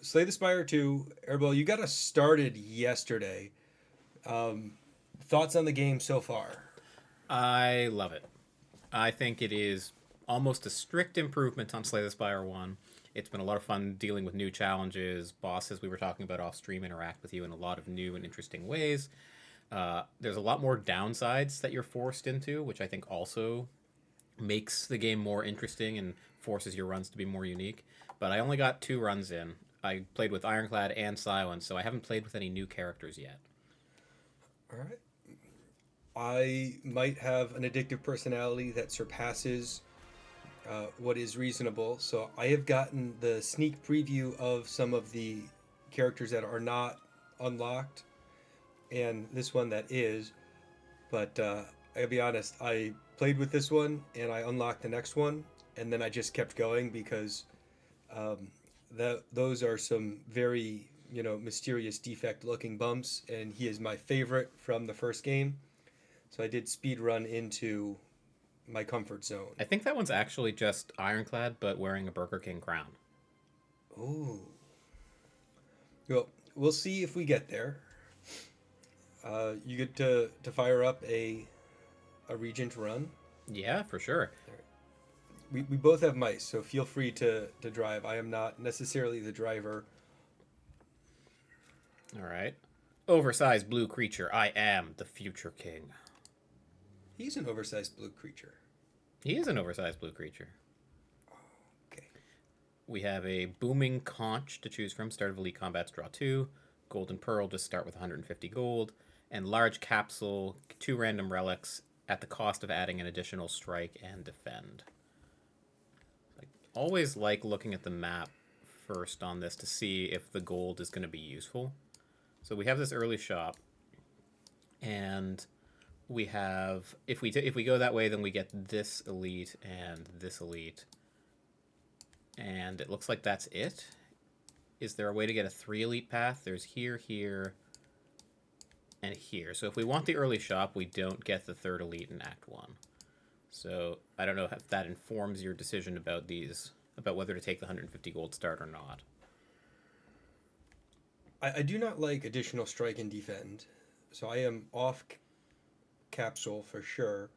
Slay the Spire 2, Airball, you got us started yesterday. Thoughts on the game so far? I love it. I think it is almost a strict improvement on Slay the Spire 1. It's been a lot of fun dealing with new challenges. Bosses we were talking about off stream interact with you in a lot of new and interesting ways. There's a lot more downsides that you're forced into, which I think also makes the game more interesting and forces your runs to be more unique. But I only got 2 runs in. I played with Ironclad and Silence, so I haven't played with any new characters yet. All right. I might have an addictive personality that surpasses what is reasonable. So I have gotten the sneak preview of some of the characters that are not unlocked, and this one that is. But I gotta be honest, I played with this one and I unlocked the next one, and then I just kept going because um, those are some very mysterious defect looking bumps, and he is my favorite from the first game. So I did speed run into my comfort zone. I think that one's actually just Ironclad, but wearing a Burger King crown. Ooh. Well, we'll see if we get there. You get to fire up a regent run. Yeah, for sure. We both have mice, so feel free to drive. I am not necessarily the driver. All right. Oversized blue creature. I am the future king. He's an oversized blue creature. He is an oversized blue creature. Okay. We have a booming conch to choose from. Start of elite combats, draw 2. Golden pearl, just start with 150 gold. And large capsule, 2 random relics at the cost of adding an additional strike and defend. I always like looking at the map first on this to see if the gold is going to be useful. So we have this early shop, and we have if we go that way, then we get this elite and this elite, and it looks like that's it. Is there a way to get a 3 elite path? There's here, here, and here. So if we want the early shop, we don't get the 3rd elite in Act 1. So I don't know if that informs your decision about about whether to take the 150 gold start or not. I do not like additional strike and defend, so I am off capsule for sure.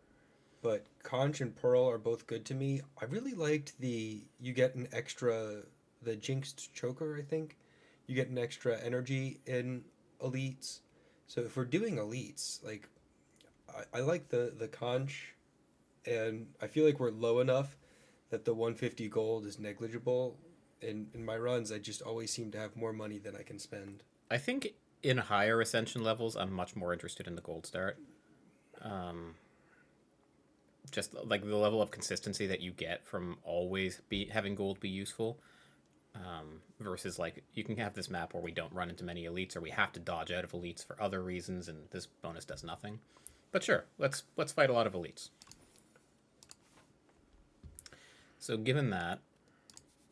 But conch and pearl are both good to me. I really liked you get an extra the jinxed choker. I think you get an extra energy in elites. So if we're doing elites, like I like the conch, and I feel like we're low enough that the 150 gold is negligible. In my runs, I just always seem to have more money than I can spend. I think in higher ascension levels, I'm much more interested in the gold start. Um, just like the level of consistency that you get from always having gold be useful, versus like you can have this map where we don't run into many elites or we have to dodge out of elites for other reasons, and this bonus does nothing. But sure, let's fight a lot of elites. So given that,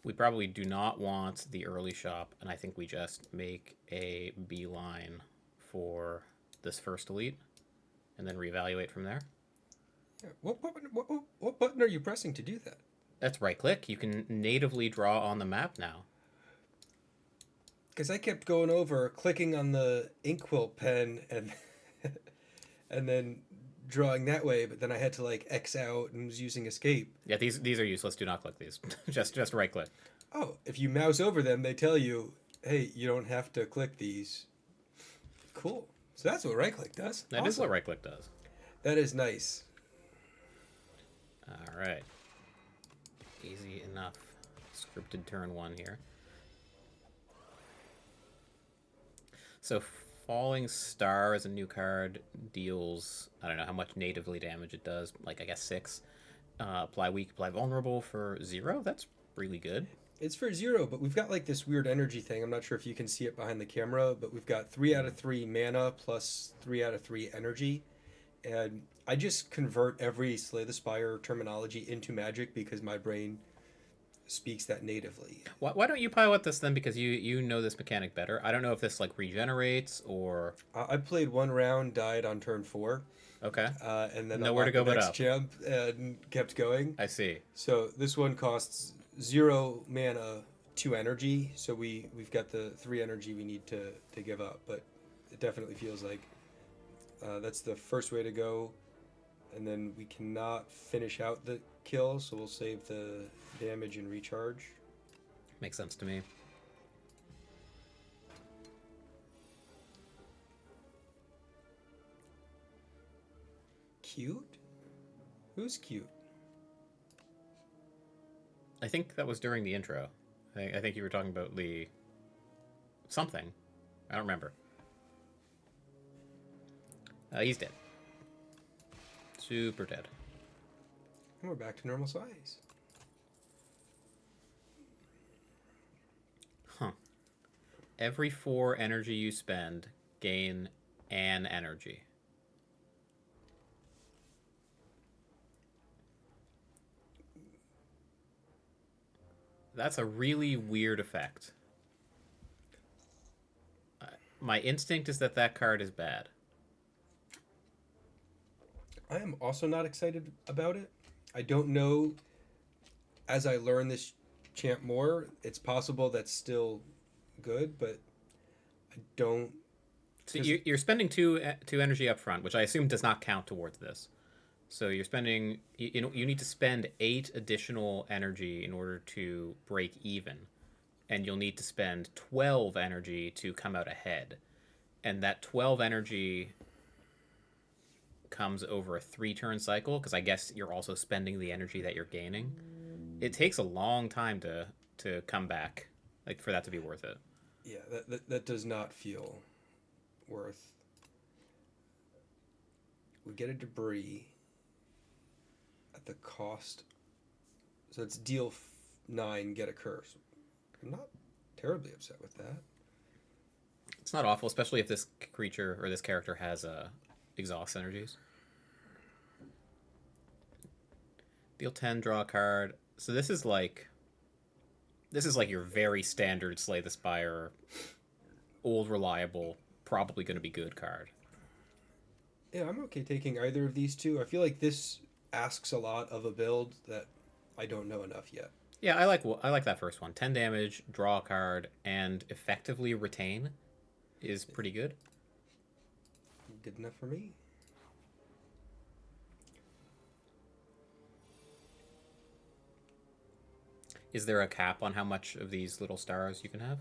we probably do not want the early shop, and I think we just make a beeline for this first elite and then reevaluate from there. Yeah. What button are you pressing to do that? That's right click. You can natively draw on the map now. Because I kept going over, clicking on the inkwell pen, and and then drawing that way, but then I had to like X out and was using escape. Yeah, these are useless. Do not click these. just right click. Oh, if you mouse over them, they tell you, hey, you don't have to click these. Cool. So that's what right click does. That is what right click does. That is nice. All right. Easy enough. Scripted turn 1 here. So Falling Star as a new card deals, I don't know how much natively damage it does, like I guess 6. Apply weak, apply vulnerable for 0. That's really good. It's for 0, but we've got like this weird energy thing. I'm not sure if you can see it behind the camera, but we've got 3 out of 3 mana plus 3 out of 3 energy. And I just convert every Slay the Spire terminology into magic because my brain speaks that natively. Why don't you pilot this then? Because you know this mechanic better. I don't know if this like regenerates or. I played 1 round, died on turn 4. Okay. And then nowhere to go but up. Champ and kept going. I see. So this one costs 0 mana 2 energy, so we've got the 3 energy we need to give up. But it definitely feels like that's the first way to go. And then we cannot finish out the kill, so we'll save the damage and recharge. Makes sense to me. Cute? Who's cute? I think that was during the intro. I think you were talking about the something. I don't remember. He's dead. Super dead. And we're back to normal size. Huh. Every 4 energy you spend, gain an energy. That's a really weird effect. My instinct is that that card is bad. I am also not excited about it. I don't know. As I learn this champ more, it's possible that's still good, but I don't. So you're spending two energy up front, which I assume does not count towards this. So you're spending, you need to spend 8 additional energy in order to break even, and you'll need to spend 12 energy to come out ahead, and that 12 energy comes over a 3-turn cycle, because I guess you're also spending the energy that you're gaining. It takes a long time to come back, like for that to be worth it. Yeah, that does not feel worth. We get a debris at the cost. So it's deal 9, get a curse. I'm not terribly upset with that. It's not awful, especially if this creature or this character has exhaust energies. Deal 10, draw a card. So this is like your very standard Slay the Spire, old, reliable, probably going to be good card. Yeah, I'm okay taking either of these two. I feel like this asks a lot of a build that I don't know enough yet. Yeah, I like that first one. 10 damage, draw a card, and effectively retain is pretty good. Good enough for me. Is there a cap on how much of these little stars you can have?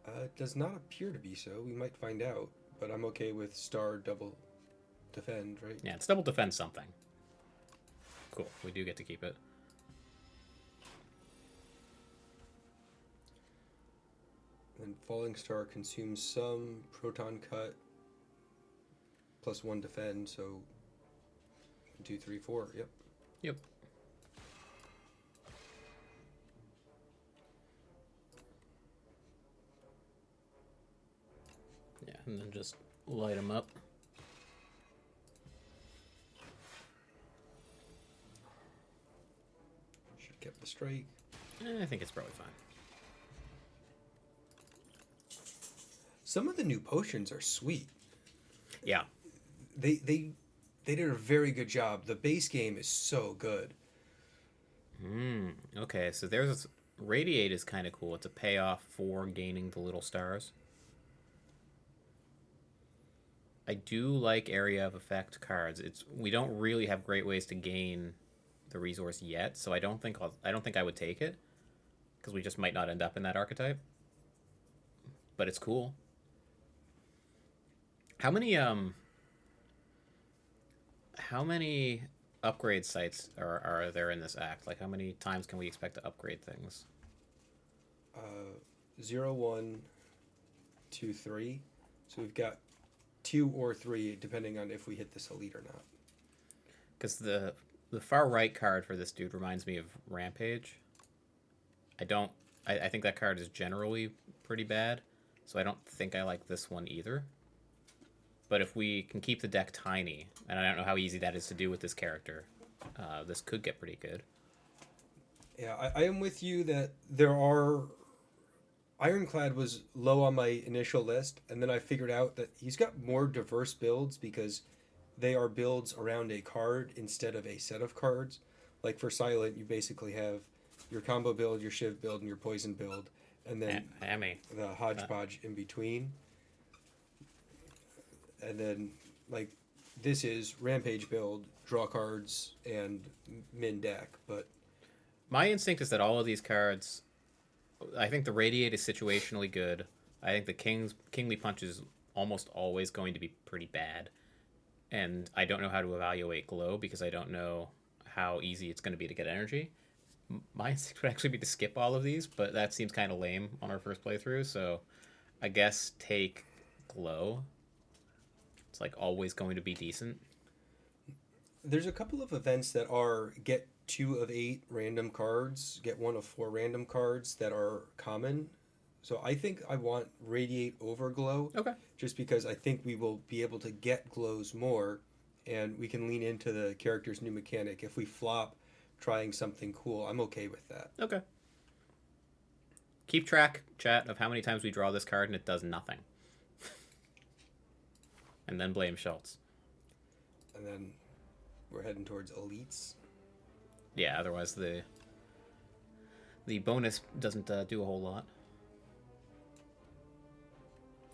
It does not appear to be so. We might find out, but I'm okay with star double defend, right? Yeah, it's double defend something. Cool, we do get to keep it. And falling star consumes some proton cut plus 1 defend, so 1, 2, 3, 4. Yep. Yep. Yeah, and then just light them up. Should have kept the strike. I think it's probably fine. Some of the new potions are sweet. Yeah. They did a very good job. The base game is so good. Okay, so there's Radiate is kind of cool. It's a payoff for gaining the little stars. I do like area of effect cards. We don't really have great ways to gain the resource yet, so I don't think I would take it, because we just might not end up in that archetype. But it's cool. How many upgrade sites are there in this act? Like, how many times can we expect to upgrade things? 0, 1, 2, 3. So we've got 2 or 3, depending on if we hit this elite or not. Because the far right card for this dude reminds me of Rampage. I think that card is generally pretty bad, so I don't think I like this one either. But if we can keep the deck tiny, and I don't know how easy that is to do with this character, this could get pretty good. Yeah, I am with you that there are... Ironclad was low on my initial list, and then I figured out that he's got more diverse builds because they are builds around a card instead of a set of cards. Like for Silent, you basically have, your combo build, your shiv build, and your poison build, and then Hammy. the hodgepodge in between. And then, like, this is rampage build, draw cards, and min deck. But My instinct is that all of these cards, I think the Radiate is situationally good. I think the Kingly Punch is almost always going to be pretty bad. And I don't know how to evaluate Glow because I don't know how easy it's going to be to get energy. My instinct would actually be to skip all of these, but that seems kind of lame on our first playthrough, so I guess take Glow. It's like always going to be decent. there's a couple of events that are get 2 of 8 random cards, get 1 of 4 random cards that are common. So I think I want Radiate over Glow. Okay. Just because I think we will be able to get glows more, and we can lean into the character's new mechanic. If we flop trying something cool, I'm okay with that. Okay. Keep track, chat, of how many times we draw this card and it does nothing. And then blame Schulz. And then we're heading towards elites. Yeah, otherwise the bonus doesn't do a whole lot.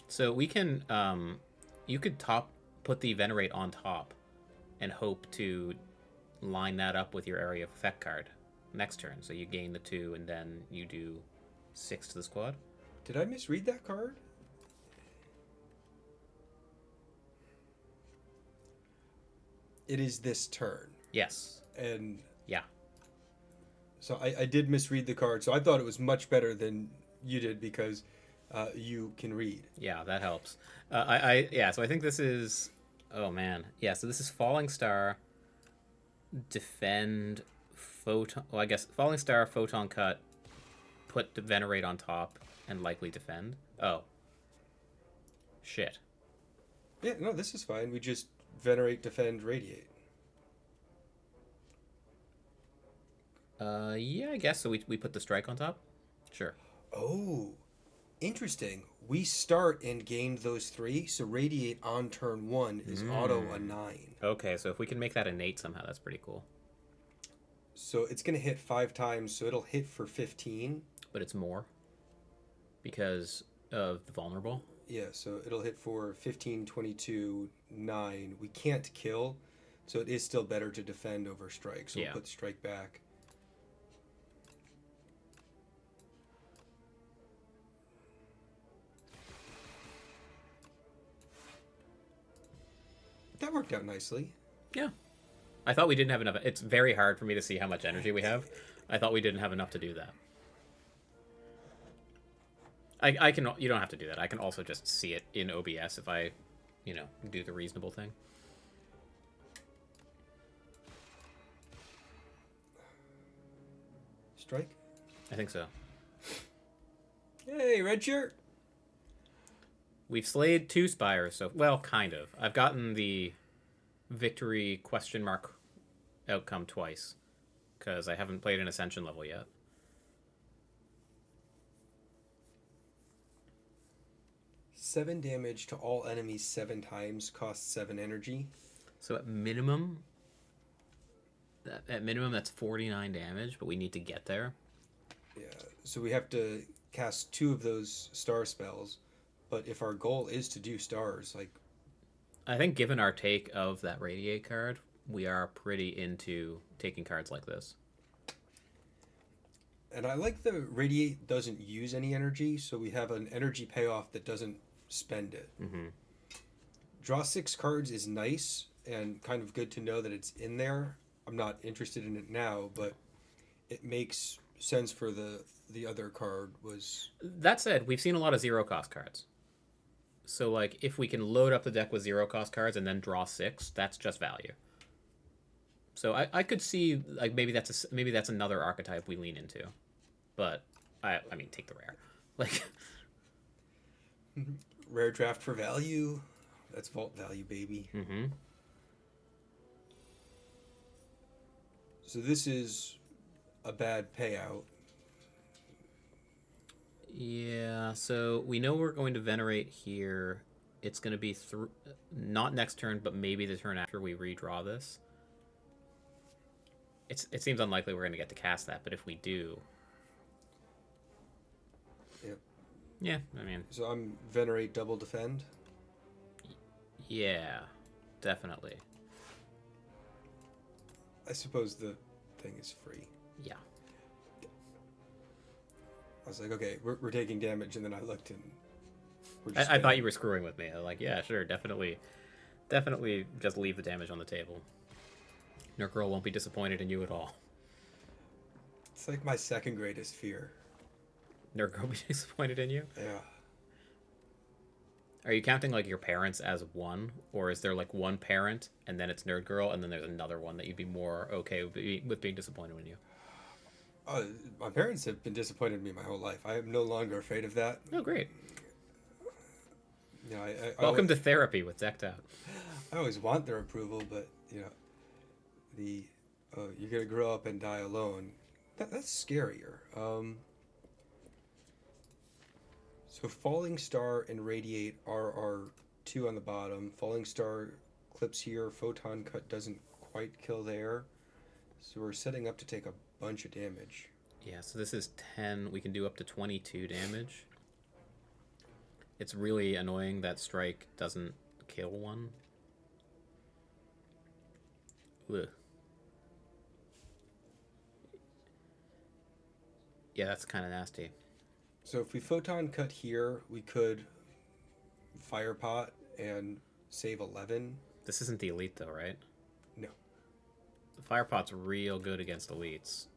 So we can, you could put the Venerate on top and hope to line that up with your area of effect card next turn. So you gain the 2 and then you do 6 to the squad. Did I misread that card? It is this turn. Yes. And Yeah. so I did misread the card. So I thought it was much better than you did because you can read. Yeah, that helps. So I think this is, oh man. Yeah, so this is Falling Star, defend, photon, well I guess Falling Star, Photon Cut, put the Venerate on top, and likely defend. Oh. Shit. Yeah, no, this is fine. We just Venerate, defend, radiate. Yeah, I guess. So we put the strike on top? Sure. Oh, interesting. We start and gained those 3, so radiate on turn 1 is auto a 9. Okay, so if we can make that innate somehow, that's pretty cool. So it's going to hit 5 times, so it'll hit for 15. But it's more because of the vulnerable. Yeah, so it'll hit for 15, 22, 9. We can't kill, so it is still better to defend over strike. So Yeah. we'll put strike back. That worked out nicely. Yeah. I thought we didn't have enough. It's very hard for me to see how much energy we have. I thought we didn't have enough to do that. I can. You don't have to do that. I can also just see it in OBS if I, do the reasonable thing. Strike? I think so. Hey, red shirt! We've slayed 2 Spires, so, well, kind of. I've gotten the victory question mark outcome twice, because I haven't played an Ascension level yet. Seven damage to all enemies 7 times costs 7 energy. So at minimum, that's 49 damage, but we need to get there. Yeah, so we have to cast 2 of those star spells, but if our goal is to do stars, like... I think given our take of that Radiate card, we are pretty into taking cards like this. And I like the Radiate doesn't use any energy, so we have an energy payoff that doesn't spend it. Mm-hmm. Draw 6 cards is nice and kind of good to know that it's in there. I'm not interested in it now, but it makes sense for the other card was... That said, we've seen a lot of 0-cost cards. So, like, if we can load up the deck with 0-cost cards and then draw 6, that's just value. So I could see, like, maybe that's another archetype we lean into. But, I mean, take the rare. Like... Rare draft for value. That's vault value, baby. Mm-hmm. So this is a bad payout. Yeah, so we know we're going to Venerate here. It's going to be not next turn, but maybe the turn after we redraw this. it seems unlikely we're going to get to cast that, but if we do, Yep. yeah, I mean, So I'm Venerate double defend. yeah, definitely. I suppose the thing is free. Yeah. I was like, okay, we're taking damage, and then I looked and I thought you were screwing with me. Like, yeah, sure, definitely just leave the damage on the table. Nerd Girl won't be disappointed in you at all. It's like my second greatest fear. Nerd Girl will be disappointed in you? Yeah. Are you counting like your parents as one, or is there like one parent and then it's Nerd Girl, and then there's another one that you'd be more okay with being disappointed in you? My parents have been disappointed in me my whole life. I am no longer afraid of that. Oh, great. You know, Welcome to therapy with Decked Out. I always want their approval, but you know, you're gonna grow up and die alone. That's scarier. So Falling Star and Radiate are our two on the bottom. Falling Star clips here. Photon Cut doesn't quite kill there. So we're setting up to take a bunch of damage. Yeah, so this is 10. We can do up to 22 damage. It's really annoying that Strike doesn't kill one. Ugh. Yeah, that's kind of nasty. So if we Photon Cut here, we could Fire Pot and save 11. This isn't the elite though, right? No. The Fire Pot's real good against elites.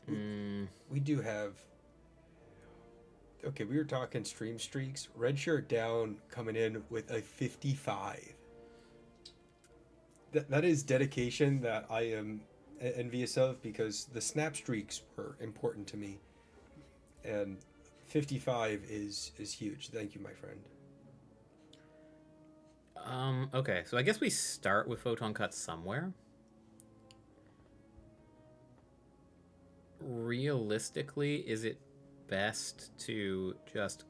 We do have... Okay, we were talking stream streaks. Red Shirt Down coming in with a 55. That is dedication that I am envious of, because the snap streaks were important to me. And 55 is huge. Thank you, my friend. Okay, so I guess we start with Photon Cut somewhere. Realistically, is it best to just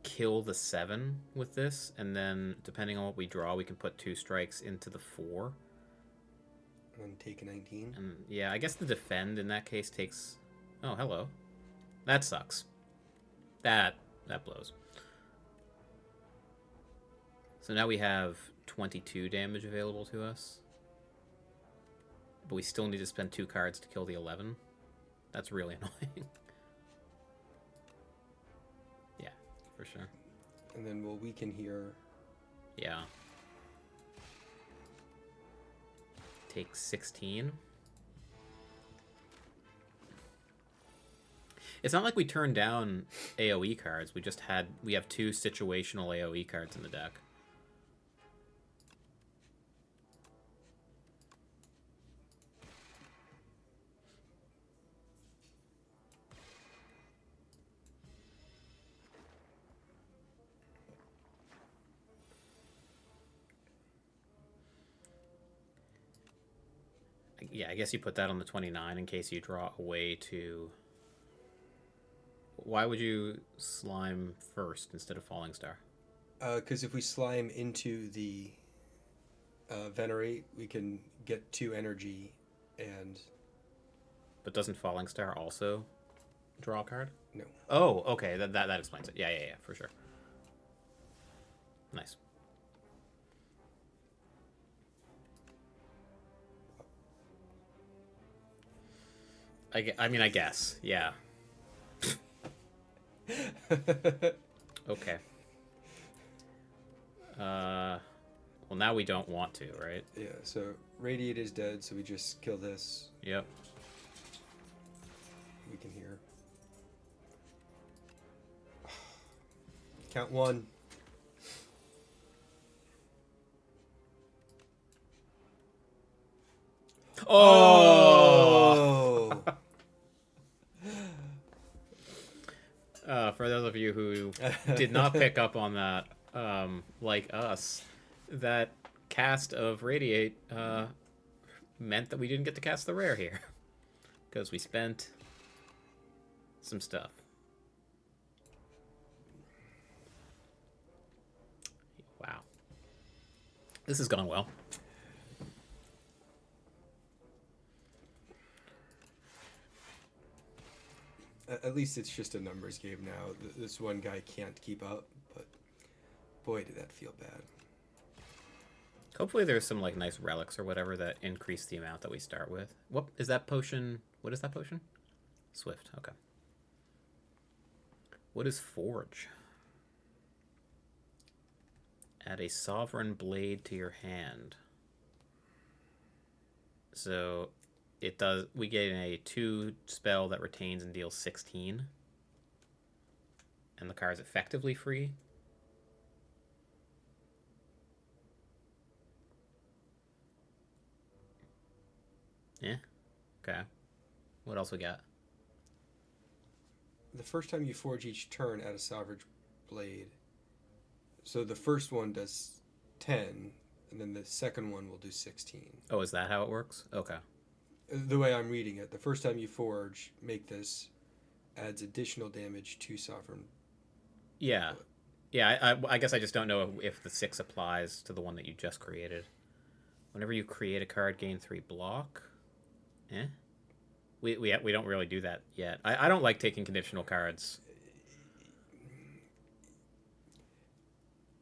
kill the 7 with this, and then depending on what we draw, we can put 2 strikes into the 4? And then take a 19. And yeah, I guess the defend in that case takes... Oh, hello. That sucks. That blows. So now we have 22 damage available to us. But we still need to spend 2 cards to kill the 11. That's really annoying. Yeah, for sure. And then we'll weaken here. Yeah. Take 16. It's not like we turned down AoE cards. We have 2 situational AoE cards in the deck. Yeah, I guess you put that on the 29 in case you draw a way to... Why would you slime first instead of Falling Star? Because if we slime into the Venerate, we can get 2 energy and... But doesn't Falling Star also draw a card? No. Oh, okay, that explains it. Yeah, for sure. Nice. I mean, I guess, yeah. Okay. Well, now we don't want to, right? Yeah, so Radiate is dead, so we just kill this. Yep. We can hear. Count 1. Oh! For those of you who did not pick up on that, like us, that cast of Radiate meant that we didn't get to cast the rare here. Because we spent some stuff. Wow. This has gone well. At least it's just a numbers game now. This one guy can't keep up, but boy, did that feel bad. Hopefully there's some like nice relics or whatever that increase the amount that we start with. What is that potion? What is that potion? Swift. Okay. What is Forge? Add a sovereign blade to your hand. So it does. We get a 2 spell that retains and deals 16, and the card is effectively free. Yeah. Okay. What else we got? The first time you forge each turn, add a sovereign blade. So the first one does 10, and then the second one will do 16. Oh, is that how it works? Okay. The way I'm reading it, the first time you forge, make this, adds additional damage to sovereign. Yeah. Yeah, I guess I just don't know if the 6 applies to the one that you just created. Whenever you create a card, gain 3 block. We don't really do that yet. I don't like taking conditional cards.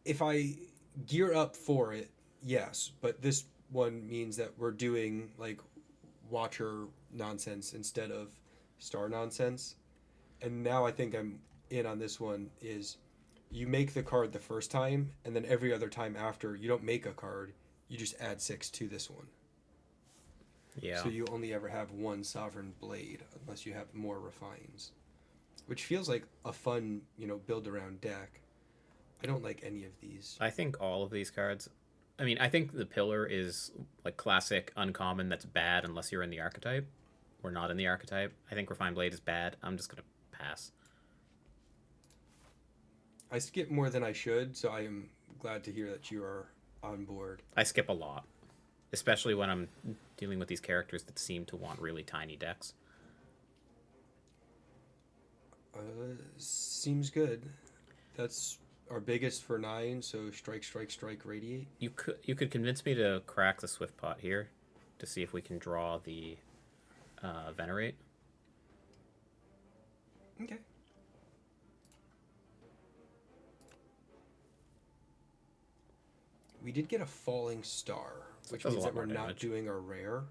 If I gear up for it, yes, but this one means that we're doing like Watcher nonsense instead of Star nonsense. And now I think I'm in on this one is you make the card the first time, and then every other time after, you don't make a card, you just add 6 to this one. Yeah. So you only ever have one Sovereign Blade, unless you have more Refines. Which feels like a fun, build around deck. I don't like any of these. I think all of these cards. I mean, I think the Pillar is like classic uncommon that's bad unless you're in the archetype. We're not in the archetype. I think Refined Blade is bad. I'm just going to pass. I skip more than I should, so I am glad to hear that you are on board. I skip a lot, especially when I'm dealing with these characters that seem to want really tiny decks. Seems good. That's our biggest for 9, so strike, strike, strike, radiate. You could convince me to crack the Swift Pot here to see if we can draw the Venerate. Okay. We did get a Falling Star, which means that we're not doing our rare.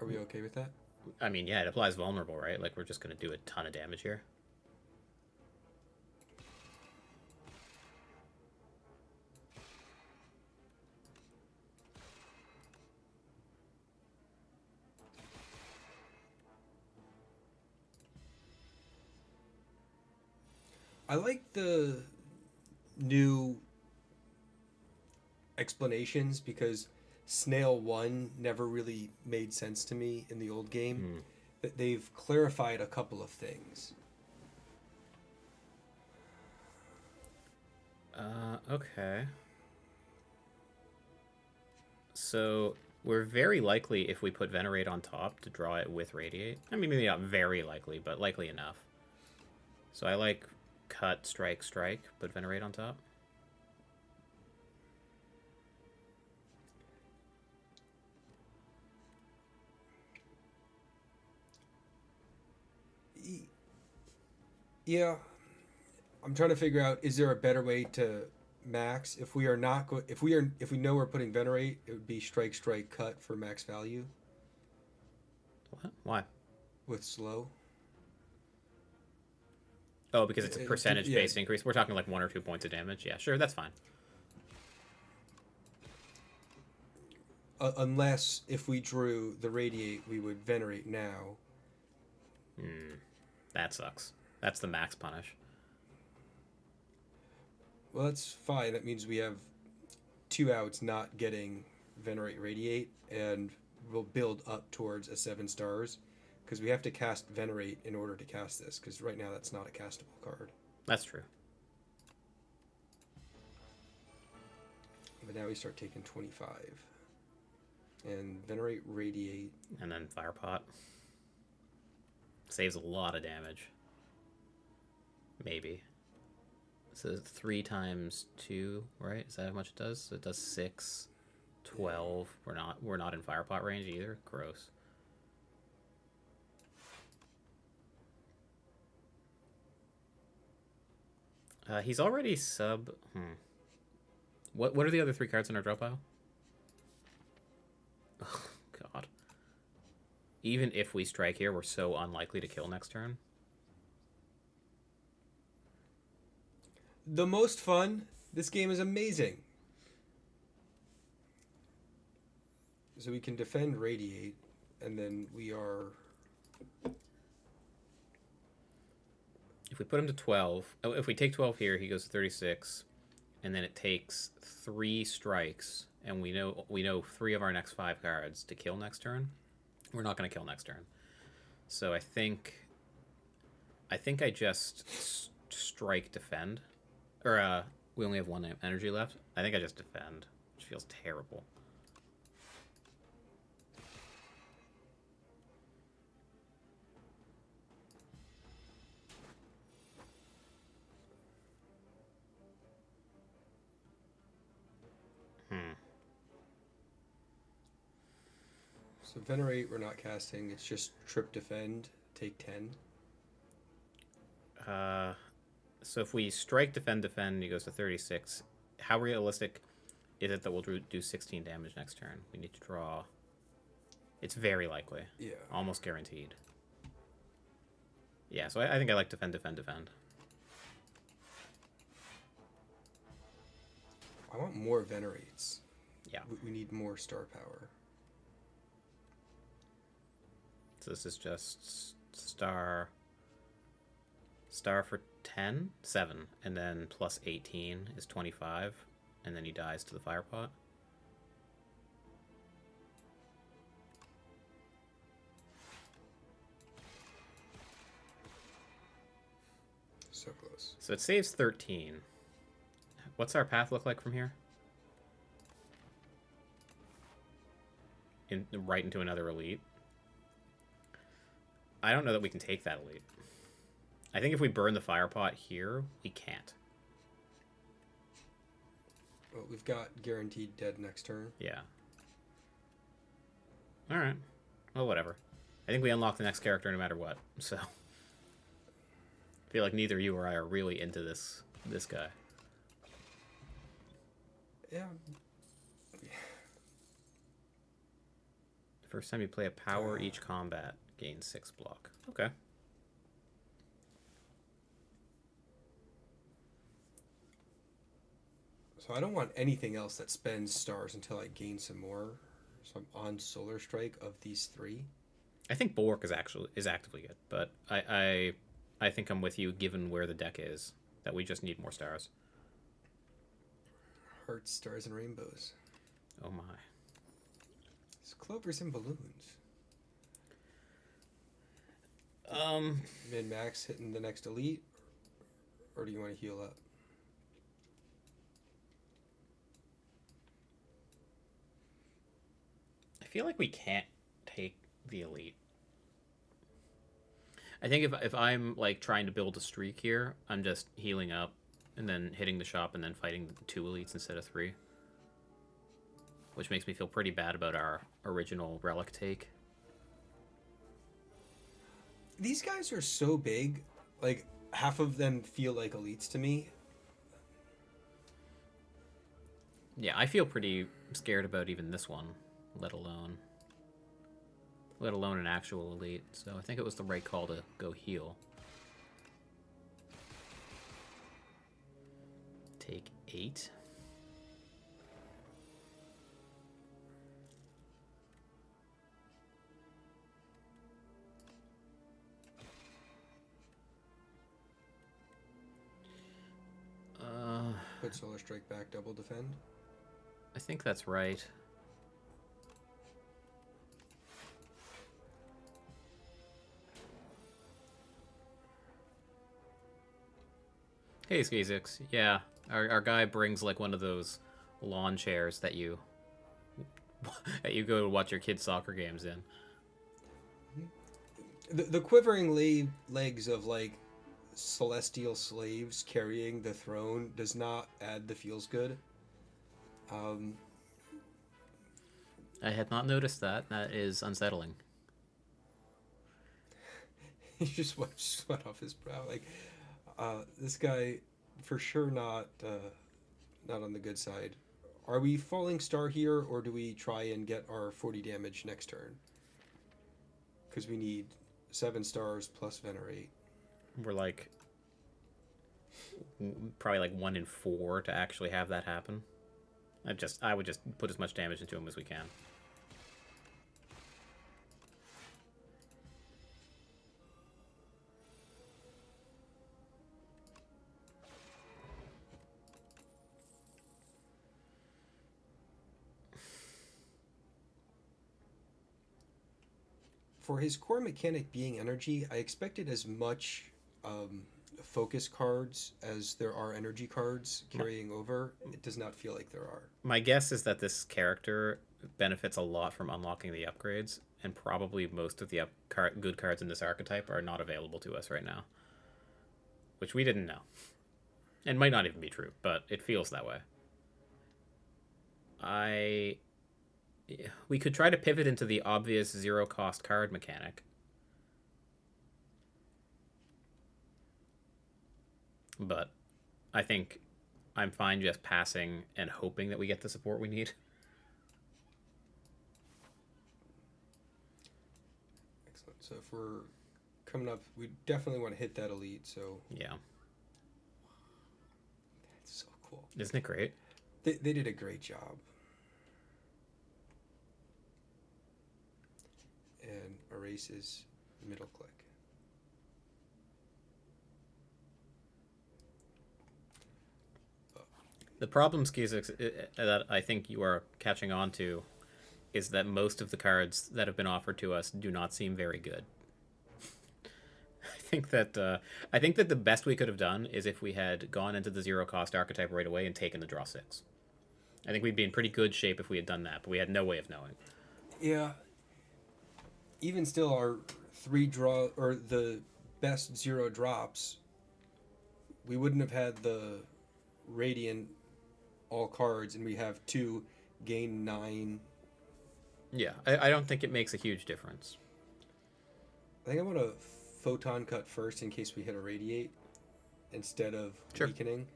Are we okay with that? I mean, yeah, it applies vulnerable, right? Like, we're just going to do a ton of damage here. I like the new explanations because Snail 1 never really made sense to me in the old game. That they've clarified a couple of things. Okay. So we're very likely, if we put Venerate on top, to draw it with Radiate. I mean, maybe not very likely, but likely enough. So I like cut, strike, strike, put Venerate on top. Yeah, I'm trying to figure out, is there a better way to max? If we are not if we know we're putting Venerate, it would be strike, strike, cut for max value. What? Why? With slow. Oh, because it's a percentage-based increase. We're talking like 1 or 2 points of damage. Yeah, sure, that's fine. Unless if we drew the Radiate, we would Venerate now. That sucks. That's the max punish. Well, that's fine. That means we have 2 outs not getting Venerate Radiate, and we'll build up towards a 7 stars. Because we have to cast Venerate in order to cast this, because right now that's not a castable card. That's true. But now we start taking 25. And Venerate Radiate. And then Fire Pot. Saves a lot of damage. Maybe. So 3 times 2, right? Is that how much it does? So it does 6, 12. We're not in firepot range either. Gross. He's already sub. What are the other 3 cards in our draw pile? Oh, God. Even if we strike here, we're so unlikely to kill next turn. The most fun. This game is amazing. So we can defend Radiate, and then we are... If we put him to 12, if we take 12 here, he goes to 36, and then it takes 3 strikes, and we know 3 of our next 5 cards to kill next turn. We're not going to kill next turn. So I think I just strike defend. Or we only have 1 energy left. I think I just defend, which feels terrible. So Venerate, we're not casting. It's just trip defend, take 10. So if we strike defend, he goes to 36. How realistic is it that we'll do 16 damage next turn? We need to draw. It's very likely. Yeah. Almost guaranteed. Yeah, so I think I like defend. I want more Venerates. Yeah. We need more star power. So this is just star for 10, 7, and then plus 18 is 25, and then he dies to the firepot. So close. So it saves 13. What's our path look like from here? Right into another elite. I don't know that we can take that elite. I think if we burn the firepot here, we can't. Well, we've got guaranteed dead next turn. Yeah. Alright. Well, whatever. I think we unlock the next character no matter what, so... I feel like neither you or I are really into this guy. Yeah. First time you play a power each combat, gain 6 block. Okay. So I don't want anything else that spends stars until I gain some more. So I'm on Solar Strike of these 3. I think Bulwark is actively good, but I think I'm with you given where the deck is, that we just need more stars. Hearts, stars, and rainbows. Oh my. It's clovers and balloons. Min-max hitting the next elite, or do you want to heal up? I feel like we can't take the elite. I think if I'm like trying to build a streak here, I'm just healing up and then hitting the shop and then fighting 2 elites instead of 3. Which makes me feel pretty bad about our original relic take. These guys are so big, like half of them feel like elites to me. Yeah, I feel pretty scared about even this one, let alone an actual elite. So I think it was the right call to go heal. Take 8. Put Solar Strike back, double defend. I think that's right. Hey, Skazix. Yeah, our guy brings like one of those lawn chairs that you go to watch your kids' soccer games in. The quivering legs of like celestial slaves carrying the throne does not add the feels good. Um, I had not noticed that. That is unsettling. he just wiped sweat off his brow. Like, this guy, for sure not on the good side. Are we falling star here, or do we try and get our 40 damage next turn? Because we need 7 stars plus Venerate. We're like probably like 1 in 4 to actually have that happen. I would just put as much damage into him as we can. For his core mechanic being energy, I expected as much focus cards as there are energy cards carrying over. It does not feel like there are. My guess is that this character benefits a lot from unlocking the upgrades, and probably most of the good cards in this archetype are not available to us right now, which we didn't know, and might not even be true, but it feels that way. We could try to pivot into the obvious zero cost card mechanic. But I think I'm fine just passing and hoping that we get the support we need. Excellent. So if we're coming up, we definitely want to hit that elite. So Yeah. that's so cool. Isn't it great? They did a great job. And erases middle click. The problem, Skizix, that I think you are catching on to is that most of the cards that have been offered to us do not seem very good. I think that the best we could have done is if we had gone into the zero cost archetype right away and taken the draw 6. I think we'd be in pretty good shape if we had done that, but we had no way of knowing. Yeah. Even still, our 3 draw or the best 0 drops, we wouldn't have had the Radiant all cards, and we have 2 gain 9. Yeah, I don't think it makes a huge difference. I think I want to photon cut first in case we hit a radiate instead of weakening.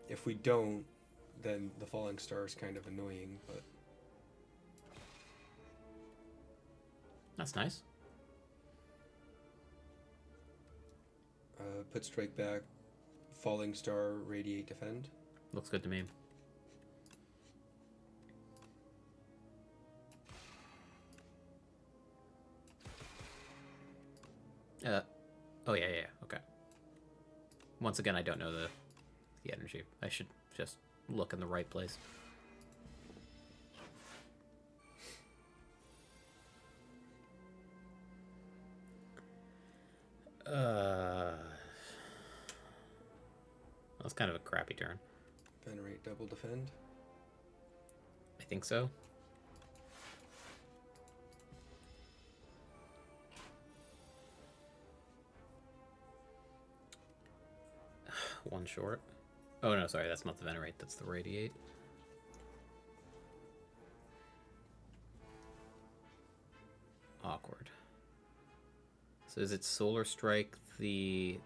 If we don't, then the falling star is kind of annoying, but That's nice. put strike back, falling star, radiate, defend. Looks good to me. Oh yeah, okay. Once again, I don't know the energy. I should just look in the right place. That's kind of a crappy turn. Venerate, double defend. I think so. One short. Oh no, sorry, that's not the Venerate, that's the Radiate. Awkward. So is it Solar Strike the...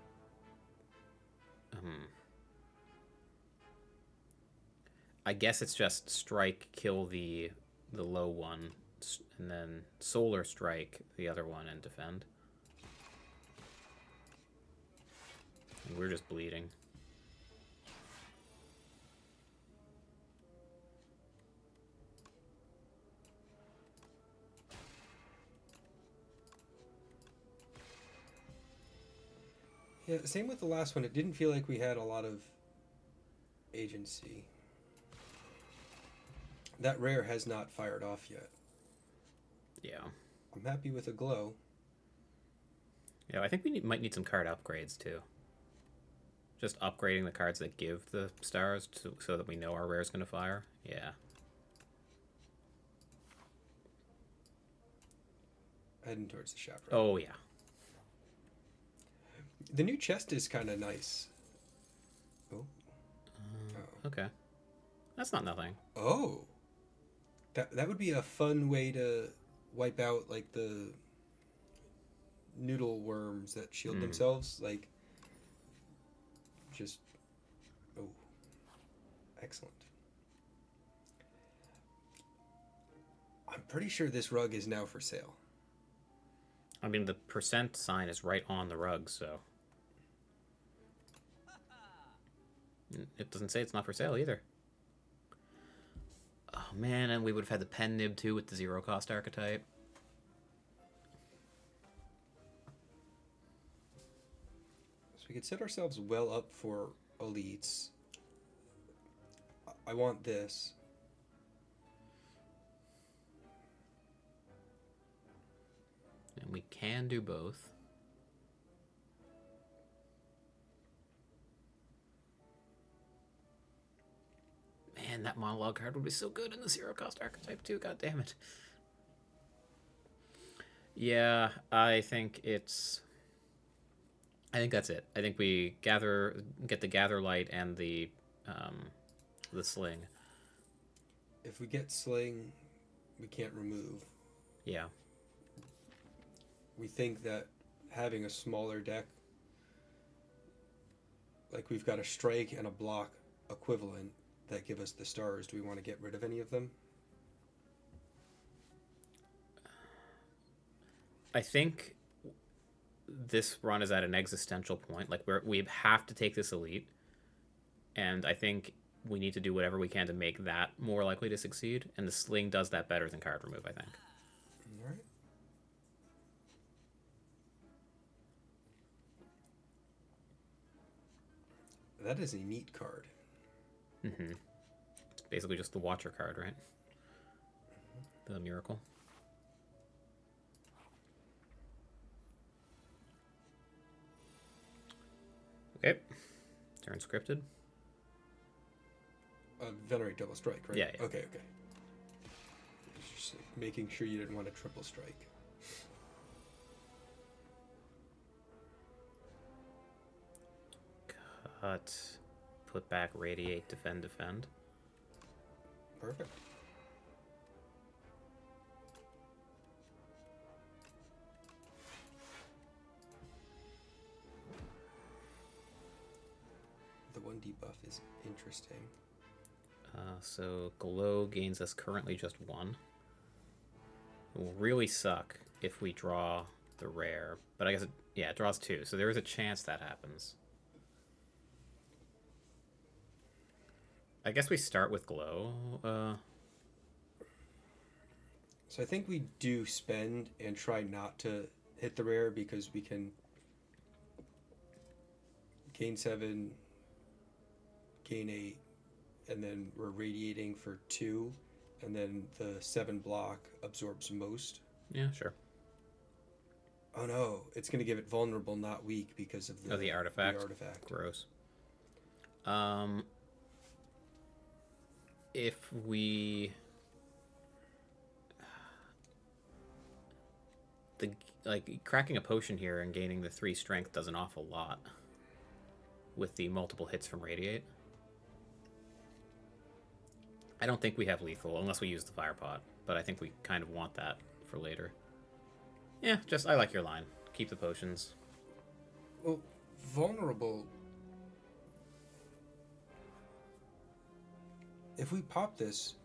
I guess it's just Strike, kill the low one, and then Solar Strike the other one and defend. And we're just bleeding. Yeah, same with the last one. It didn't feel like we had a lot of agency. That rare has not fired off yet. Yeah. I'm happy with a glow. Yeah, I think we might need some card upgrades too. Just upgrading the cards that give the stars so that we know our rare is going to fire. Yeah. Heading towards the chaperone. Oh, yeah. The new chest is kind of nice. Oh. Okay. That's not nothing. Oh. That would be a fun way to wipe out like the noodle worms that shield themselves. Like, just. Oh. Excellent. I'm pretty sure this rug is now for sale. I mean, the percent sign is right on the rug, so. It doesn't say it's not for sale either. Oh, man, and we would have had the pen nib, too, with the zero cost archetype. So we could set ourselves well up for elites. I want this. And we can do both. Man, that monologue card would be so good in the zero cost archetype too, god damn it. Yeah, I think that's it. I think we get the gather light and the sling. If we get sling, we can't remove. Yeah. We think that having a smaller deck, like we've got a strike and a block equivalent that give us the stars. Do we want to get rid of any of them? I think this run is at an existential point. Like we have to take this elite, and I think we need to do whatever we can to make that more likely to succeed. And the sling does that better than card remove, I think. All right. That is a neat card. Mm-hmm. It's basically just the Watcher card, right? The Miracle. Okay. Turn scripted. Venerate double strike, right? Yeah. Okay. Just making sure you didn't want a triple strike. Cut. Put back, radiate, defend. Perfect. The 1 debuff is interesting. So glow gains us currently just 1. It will really suck if we draw the rare, but I guess it draws 2, so there is a chance that happens. I guess we start with glow. So I think we do spend and try not to hit the rare because we can gain 7, gain 8, and then we're radiating for 2, and then the 7 block absorbs most. Yeah, sure. Oh no, it's going to give it vulnerable, not weak, because of the artifact. The artifact. Gross. If we cracking a potion here and gaining the 3 strength does an awful lot with the multiple hits from radiate. I don't think we have lethal unless we use the fire pot, but I think we kind of want that for later. Yeah, I like your line. Keep the potions. Well, vulnerable. If we pop this,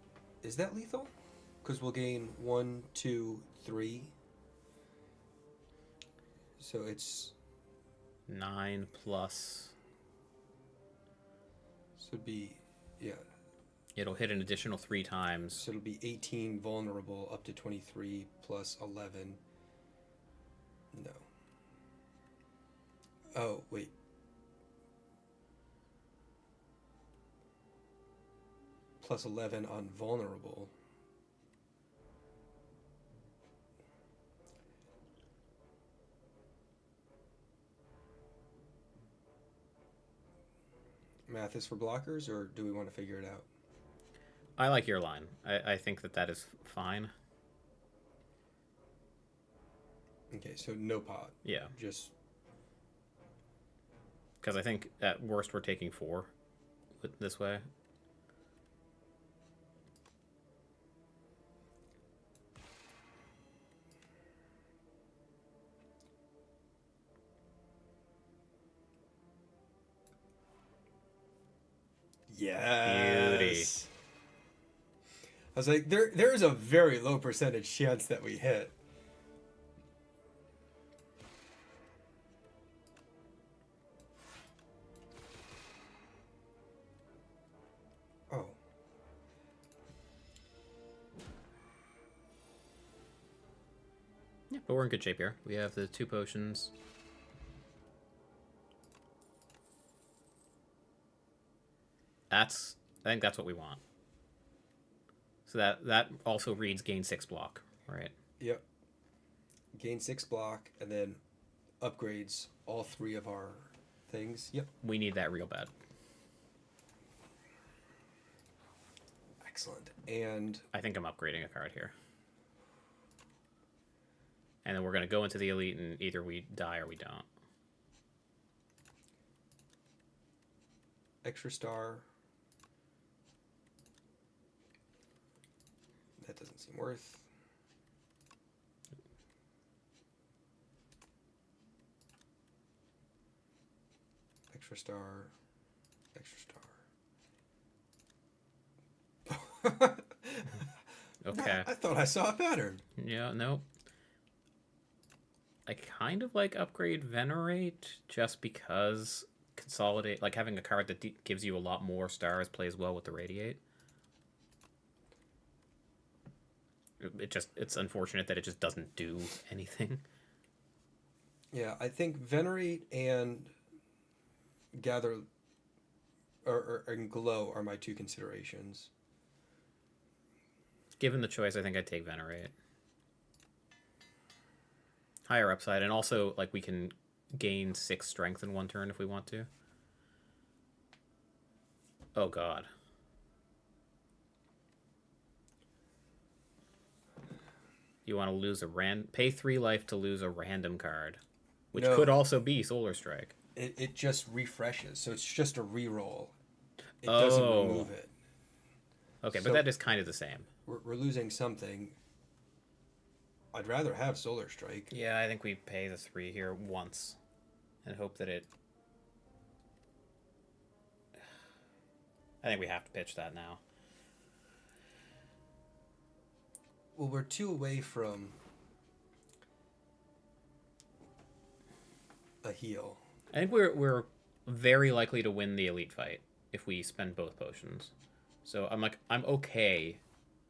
is that lethal? Because we'll gain 1, 2, 3. So it's 9 plus. So it'd be, yeah. It'll hit an additional 3 times. So it'll be 18 vulnerable up to 23 plus 11. No. Oh, wait. Plus 11 on vulnerable. Math is for blockers, or do we want to figure it out? I like your line. I think that is fine. Okay, so no pot. Yeah. Just Because I think at worst we're taking 4 this way. Beauty. Yes. I was like, there is a very low percentage chance that we hit. Oh. Yeah, but we're in good shape here. We have the 2 potions. I think that's what we want. So that also reads gain 6 block, right? Yep. Gain 6 block and then upgrades all 3 of our things. Yep. We need that real bad. Excellent. And I think I'm upgrading a card here. And then we're going to go into the elite and either we die or we don't. extra star. That doesn't seem worth. Extra star. Extra star. Okay. I thought I saw a pattern. Yeah, nope. I kind of like upgrade Venerate just because consolidate, like having a card that gives you a lot more stars plays well with the Radiate. It's unfortunate that it just doesn't do anything. Yeah, I think Venerate and Gather and Glow are my two considerations. Given the choice, I think I'd take Venerate. Higher upside, and also like we can gain 6 strength in one turn if we want to. Oh god. You want to lose a pay 3 life to lose a random card, which could also be Solar Strike. It just refreshes, so it's just a reroll. It doesn't remove it. Okay, but that is kind of the same. We're losing something. I'd rather have Solar Strike. Yeah, I think we pay the 3 here once and hope that it... I think we have to pitch that now. Well, we're 2 away from a heal. I think we're very likely to win the elite fight if we spend both potions. So I'm okay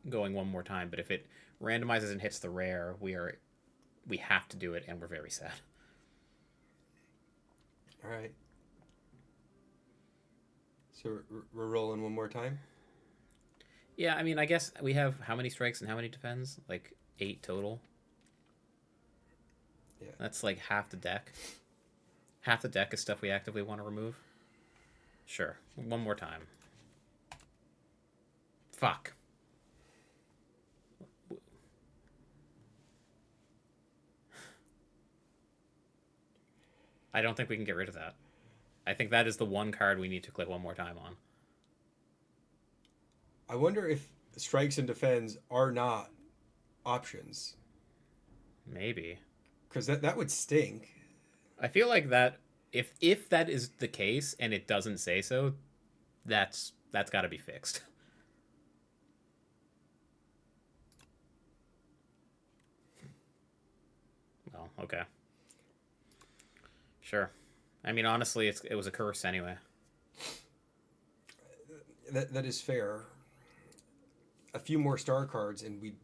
going one more time, but if it randomizes and hits the rare, we have to do it, and we're very sad. All right. So we're rolling one more time? Yeah, I mean, I guess we have how many strikes and how many defends? Like 8 total. Yeah. That's like half the deck. Half the deck is stuff we actively want to remove. Sure. One more time. Fuck. I don't think we can get rid of that. I think that is the one card we need to click one more time on. I wonder if strikes and defends are not options. Maybe. Because that would stink. I feel like that if that is the case and it doesn't say so, that's got to be fixed. Well, okay. Sure. I mean, honestly, it was a curse anyway. That is fair. A few more star cards and we'd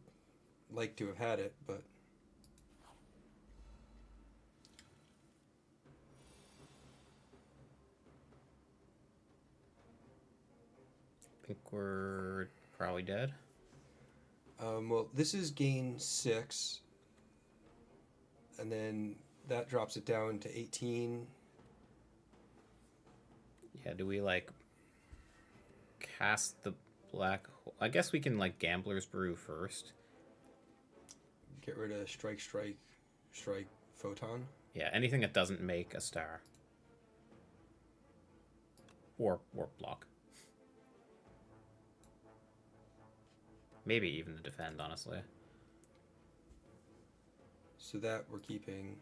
like to have had it, but... I think we're probably dead. Well, this is gain 6. And then that drops it down to 18. Yeah, do we, like, cast the black hole? I guess we can, like, Gambler's Brew first. Get rid of strike, photon. Yeah, anything that doesn't make a star. Or block. Maybe even to defend, honestly. So that we're keeping.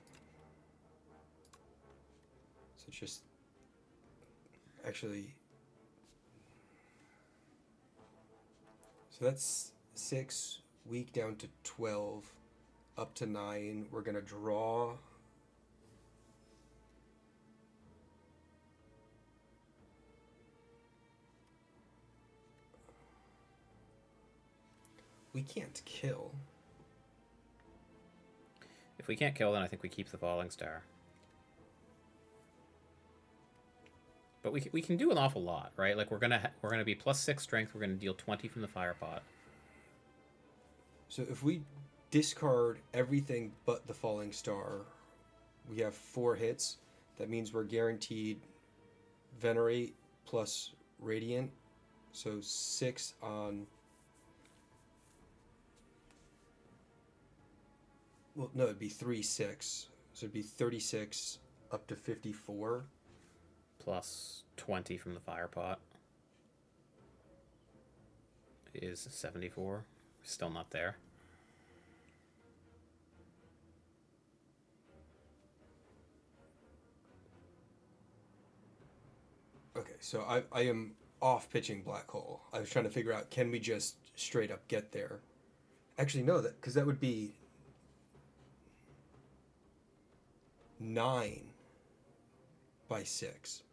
So it's just actually. So that's 6, weak down to 12, up to 9. We're gonna draw. We can't kill. If we can't kill, then I think we keep the falling star. But we can do an awful lot, right? Like we're gonna be +6 strength. We're gonna deal 20 from the fire pot. So if we discard everything but the falling star, we have 4 hits. That means we're guaranteed venerate plus radiant. So 6 on. Well, no, it'd be 3, 6. So it'd be 36 up to 54. Plus 20 from the fire pot is 74. Still not there. Okay, so I am off pitching black hole. I was trying to figure out, can we just straight up get there? Actually, no, because that would be 9 by 6.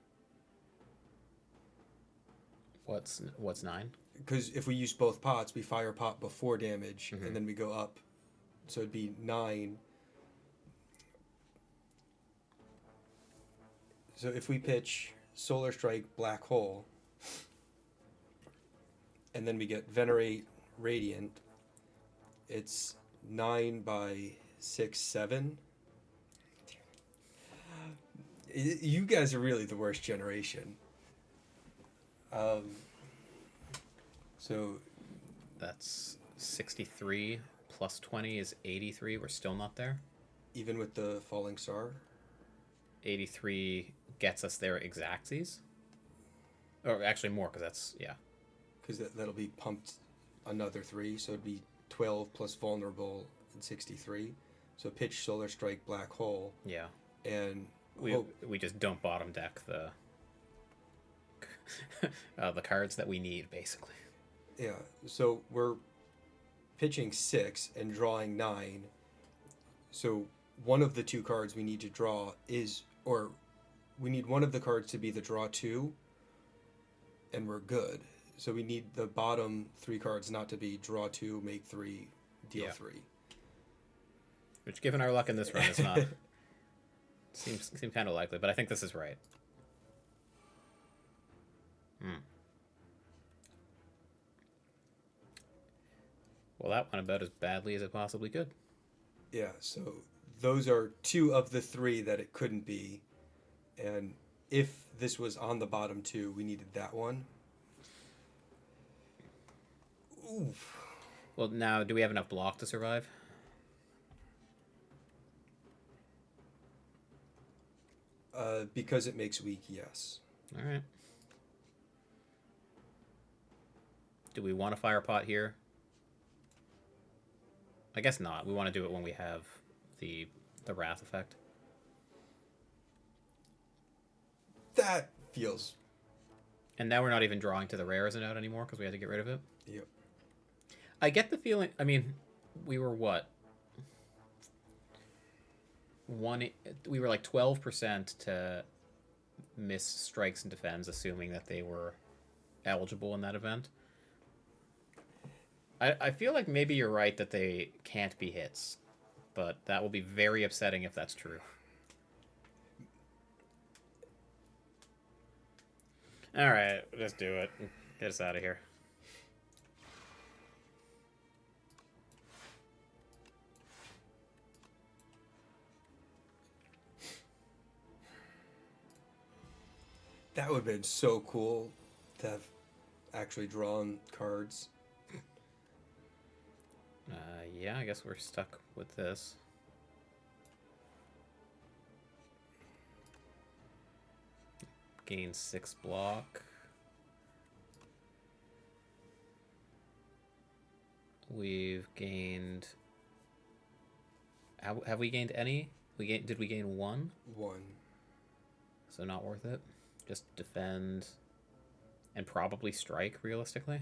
What's 9? Because if we use both pots, we fire pot before damage, and then we go up. So it'd be 9. So if we pitch Solar Strike, Black Hole, and then we get Venerate, Radiant, it's 9 by 6, 7. You guys are really the worst generation. So that's 63 plus 20 is 83. We're still not there. Even with the falling star, 83 gets us there exactsies. Or actually more, because that's, yeah. Because that'll be pumped another 3, so it'd be 12 plus vulnerable and 63. So pitch, Solar Strike, Black Hole. Yeah. And we just don't bottom deck the the cards that we need, basically. Yeah, so we're pitching 6 and drawing 9. So one of the 2 cards we need to draw is, or we need one of the cards to be the draw 2, and we're good. So we need the bottom 3 cards not to be draw 2, make 3, deal 3. Which, given our luck in this run, is not seems kind of likely, but I think this is right. Well, that went about as badly as it possibly could. Yeah, so those are 2 of the 3 that it couldn't be. And if this was on the bottom 2, we needed that one. Oof. Well, now, do we have enough block to survive? Because it makes weak, yes. All right. Do we want a fire pot here? I guess not. We want to do it when we have the wrath effect. That feels... And now we're not even drawing to the rare isn't out anymore because we had to get rid of it. Yep. I get the feeling... I mean, we were what? We were like 12% to miss strikes and defends, assuming that they were eligible in that event. I feel like maybe you're right that they can't be hits, but that will be very upsetting if that's true. All right, let's do it. Get us out of here. That would have been so cool to have actually drawn cards. Yeah, I guess we're stuck with this. gained 6 block. We've gained... Have we gained any? Did we gain 1? 1. So not worth it. Just defend and probably strike, realistically.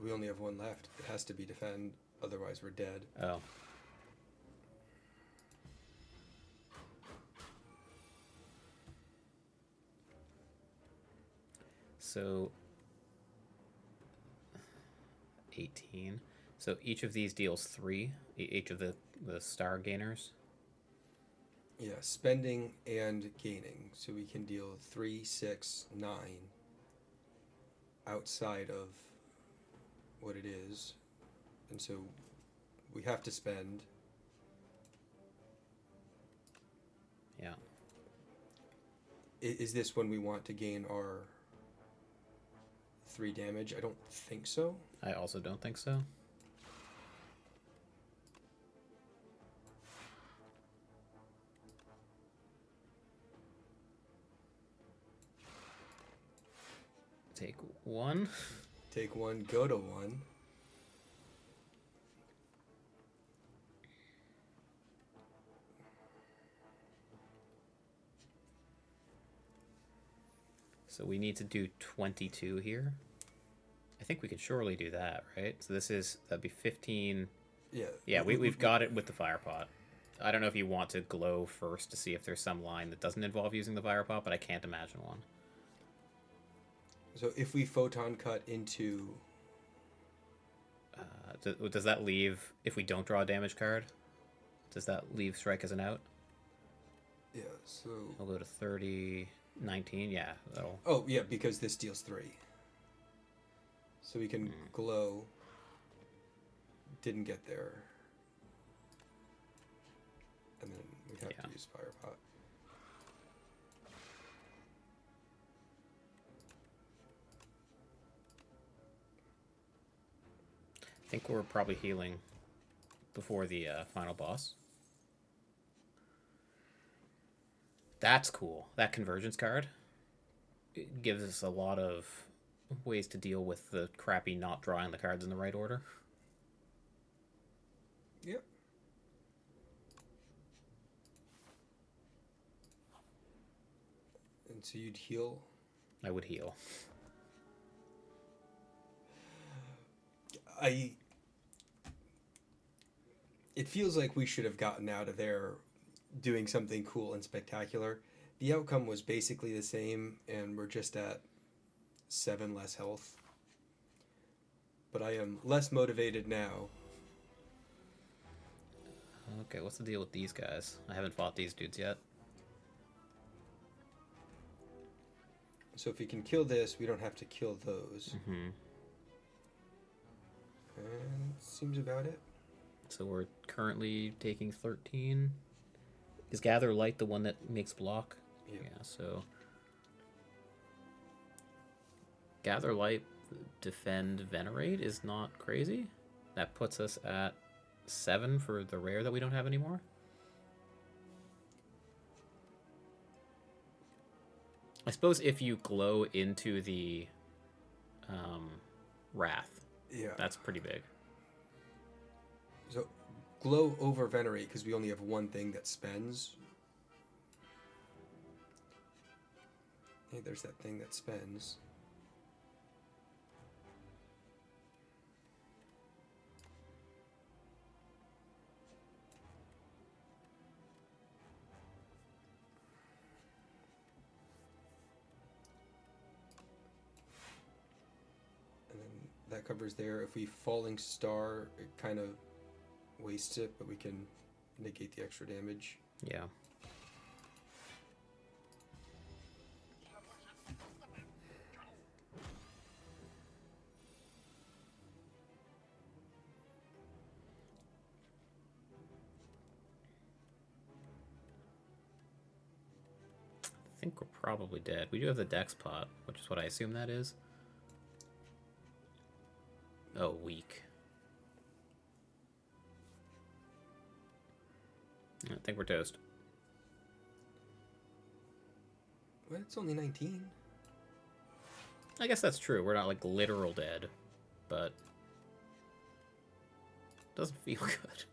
We only have 1 left. It has to be defend, otherwise we're dead. Oh. So 18. So each of these deals 3. Each of the star gainers. Yeah, spending and gaining. So we can deal 3, 6, 9 outside of what it is. And so we have to spend. Yeah. Is this when we want to gain our 3 damage? I don't think so. I also don't think so. Take 1. Take 1, go to 1. So we need to do 22 here. I think we can surely do that, right? So that'd be 15. Yeah. Yeah, we've got it with the fire pot. I don't know if you want to glow first to see if there's some line that doesn't involve using the fire pot, but I can't imagine one. So if we photon cut into... does that leave, if we don't draw a damage card, does that leave strike as an out? Yeah, so... I'll go to 30, 19, yeah. That'll... Oh, yeah, because this deals 3. So we can glow. Didn't get there. And then we have to use fire pot. I think we're probably healing before the final boss. That's cool. That convergence card, it gives us a lot of ways to deal with the crappy not drawing the cards in the right order. Yep. And so you'd heal? I would heal. It feels like we should have gotten out of there doing something cool and spectacular. The outcome was basically the same, and we're just at 7 less health. But I am less motivated now. Okay, what's the deal with these guys? I haven't fought these dudes yet. So if we can kill this, we don't have to kill those. Mm-hmm. And seems about it. So we're currently taking 13. Is Gather Light the one that makes block? Yeah. Yeah, so... Gather Light, Defend, Venerate is not crazy. That puts us at 7 for the rare that we don't have anymore. I suppose if you glow into the Wrath, Yeah. that's pretty big. So glow over Venerate because we only have one thing that spends. Hey, there's that thing that spends. And then that covers there. If we Falling Star, it kind of wastes it, but we can negate the extra damage. Yeah. I think we're probably dead. We do have the Dex pot, which is what I assume that is. Oh, weak. I think we're toast. Well, it's only 19. I guess that's true. We're not like literal dead, but it doesn't feel good.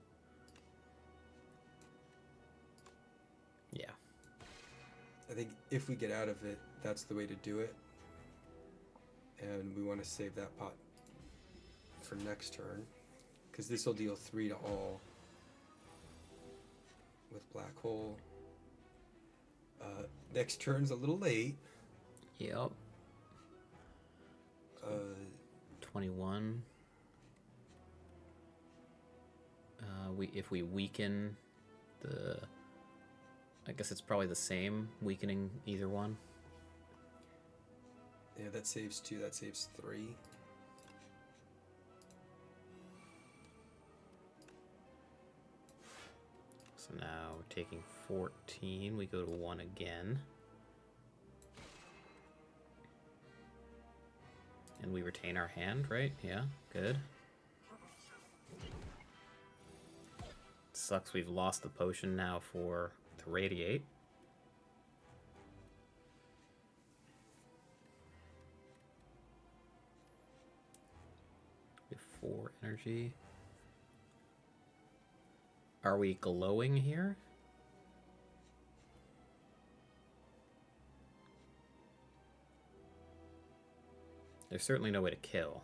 Yeah. I think if we get out of it, that's the way to do it. And we want to save that pot for next turn, because this will deal 3 to all with Black Hole. Next turn's a little late. Yep. 21. If we weaken the, I guess it's probably the same, weakening either one. Yeah, that saves 2, that saves 3. So now we're taking 14. We go to 1 again. And we retain our hand, right? Yeah, good. Sucks we've lost the potion now to radiate. We have 4 energy. Are we glowing here? There's certainly no way to kill.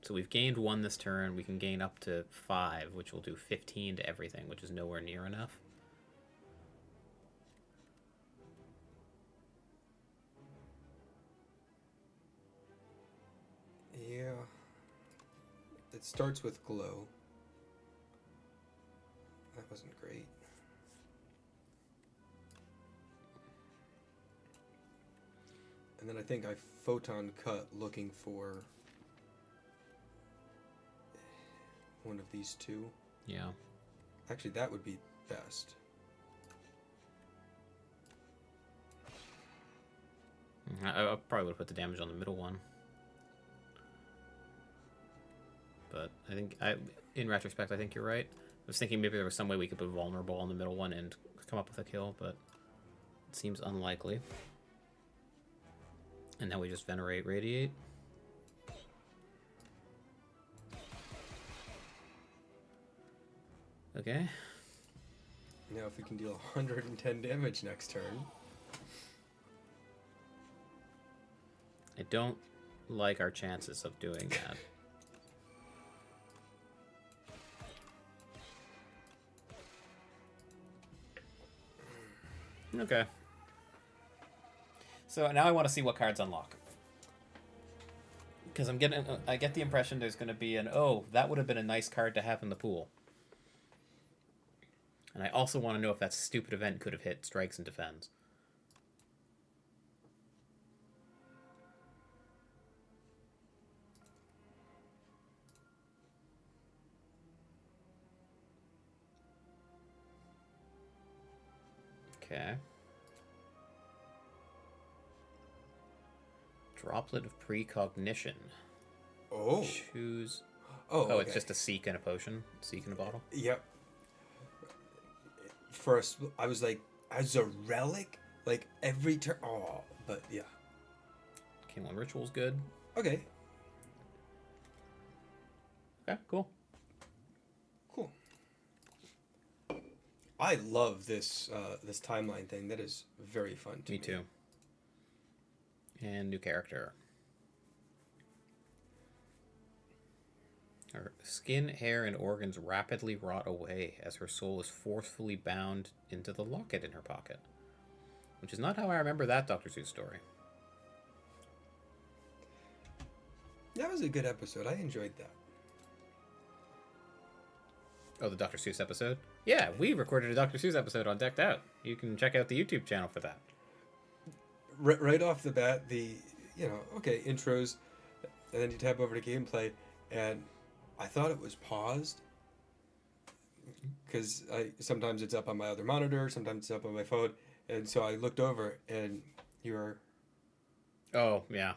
So we've gained 1 this turn. We can gain up to 5, which will do 15 to everything, which is nowhere near enough. Yeah. It starts with glow. That wasn't great. And then I think I photon cut looking for one of these 2. Yeah. Actually, that would be best. I probably would have put the damage on the middle one. But I think, in retrospect, I think you're right. I was thinking maybe there was some way we could put vulnerable on the middle one and come up with a kill, but it seems unlikely. And now we just venerate, radiate. Okay. Now if we can deal 110 damage next turn. I don't like our chances of doing that. Okay. So now I want to see what cards unlock. Because I get the impression there's going to be oh, that would have been a nice card to have in the pool. And I also want to know if that stupid event could have hit strikes and defends. Okay. Droplet of Precognition. Oh. Choose. Oh, okay. It's just a seek and a potion. Seek in a bottle. Yep. First, I was like, as a relic? Like, every turn? Oh, but yeah. K1 Ritual's good. Okay. Okay, cool. Cool. I love this this timeline thing. That is very fun to me. Me too. And new character. Her skin, hair, and organs rapidly rot away as her soul is forcefully bound into the locket in her pocket. Which is not how I remember that Dr. Seuss story. That was a good episode. I enjoyed that. Oh, the Dr. Seuss episode? Yeah, we recorded a Dr. Seuss episode on Decked Out. You can check out the YouTube channel for that. Right off the bat, intros, and then you tap over to gameplay, and I thought it was paused because sometimes it's up on my other monitor, sometimes it's up on my phone, and so I looked over and you were. Oh yeah.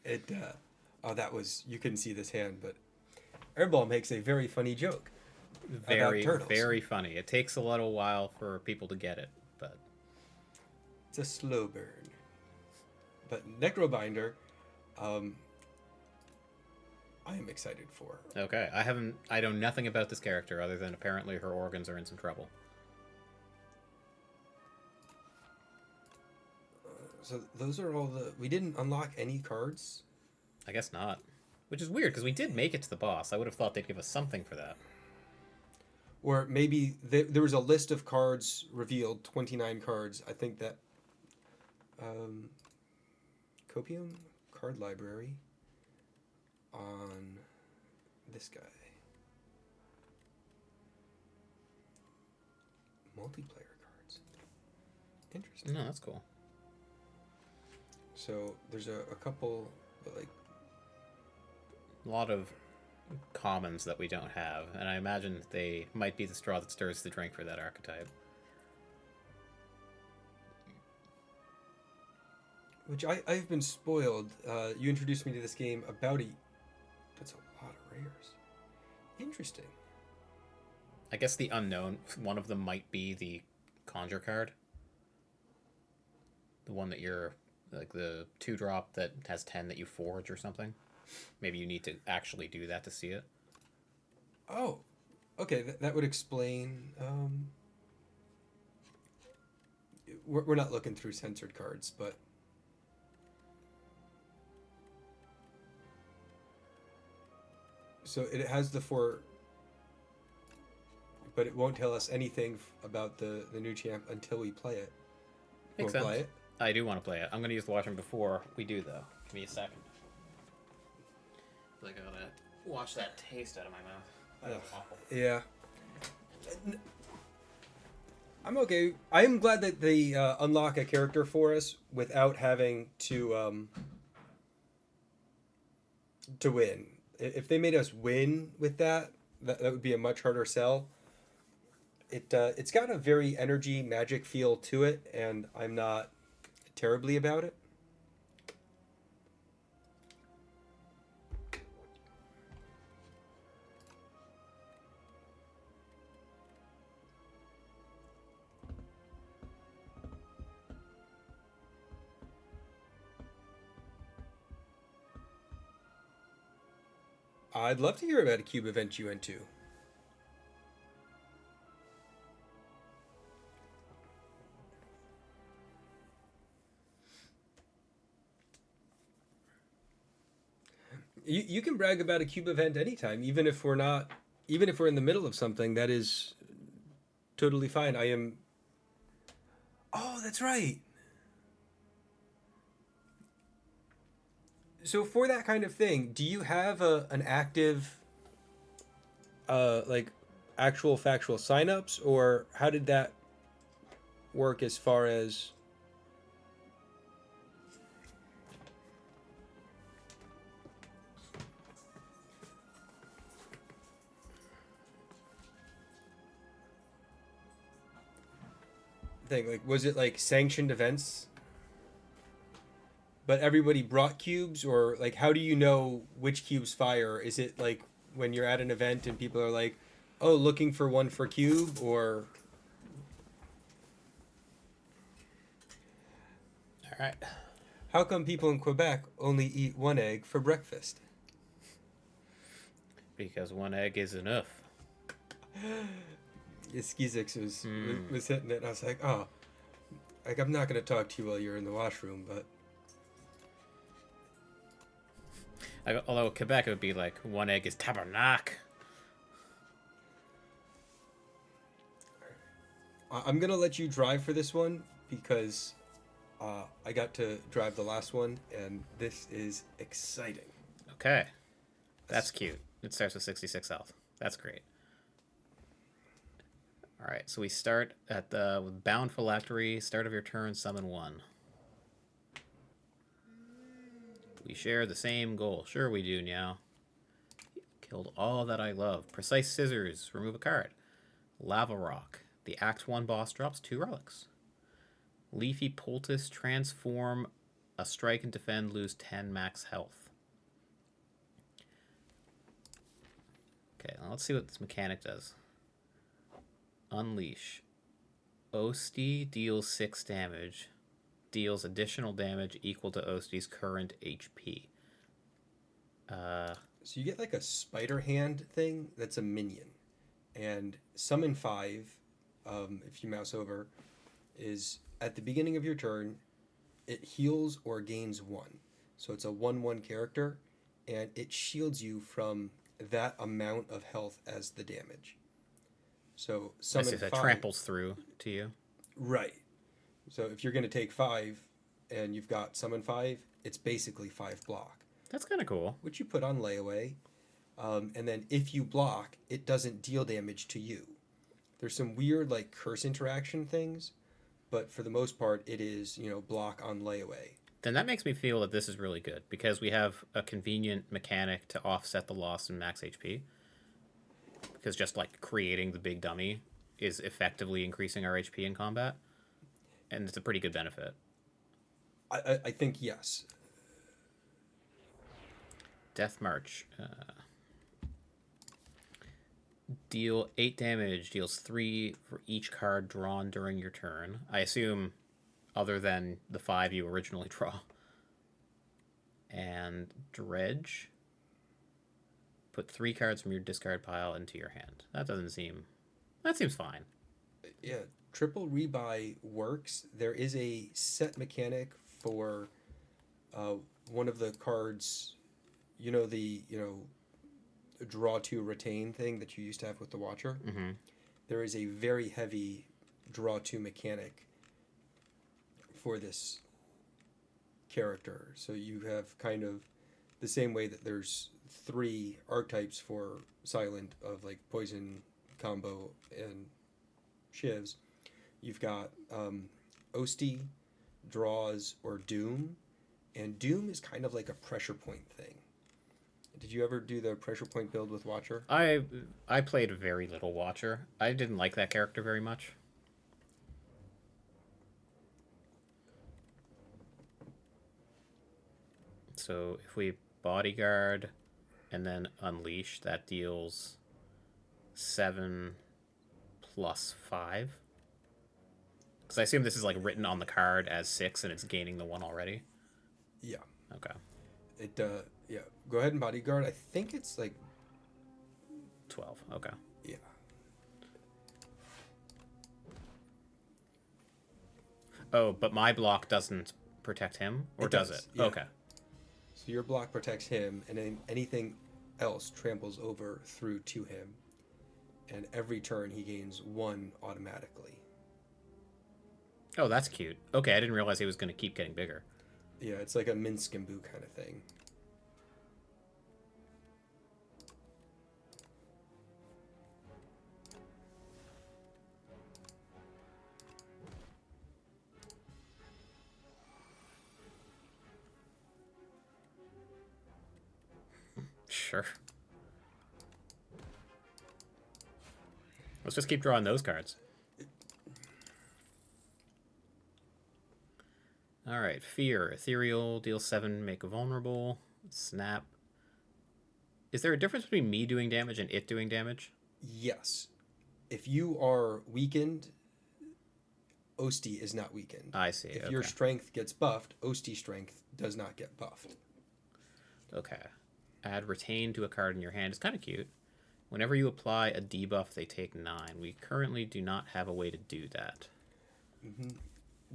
That was, you couldn't see this hand, but Airball makes a very funny joke. about Very, turtles. very funny. It takes a little while for people to get it, but It's a slow burn. But Necrobinder, um, I am excited for. okay. I know nothing about this character other than apparently her organs are in some trouble. So those are all the. We didn't unlock any cards. I guess not. Which is weird because we did make it to the boss. I would have thought they'd give us something for that. Or maybe there was a list of cards revealed, 29 cards. I think that. Copium card library on this guy. Multiplayer cards. Interesting. No, that's cool. So there's a couple, but like. A lot of commons that we don't have, and I imagine they might be the straw that stirs the drink for that archetype. Which I've been spoiled. You introduced me to this game about that's a lot of rares. Interesting. I guess the unknown, one of them might be the conjure card. The one that you're, like the 2-drop that has 10 that you forge or something. Maybe you need to actually do that to see it. Oh, okay. That would explain. We're not looking through censored cards, but. So it has the 4, but it won't tell us anything about the new champ until we play it. Makes sense. Play it? I do want to play it. I'm going to use the washroom before we do, though. Give me a second. I gotta wash that taste out of my mouth. Awful. Yeah. I'm okay. I am glad that they unlock a character for us without having to win. If they made us win with that would be a much harder sell. It's got a very energy magic feel to it, and I'm not terribly about it. I'd love to hear about a cube event you went to. You can brag about a cube event anytime, even if we're in the middle of something. That is totally fine. I am. Oh, that's right. So for that kind of thing, do you have an active, like, actual factual signups, or how did that work as far as? Thing like, was it like sanctioned events? But everybody brought cubes, or like, how do you know which cubes fire? Is it like when you're at an event and people are like, "Oh, looking for one for cube," or? All right. How come people in Quebec only eat one egg for breakfast? Because one egg is enough. Skizix was hitting it, and I was like, "Oh, like I'm not gonna talk to you while you're in the washroom, but." Although Quebec, it would be like one egg is tabernacle. I'm gonna let you drive for this one because I got to drive the last one, and this is exciting. Okay, that's cute. It starts with 66 health. That's great. All right, so we start at the Bound Phylactery. Start of your turn, summon 1. We share the same goal. Sure we do, now. Killed all that I love. Precise Scissors. Remove a card. Lava Rock. The Act 1 boss drops 2 relics. Leafy Poultice. Transform a strike and defend. Lose 10 max health. Okay, now let's see what this mechanic does. Unleash. Osti deals 6 damage. Deals additional damage equal to Osti's current HP. So you get like a spider hand thing that's a minion. And summon 5, if you mouse over, is at the beginning of your turn, it heals or gains 1. So it's a 1/1 character, and it shields you from that amount of health as the damage. So I summon see, that 5. tramples through to you. Right. So if you're going to take 5 and you've got summon 5, it's basically 5 block, That's kind of cool. which you put on layaway. And then if you block, it doesn't deal damage to you. There's some weird like curse interaction things, but for the most part, it is, block on layaway. Then that makes me feel that this is really good because we have a convenient mechanic to offset the loss in max HP. Because just like creating the big dummy is effectively increasing our HP in combat, and it's a pretty good benefit. I think yes. Death March. Deal 8 damage, deals 3 for each card drawn during your turn. I assume other than the 5 you originally draw. And Dredge. Put 3 cards from your discard pile into your hand. That seems fine. Yeah, triple rebuy works. There is a set mechanic for one of the cards, the draw to retain thing that you used to have with the Watcher. Mm-hmm. There is a very heavy draw to mechanic for this character. So you have kind of the same way that there's 3 archetypes for Silent of like poison, combo, and shivs. You've got Osti, draws, or Doom, and Doom is kind of like a pressure point thing. Did you ever do the pressure point build with Watcher? I played very little Watcher. I didn't like that character very much. So if we bodyguard and then unleash, that deals 7 plus 5. Because I assume this is like written on the card as 6 and it's gaining the 1 already. Yeah. Okay. It yeah. Go ahead and bodyguard. I think it's like 12. Okay. yeah. Oh, but my block doesn't protect him, or It does does, it? yeah. Okay. So your block protects him, and then anything else tramples over through to him. And every turn he gains 1 automatically. Oh, that's cute. Okay, I didn't realize he was going to keep getting bigger. Yeah, it's like a Minsk and Boo kind of thing. Sure. Let's just keep drawing those cards. Alright, Fear. Ethereal, deal 7, make vulnerable. Snap. Is there a difference between me doing damage and it doing damage? Yes. If you are weakened, Osti is not weakened. I see. If Okay. your strength gets buffed, Osti strength does not get buffed. Okay. Add retain to a card in your hand. It's kind of cute. Whenever you apply a debuff, they take 9. We currently do not have a way to do that. Mm-hmm.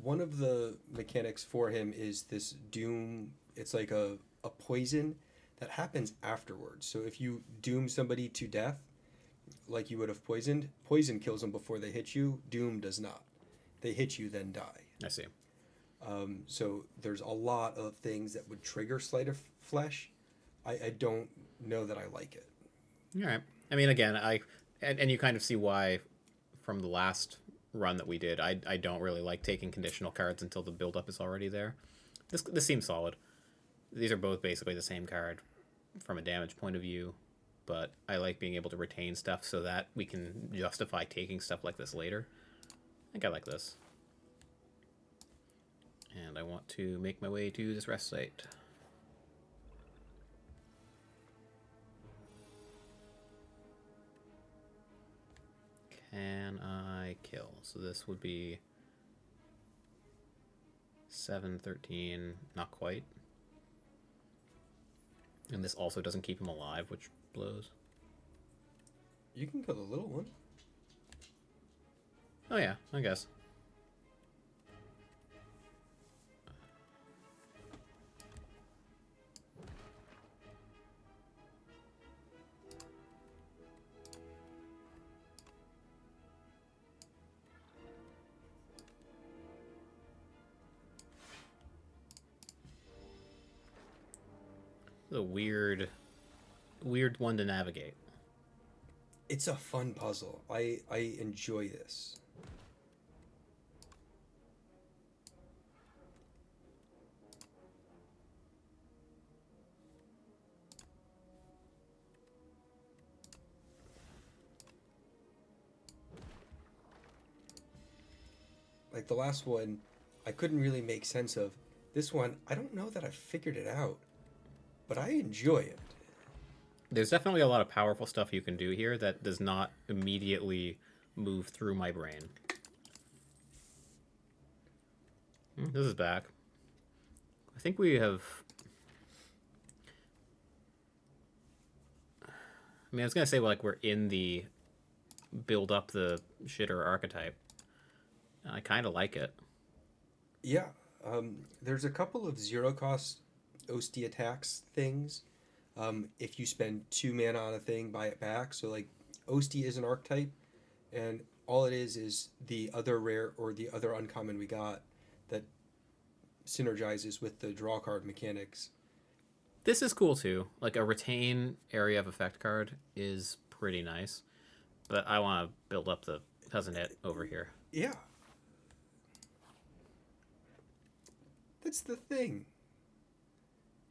One of the mechanics for him is this Doom. It's like a poison that happens afterwards. So if you doom somebody to death, like you would have poisoned, poison kills them before they hit you. Doom does not. They hit you, then die. I see. So there's a lot of things that would trigger Sleight of Flesh. I don't know that I like it. All right. I mean, again, and you kind of see why from the last run that we did. I don't really like taking conditional cards until the build-up is already there. This seems solid. These are both basically the same card from a damage point of view, but I like being able to retain stuff so that we can justify taking stuff like this later. I think I like this. And I want to make my way to this rest site. Can I kill? So this would be 7, 13, not quite. And this also doesn't keep him alive, which blows. You can kill the little one. Oh yeah, I guess. A weird one to navigate. It's a fun puzzle. I enjoy this. Like the last one, I couldn't really make sense of. This one, I don't know that I figured it out, but I enjoy it. There's definitely a lot of powerful stuff you can do here that does not immediately move through my brain. This is back. I think we have... I mean, I was going to say, like, we're in the build up the shitter archetype. I kind of like it. Yeah, there's a couple of zero cost OST attacks things. If you spend 2 mana on a thing, buy it back. So like OST is an archetype, and all it is the other rare or the other uncommon we got that synergizes with the draw card mechanics. This is cool too. Like a retain area of effect card is pretty nice, but I want to build up the cousin hit over here. Yeah. That's the thing.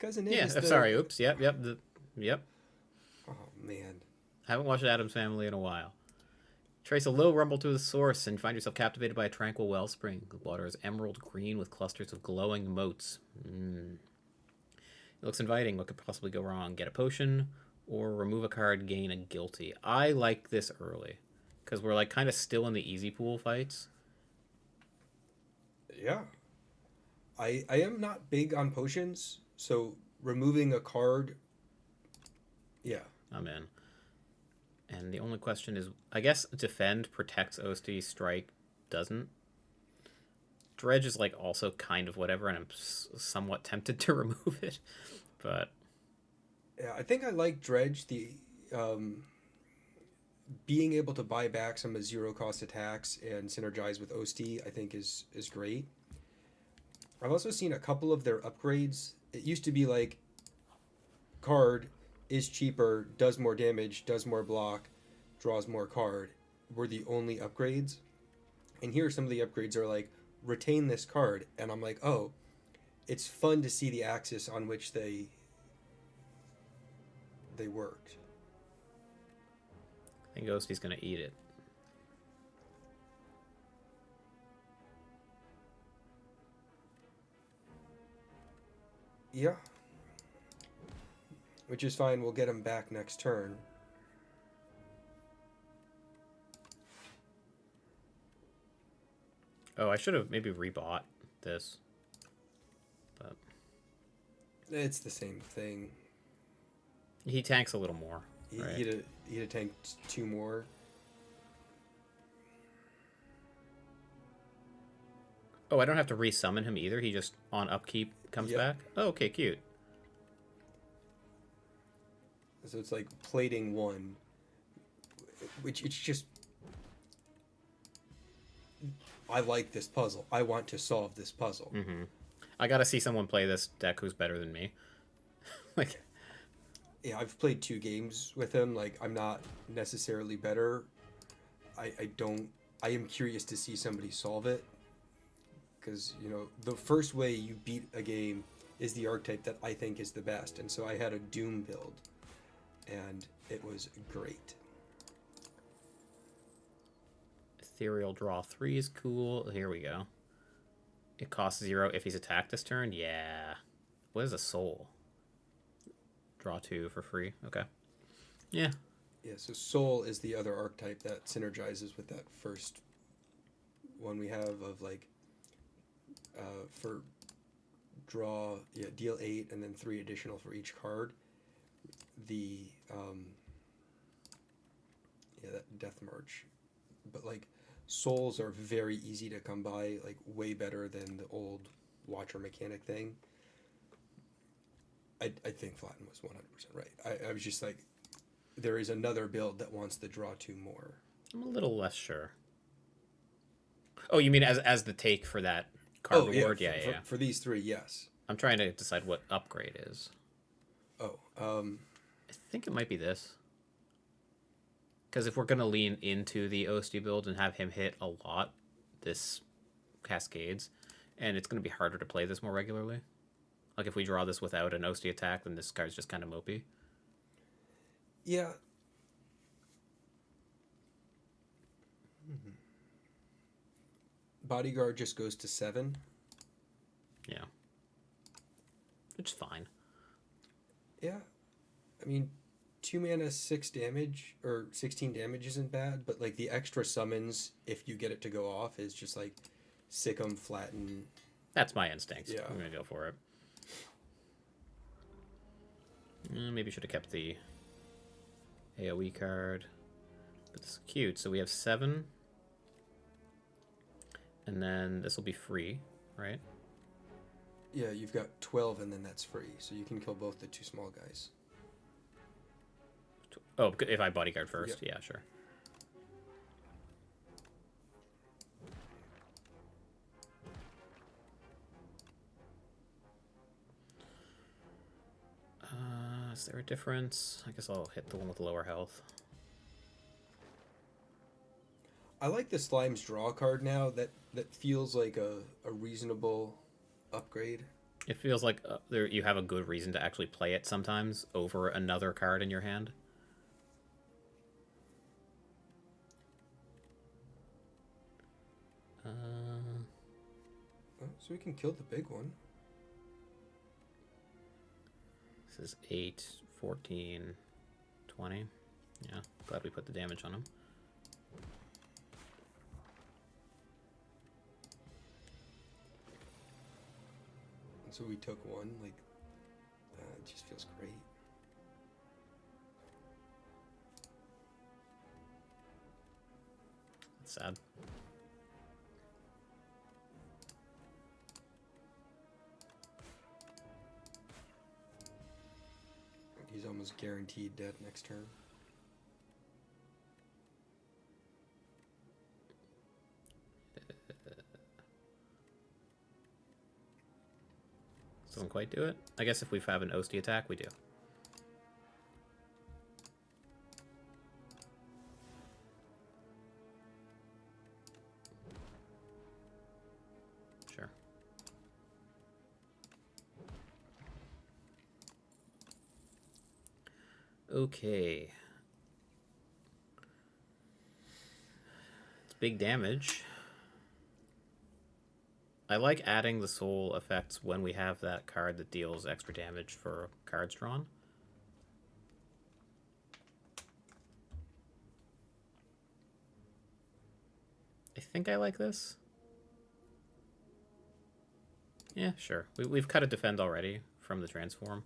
Cousin It Yeah, is the... sorry, oops. Yep. Yep. Oh, man. Haven't watched Addams Family in a while. Trace a low rumble to the source and find yourself captivated by a tranquil wellspring. The water is emerald green with clusters of glowing motes. It looks inviting. What could possibly go wrong? Get a potion or remove a card, gain a guilty. I like this early because we're like kind of still in the easy pool fights. Yeah. I am not big on potions, so removing a card, yeah. I'm in. And the only question is, I guess defend protects OST, strike doesn't. Dredge is like also kind of whatever, and I'm somewhat tempted to remove it, but Yeah, I think I like Dredge. The being able to buy back some of zero cost attacks and synergize with OST, I think is great. I've also seen a couple of their upgrades. It used to be like card is cheaper, does more damage, does more block, draws more card were the only upgrades. And here some of the upgrades are like retain this card, and I'm like, "Oh, it's fun to see the axis on which they worked." I think OST's gonna eat it. Yeah. Which is fine. We'll get him back next turn. Oh, I should have maybe rebought this. But It's the same thing. he tanks a little more. Right? He'd have tanked 2 more. Oh, I don't have to resummon him either. He just on upkeep comes back. Oh, okay, cute. So it's like plating 1, which it's just... I like this puzzle. I want to solve this puzzle. Mm-hmm. I gotta see someone play this deck who's better than me. Like, yeah, I've played 2 games with him. Like, I'm not necessarily better. I am curious to see somebody solve it. Because, you know, the first way you beat a game is the archetype that I think is the best. And so I had a Doom build. And it was great. ethereal draw 3 is cool. Here we go. It costs 0 if he's attacked this turn. Yeah. What is a soul? Draw 2 for free. Okay. Yeah. Yeah, so Soul is the other archetype that synergizes with that first one we have of like for draw, yeah, deal 8 and then 3 additional for each card. The yeah, that Death March. But like souls are very easy to come by, like way better than the old Watcher mechanic thing. I think Flatten was 100% right. I was just like, there is another build that wants the draw 2 more. I'm a little less sure. Oh, you mean as the take for that card Oh, reward? yeah, Yeah. for these 3, yes. I'm trying to decide what upgrade is. Oh, I think it might be this. Because if we're going to lean into the Osti build and have him hit a lot, this cascades, and it's going to be harder to play this more regularly. Like if we draw this without an Osti attack, then this card's just kind of mopey. yeah. Bodyguard just goes to 7. Yeah. Which is fine. Yeah. I mean, 2 mana, 6 damage, or 16 damage isn't bad, but like the extra summons, if you get it to go off, is just like sick 'em, flatten. That's my instinct. Yeah. I'm going to go for it. Maybe should have kept the AoE card. But this is cute. So we have 7. And then this will be free, right? Yeah, you've got 12 and then that's free, so you can kill both the 2 small guys. Oh, if I bodyguard first? Yep. Yeah, sure. Is there a difference? I guess I'll hit the one with lower health. I like the Slime's draw card now. That feels like a reasonable upgrade. It feels like you have a good reason to actually play it sometimes over another card in your hand. Oh, so we can kill the big one. This is 8, 14, 20. Yeah, glad we put the damage on him. And so we took one. Like, it just feels great. It's sad. He's almost guaranteed dead next turn. Doesn't quite do it. I guess if we have an Osti attack, we do. Sure. Okay. It's big damage. I like adding the soul effects when we have that card that deals extra damage for cards drawn. I think I like this. Yeah, sure. We've cut a defend already from the transform.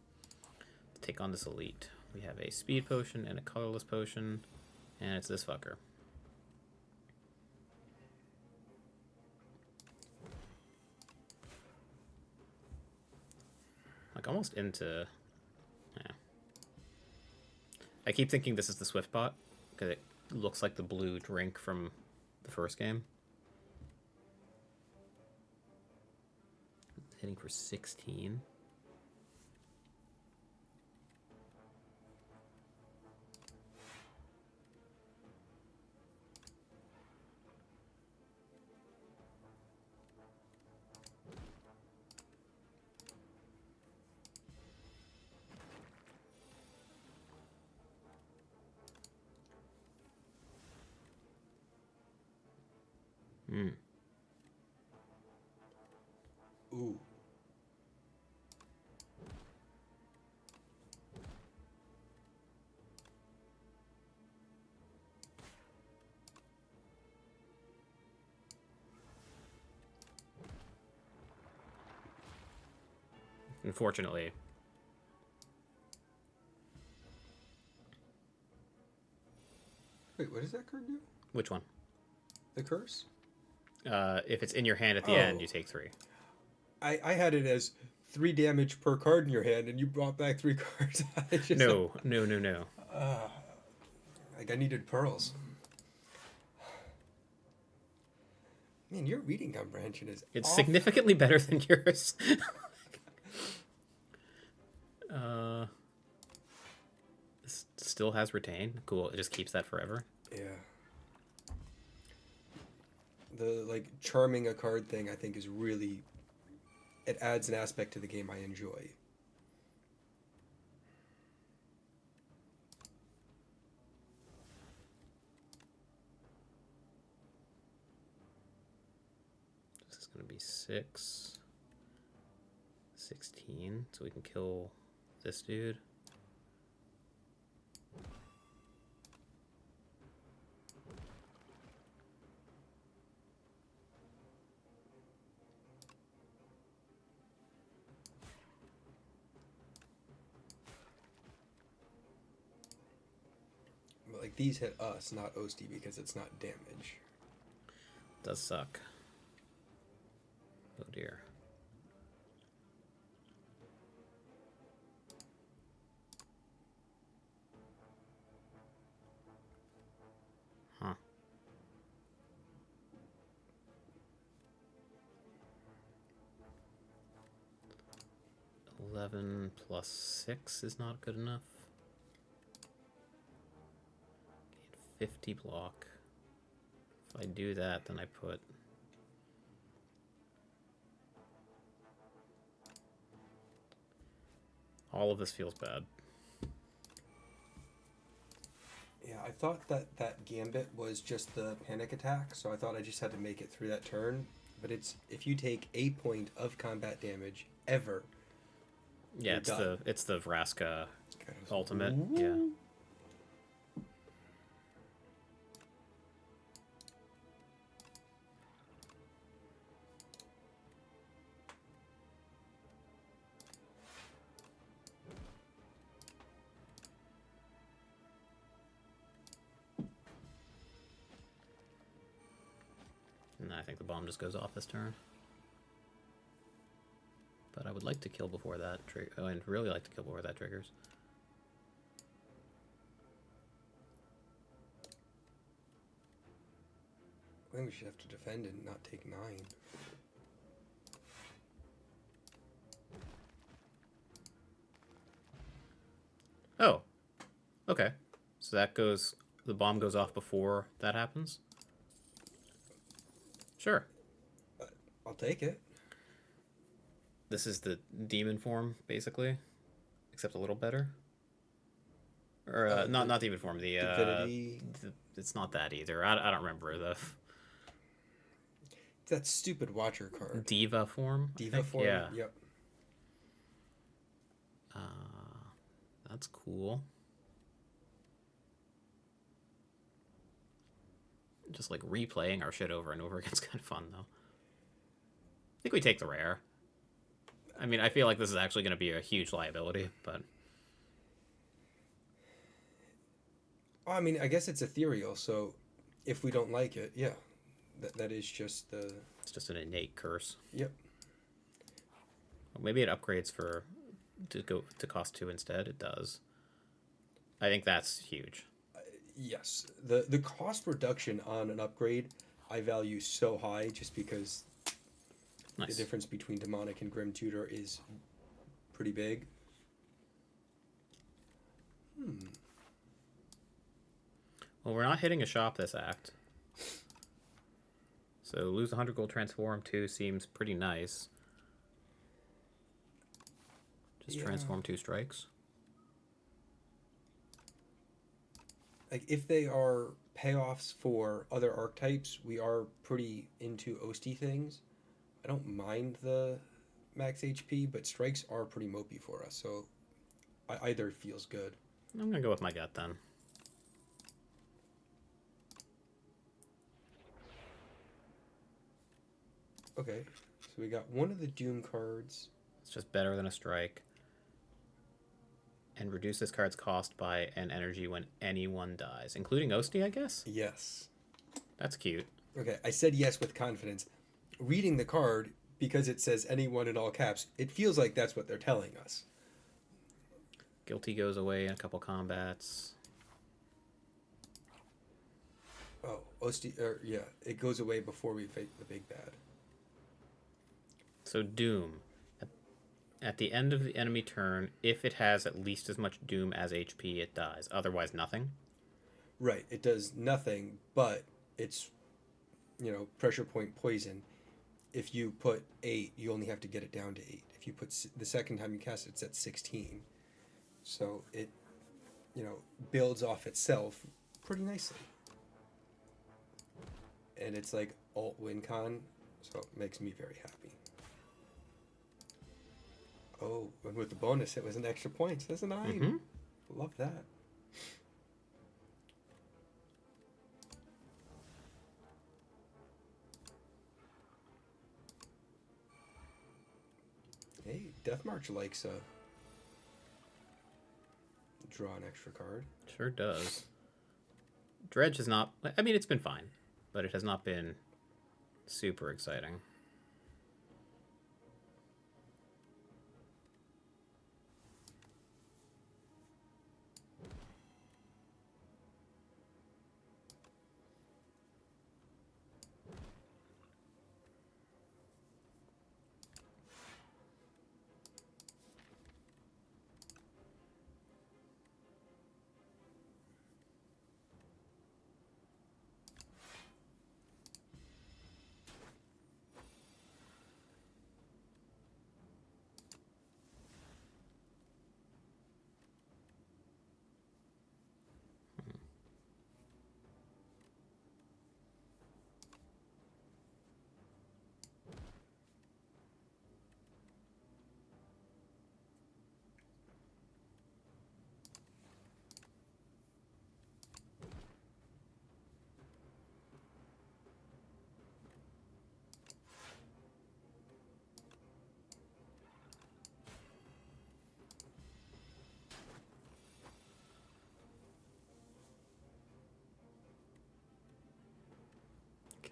To take on this elite. We have a speed potion and a colorless potion, and it's this fucker. Like almost into, yeah. I keep thinking this is the Swift bot because it looks like the blue drink from the first game. Hitting for 16. Ooh. unfortunately. Wait, what does that card do? Which one? The curse? If it's in your hand at the end, you take 3. I had it as 3 damage per card in your hand, and you brought back 3 cards. No. Like, I needed pearls. Man, your reading comprehension is It's off. significantly better than yours. This still has retain. Cool. It just keeps that forever. Yeah. The, like, charming a card thing, I think, is really... It adds an aspect to the game I enjoy. This is going to be 6. 16. So we can kill this dude. But, like, these hit us, not Osti, because it's not damage. Does suck. Oh dear. Huh. 11 plus 6 is not good enough. Gain 50 block. If I do that, then I put... All of this feels bad. Yeah, I thought that Gambit was just the panic attack, so I thought I just had to make it through that turn. But it's if you take a point of combat damage ever. Yeah, it's the Vraska ultimate. Ooh. Yeah. And I think the bomb just goes off this turn. But I would like to kill before that trigger. Oh, I'd really like to kill before that triggers. I think we should have to defend and not take 9. Oh. Okay. So that goes... The bomb goes off before that happens? Sure. I'll take it. This is the demon form, basically. Except a little better. Or, not demon form. The, Divinity. It's not that either. I don't remember the... It's that stupid Watcher card. Diva form? Diva form? Yeah. Yep. That's cool. Just like replaying our shit over and over again is kind of fun, though. I think we take the rare. I mean, I feel like this is actually going to be a huge liability, but... Well, I mean, I guess it's ethereal, so if we don't like it, yeah. That is just the... It's just an innate curse. Yep. Well, maybe it upgrades to cost 2 instead. It does. I think that's huge. Yes. The cost reduction on an upgrade I value so high just because Nice. the difference between Demonic and Grim Tutor is pretty big. Well, we're not hitting a shop this act. So lose 100 gold, transform 2 seems pretty nice. Just Yeah. transform 2 strikes. Like, if they are payoffs for other archetypes, we are pretty into Osti things. I don't mind the max HP, but strikes are pretty mopey for us, so either feels good. I'm going to go with my gut then. Okay, so we got one of the Doom cards. It's just better than a strike. And reduce this card's cost by an energy when anyone dies, including Osti, I guess? Yes. That's cute. Okay, I said yes with confidence. Reading the card, because it says anyone in all caps, it feels like that's what they're telling us. Guilty goes away in a couple combats. Oh, Osti, yeah, it goes away before we fight the big bad. So Doom. At the end of the enemy turn, if it has at least as much Doom as HP, it dies. Otherwise, nothing. Right, it does nothing, but it's, pressure point poison. If you put 8, you only have to get it down to 8. If you put the second time you cast it, it's at 16. So it, builds off itself pretty nicely. And it's like alt win con, so it makes me very happy. Oh, and with the bonus, it was an extra point. That's a 9. Mm-hmm. Love that. Hey, Death March likes draw an extra card. Sure does. Dredge has not... I mean, it's been fine, but it has not been super exciting.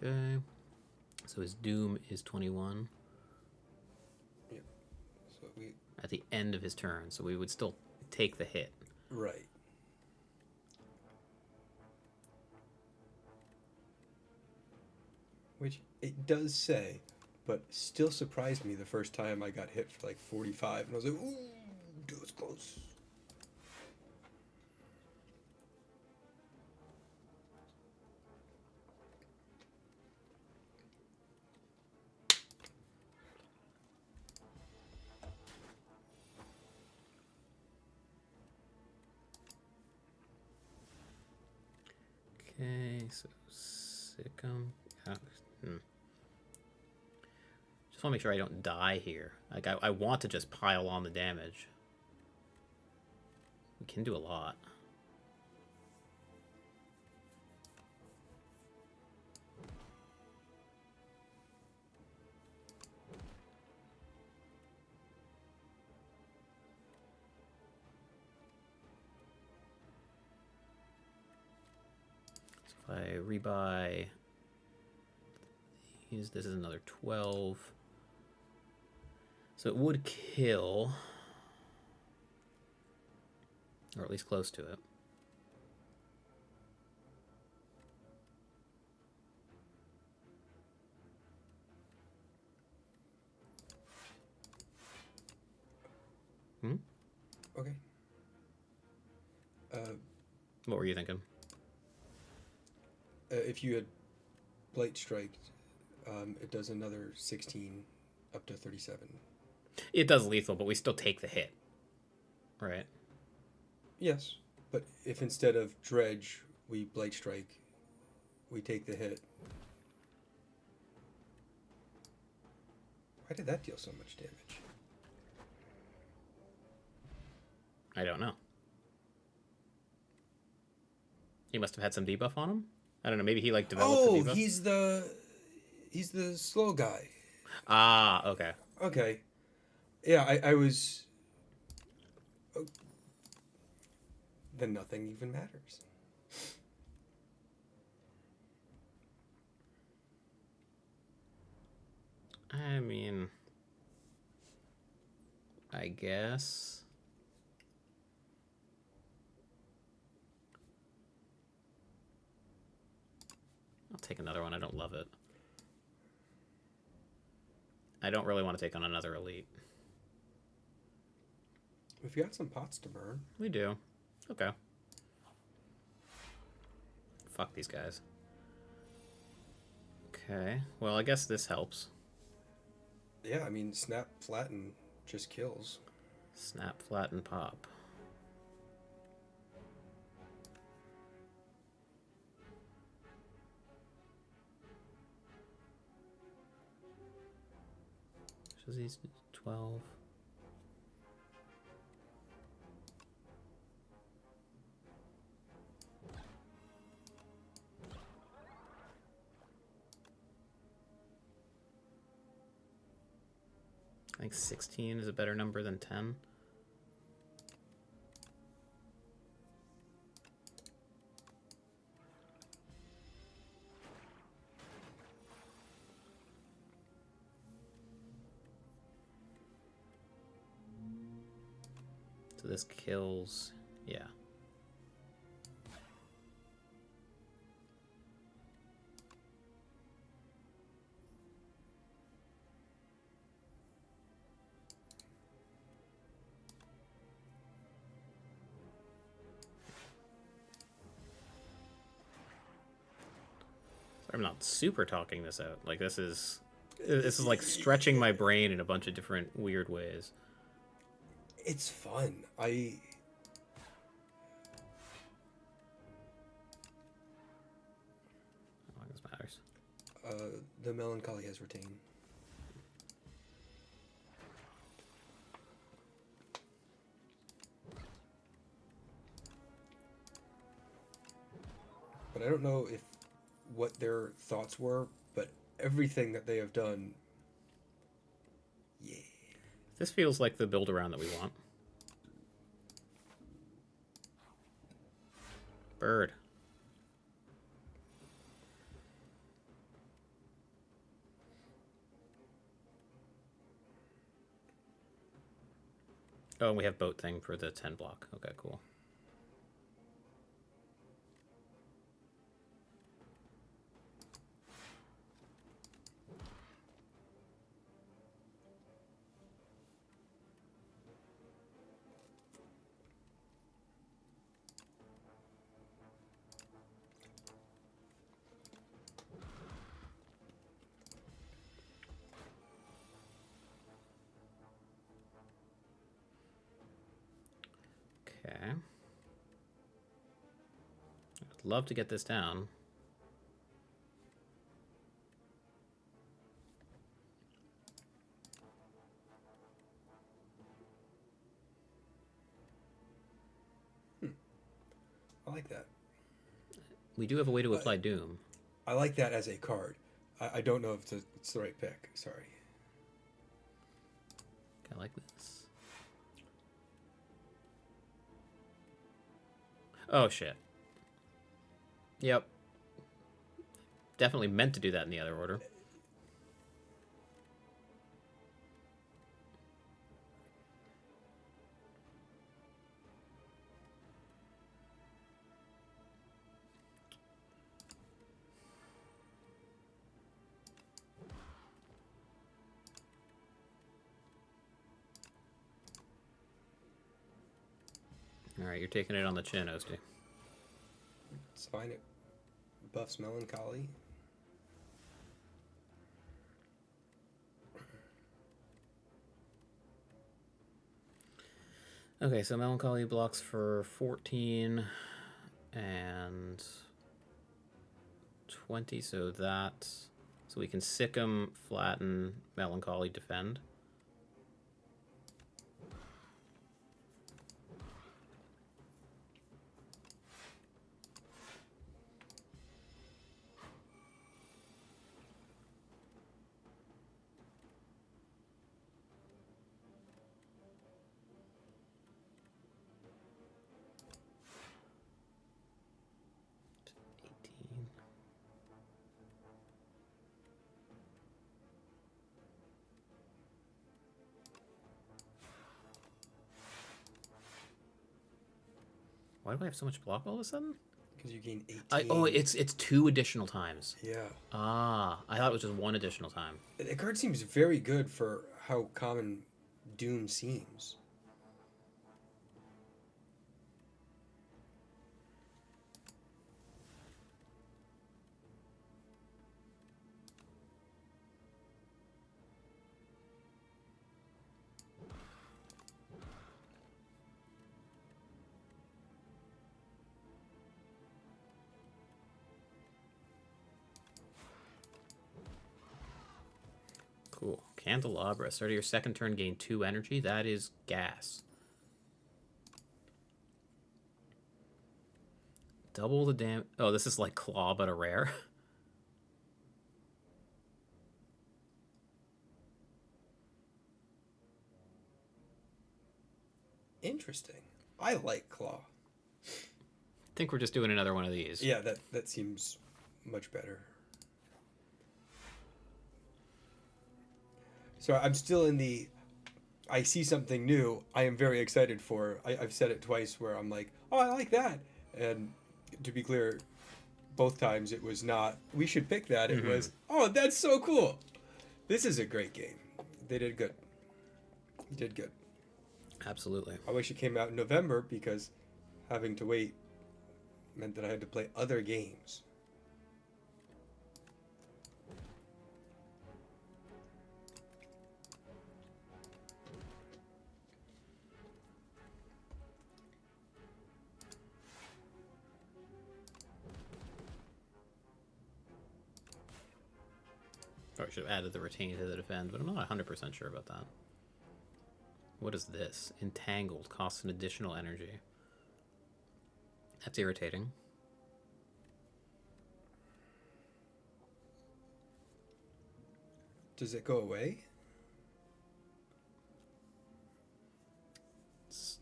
Okay. So his Doom is 21. Yep. So we... At the end of his turn, so we would still take the hit. Right. Which it does say, but still surprised me the first time I got hit for like 45, and I was like, ooh, that was close. Okay, so Sikkim. Just want to make sure I don't die here. Like, I want to just pile on the damage. We can do a lot. So if I rebuy these, this is another 12. So it would kill, or at least close to it. Okay. What were you thinking? If you had Blight Strike, it does another 16 up to 37. It does lethal, but we still take the hit. Right. Yes, but if instead of Dredge, we Blight Strike, we take the hit. Why did that deal so much damage? I don't know. He must have had some debuff on him? I don't know, maybe he like developed the debuff? He's the slow guy. Ah, okay. Okay. Yeah, I was. Oh, then nothing even matters. I mean, I guess. I'll take another one. I don't love it. I don't really want to take on another elite. We've got some pots to burn. We do. Okay. Fuck these guys. Okay. Well, I guess this helps. Yeah, I mean, snap, flatten just kills. Snap, flatten, pop. So these 12. I think 16 is a better number than 10. So this kills, yeah. I'm not super talking this out. Like this is like stretching my brain in a bunch of different weird ways. It's fun. How long this matters? The melancholy has retained. But I don't know if what their thoughts were, but everything that they have done, yeah. This feels like the build around that we want. Bird. Oh, and we have boat thing for the 10 block. Okay, cool. Okay. I'd love to get this down. I like that. We do have a way to apply Doom. I like that as a card. I don't know if it's the right pick. Sorry. I like this. Oh, shit. Yep. Definitely meant to do that in the other order. Alright, you're taking it on the chin, Osty. It's fine. It buffs melancholy. Okay, so melancholy blocks for 14 and 20, so we can sick 'em, flatten, melancholy, defend. Why do I have so much block all of a sudden? Because you gain 18. Oh, it's 2 additional times. Yeah. Ah, I thought it was just 1 additional time. The card seems very good for how common Doom seems. Cool. Candelabra. Start of your second turn, gain 2 energy. That is gas. Double the damage. Oh, this is like Claw, but a rare. Interesting. I like Claw. I think we're just doing another one of these. Yeah, that seems much better. So I'm still in the, I see something new I am very excited for. I've said it twice where I'm like, oh, I like that. And to be clear, both times it was not, we should pick that. It was, oh, that's so cool. This is a great game. They did good. Did good. Absolutely. I wish it came out in November because having to wait meant that I had to play other games. Probably should have added the retain to the defend, but I'm not 100% sure about that. What is this? Entangled. Costs an additional energy. That's irritating. Does it go away?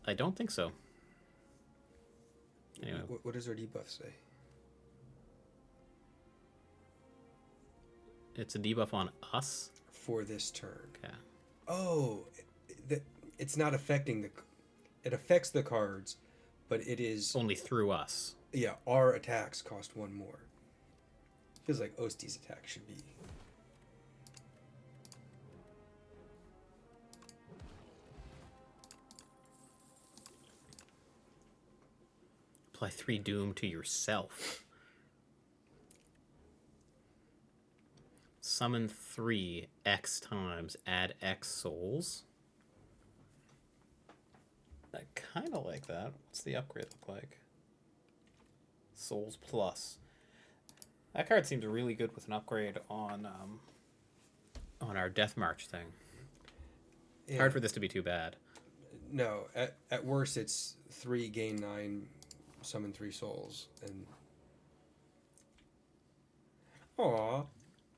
I don't think so. Anyway. What does our debuff say? It's a debuff on us? For this turn. Okay. Oh, it's not affecting the... It affects the cards, but it is... Only through us. Yeah, our attacks cost 1 more. Feels like Osti's attack should be... Apply 3 doom to yourself. Summon 3 X times, add X souls. I kind of like that. What's the upgrade look like? Souls plus. That card seems really good with an upgrade on our Death March thing. Yeah. Hard for this to be too bad. No, at worst it's 3 gain 9, summon 3 souls, and... Aww.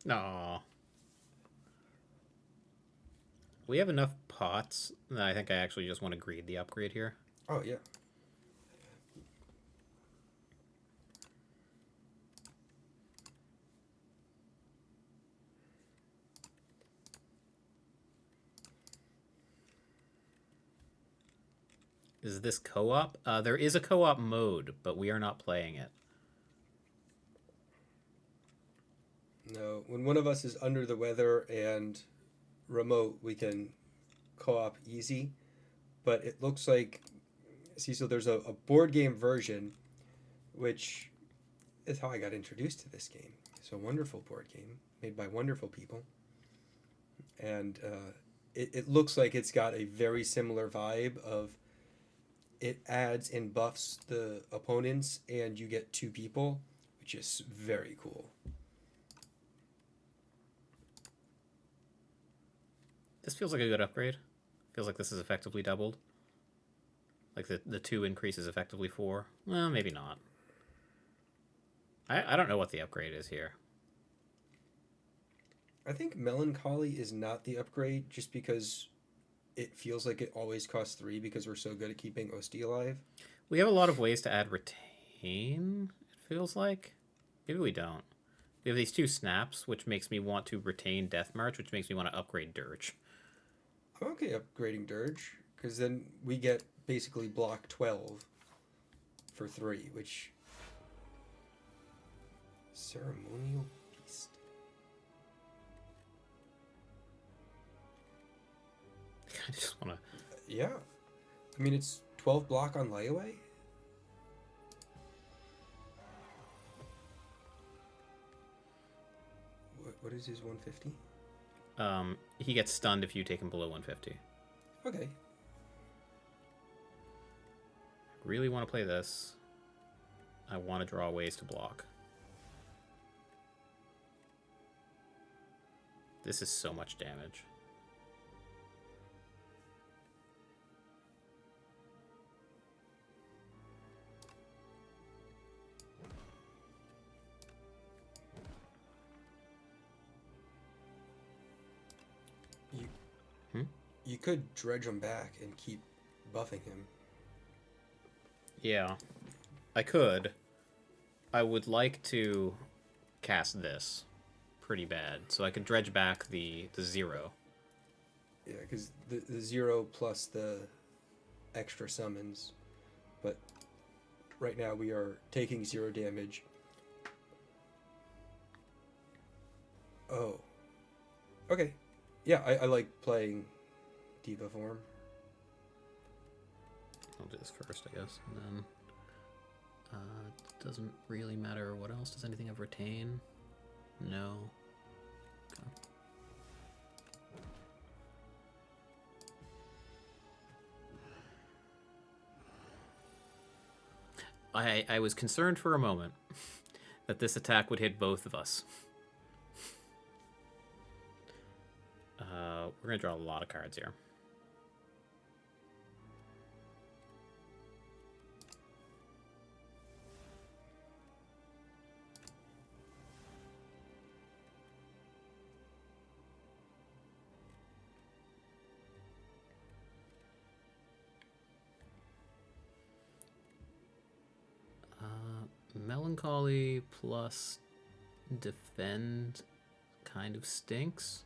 Aww. We have enough pots that I think I actually just want to greed the upgrade here. Oh, yeah. Is this co-op? There is a co-op mode, but we are not playing it. No, when one of us is under the weather and remote, we can co-op easy, but it looks like, see, so there's a board game version, which is how I got introduced to this game. It's a wonderful board game made by wonderful people, and it looks like it's got a very similar vibe of it adds and buffs the opponents and you get 2 people, which is very cool. This feels like a good upgrade. Feels like this is effectively doubled. Like the 2 increase is effectively 4. Well, maybe not. I don't know what the upgrade is here. I think Melancholy is not the upgrade just because it feels like it always costs 3 because we're so good at keeping Osti alive. We have a lot of ways to add retain, it feels like. Maybe we don't. We have these 2 snaps, which makes me want to retain Death March, which makes me want to upgrade Dirge. I'm okay upgrading Dirge, because then we get basically block 12. for 3, which ceremonial beast. I just want to. Yeah, I mean it's 12 block on layaway. What is his 150? He gets stunned if you take him below 150. Okay. Really want to play this. I want to draw ways to block. This is so much damage. You could dredge him back and keep buffing him. Yeah, I could. I would like to cast this pretty bad, so I could dredge back the 0. Yeah, because the 0 plus the extra summons. But right now we are taking 0 damage. Oh. Okay. Yeah, I like playing Diva form. I'll do this first, I guess, and then doesn't really matter what else. Does anything have retain? No. Okay. I was concerned for a moment that this attack would hit both of us. We're going to draw a lot of cards here. Melancholy plus defend kind of stinks.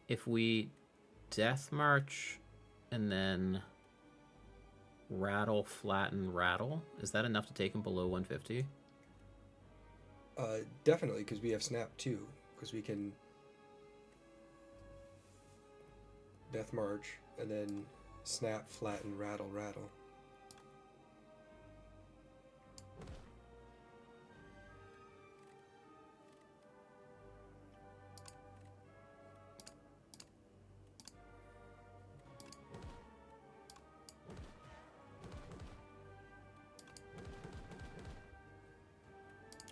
If we Death March and then Rattle, Flatten, Rattle, is that enough to take him below 150? Definitely, because we have Snap too. Because we can Death March and then Snap, Flatten, Rattle, Rattle.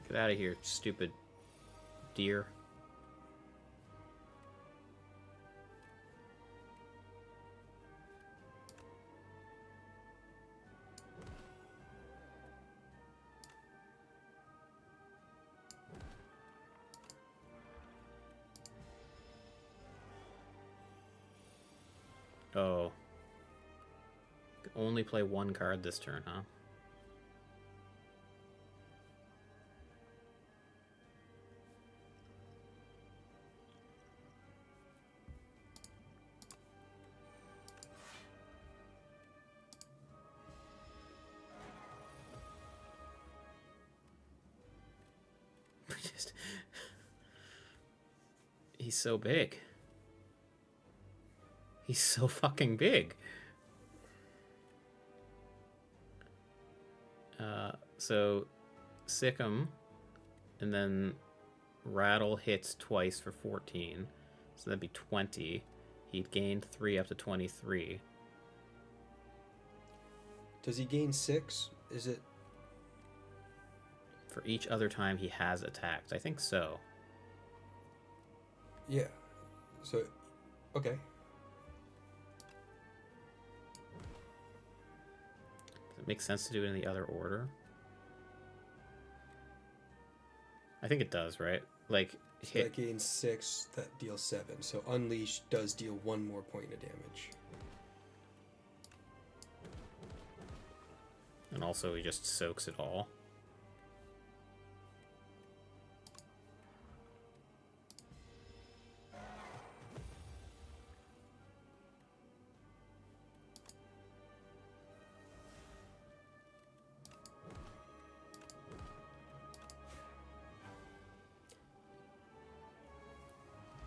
Get out of here, stupid deer. Oh. Can only play one card this turn, huh? He's so big. He's so fucking big. So sick him, and then Rattle hits twice for 14, so that'd be 20. He'd gained 3 up to 23. Does he gain 6? Is it For each other time he has attacked? I think so. Yeah. So, okay. Does it make sense to do it in the other order? I think it does, right? Like, So hit. that gains 6, that deals 7. So Unleash does deal 1 more point of damage. And also he just soaks it all.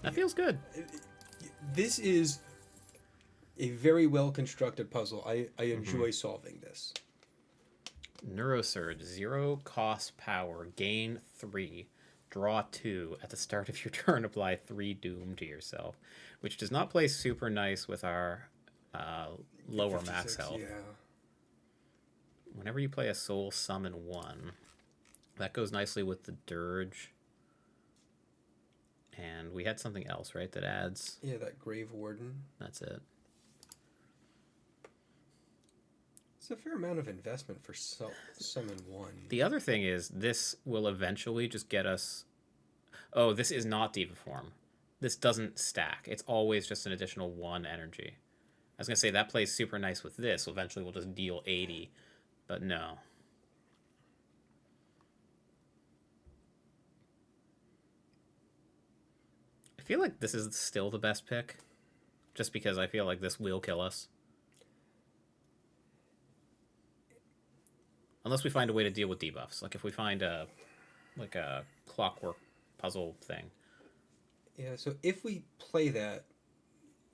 That feels good. This is a very well constructed puzzle. I Mm-hmm. enjoy solving this. Neurosurge, 0 cost power, gain 3, draw 2. At the start of your turn, apply 3 doom to yourself, which does not play super nice with our uh, lower max 56, health. yeah. Whenever you play a soul summon 1, that goes nicely with the dirge. And we had something else, right, that adds... Yeah, that Grave Warden. That's it. It's a fair amount of investment for summon 1. The other thing is, this will eventually just get us... Oh, this is not Diva Form. This doesn't stack. It's always just an additional 1 energy. I was going to say, that plays super nice with this. So eventually we'll just deal 80. But no. I feel like this is still the best pick. Just because I feel like this will kill us. Unless we find a way to deal with debuffs. Like if we find a clockwork puzzle thing. Yeah, so if we play that,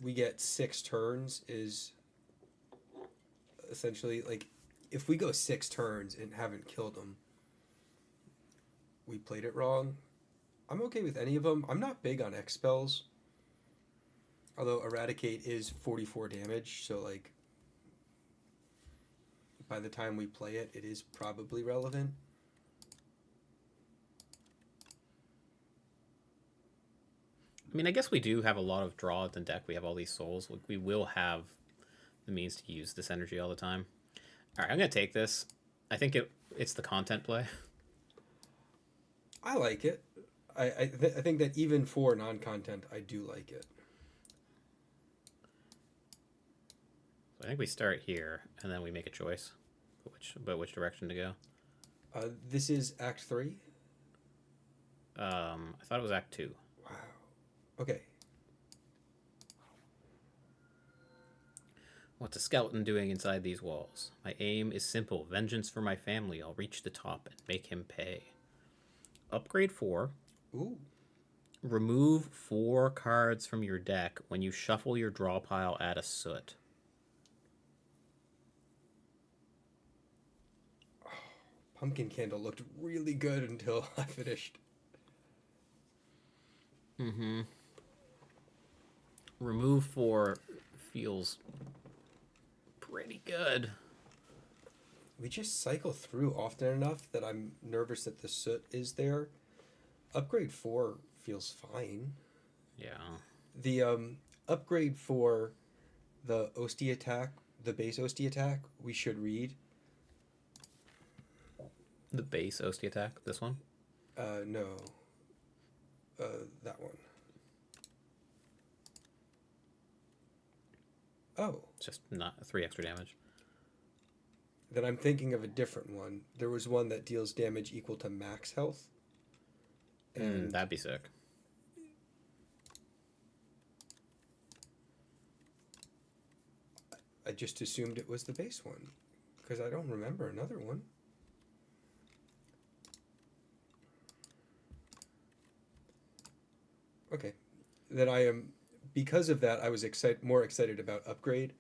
we get 6 turns is essentially like if we go 6 turns and haven't killed them, we played it wrong. I'm okay with any of them. I'm not big on X spells. Although Eradicate is 44 damage, so like by the time we play it, it is probably relevant. I mean, I guess we do have a lot of draw at the deck. We have all these souls. We will have the means to use this energy all the time. All right, I'm going to take this. I think it's the content play. I like it. I think that even for non-content, I do like it. So I think we start here, and then we make a choice about which direction to go. This is Act 3? I thought it was Act 2. Wow. Okay. What's a skeleton doing inside these walls? My aim is simple. Vengeance for my family. I'll reach the top and make him pay. Upgrade 4. Ooh. Remove 4 cards from your deck. When you shuffle your draw pile, add a soot. Oh, Pumpkin Candle looked really good until I finished. Mm-hmm. Remove 4 feels pretty good. We just cycle through often enough that I'm nervous that the soot is there. Upgrade 4 feels fine. Yeah. The upgrade for the Osti attack, the base Osti attack, we should read. The base Osti attack? This one? No. That one. Oh. It's just not 3 extra damage. Then I'm thinking of a different one. There was one that deals damage equal to max health. And that'd be sick. I just assumed it was the base one because I don't remember another one. Okay. Then I am, because of that, I was more excited about upgrade.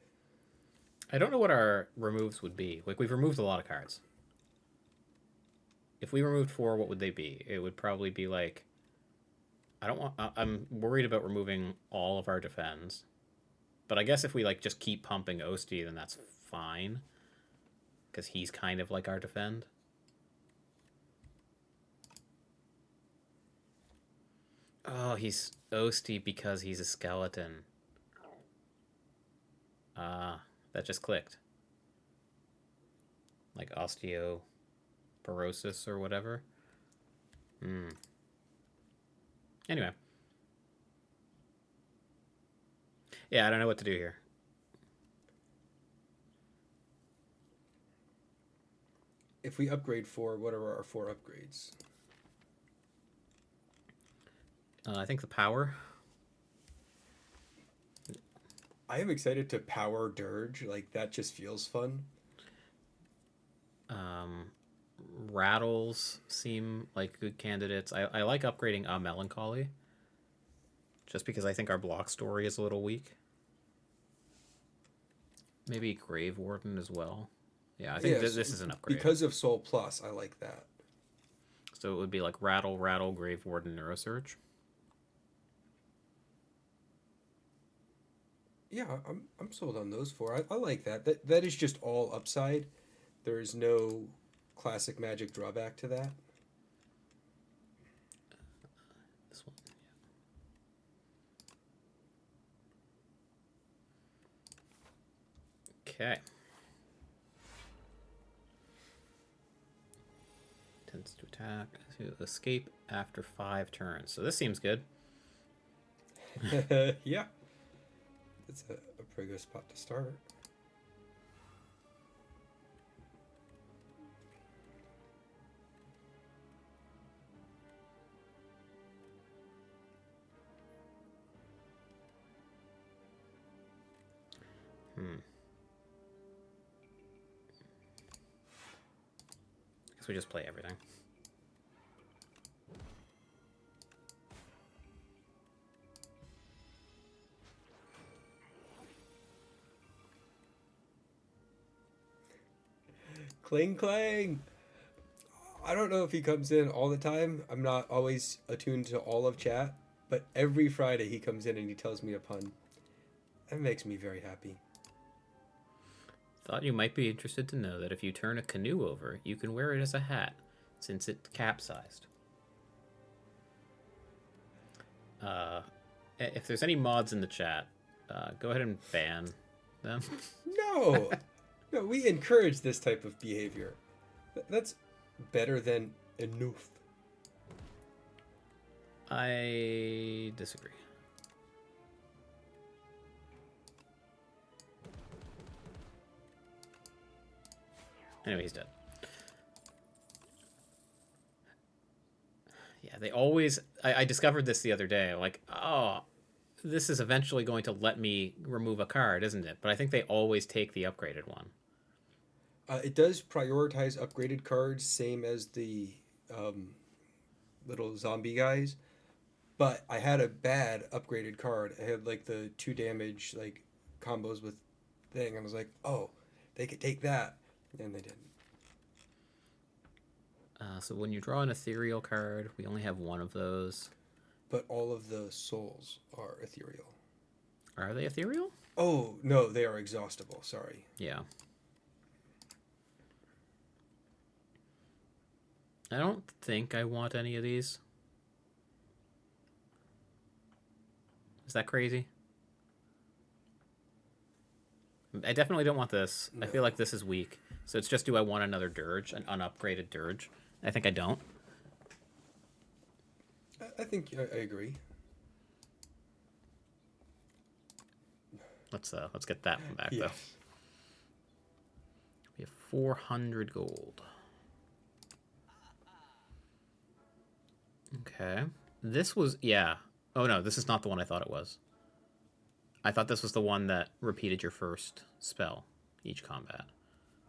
I don't know what our removes would be. Like, we've removed a lot of cards. If we removed 4, what would they be? It would probably be like... I'm worried about removing all of our defends. But I guess if we, like, just keep pumping Osti, then that's fine. Because he's kind of like our defend. Oh, he's Osti because he's a skeleton. That just clicked. Like osteoporosis or whatever. Anyway. Yeah, I don't know what to do here. If we upgrade 4, what are our 4 upgrades? I think the power. I am excited to power Dirge. Like, that just feels fun. Rattles seem like good candidates. I like upgrading Melancholy. just because I think our block story is a little weak. Maybe Grave Warden as well. Yeah, I think Yes, this is an upgrade. because of Soul Plus, I like that. So it would be like Rattle, Rattle, Grave Warden, Neurosurge. Yeah, I'm sold on those four. I like that. That is just all upside. There is no classic Magic drawback to that. This one. Okay. Tends to attack, to escape after 5 turns. So this seems good. Yeah, it's a pretty good spot to start. Guess we just play everything. Clang clang. I don't know if he comes in all the time. I'm not always attuned to all of chat, but every Friday he comes in and he tells me a pun. That makes me very happy. Thought you might be interested to know that if you turn a canoe over, you can wear it as a hat, since it's capsized. If there's any mods in the chat, go ahead and ban them. No, no, we encourage this type of behavior. That's better than enough. I disagree. Anyway, he's dead. Yeah, they always... I discovered this the other day. Like, oh, this is eventually going to let me remove a card, isn't it? But I think they always take the upgraded one. It does prioritize upgraded cards, same as the little zombie guys. But I had a bad upgraded card. I had like the 2 damage like combos with thing. I was like, oh, they could take that, and they didn't. So when you draw an ethereal card, we only have one of those. But all of the souls are ethereal. Are they ethereal? Oh no, they are exhaustible. Sorry. Yeah. I don't think I want any of these. Is that crazy? I definitely don't want this. No. I feel like this is weak. So it's just, do I want another dirge, an unupgraded dirge? I think I don't. I think I agree. Let's get that one back though. We have 400 gold. Okay. This was, yeah. Oh no, this is not the one I thought it was. I thought this was the one that repeated your first spell each combat.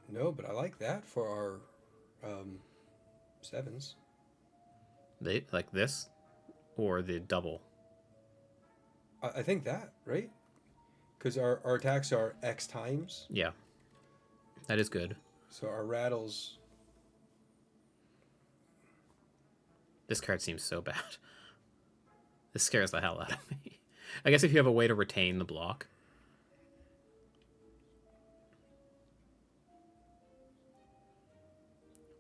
No, but I like that for our 7s. They like this, or the double. I think that, right? Because our attacks are X times. Yeah, that is good. So our rattles. This card seems so bad. This scares the hell out of me. I guess if you have a way to retain the block.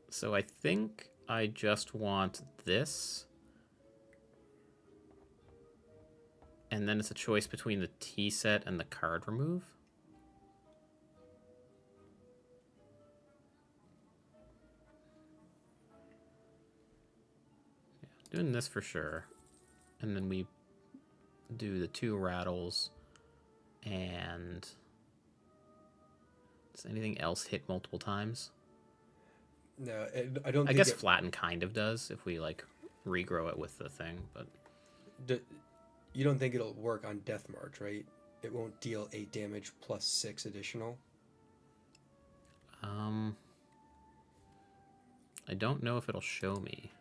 So I think I just want this. And then it's a choice between the tea set and the card remove. Yeah, doing this for sure. And then we do the 2 rattles. And does anything else hit multiple times? No, I don't. I guess flatten kind of does if we like regrow it with the thing, but you don't think it'll work on Death March, right? It won't deal 8 damage plus 6 additional. I don't know if it'll show me.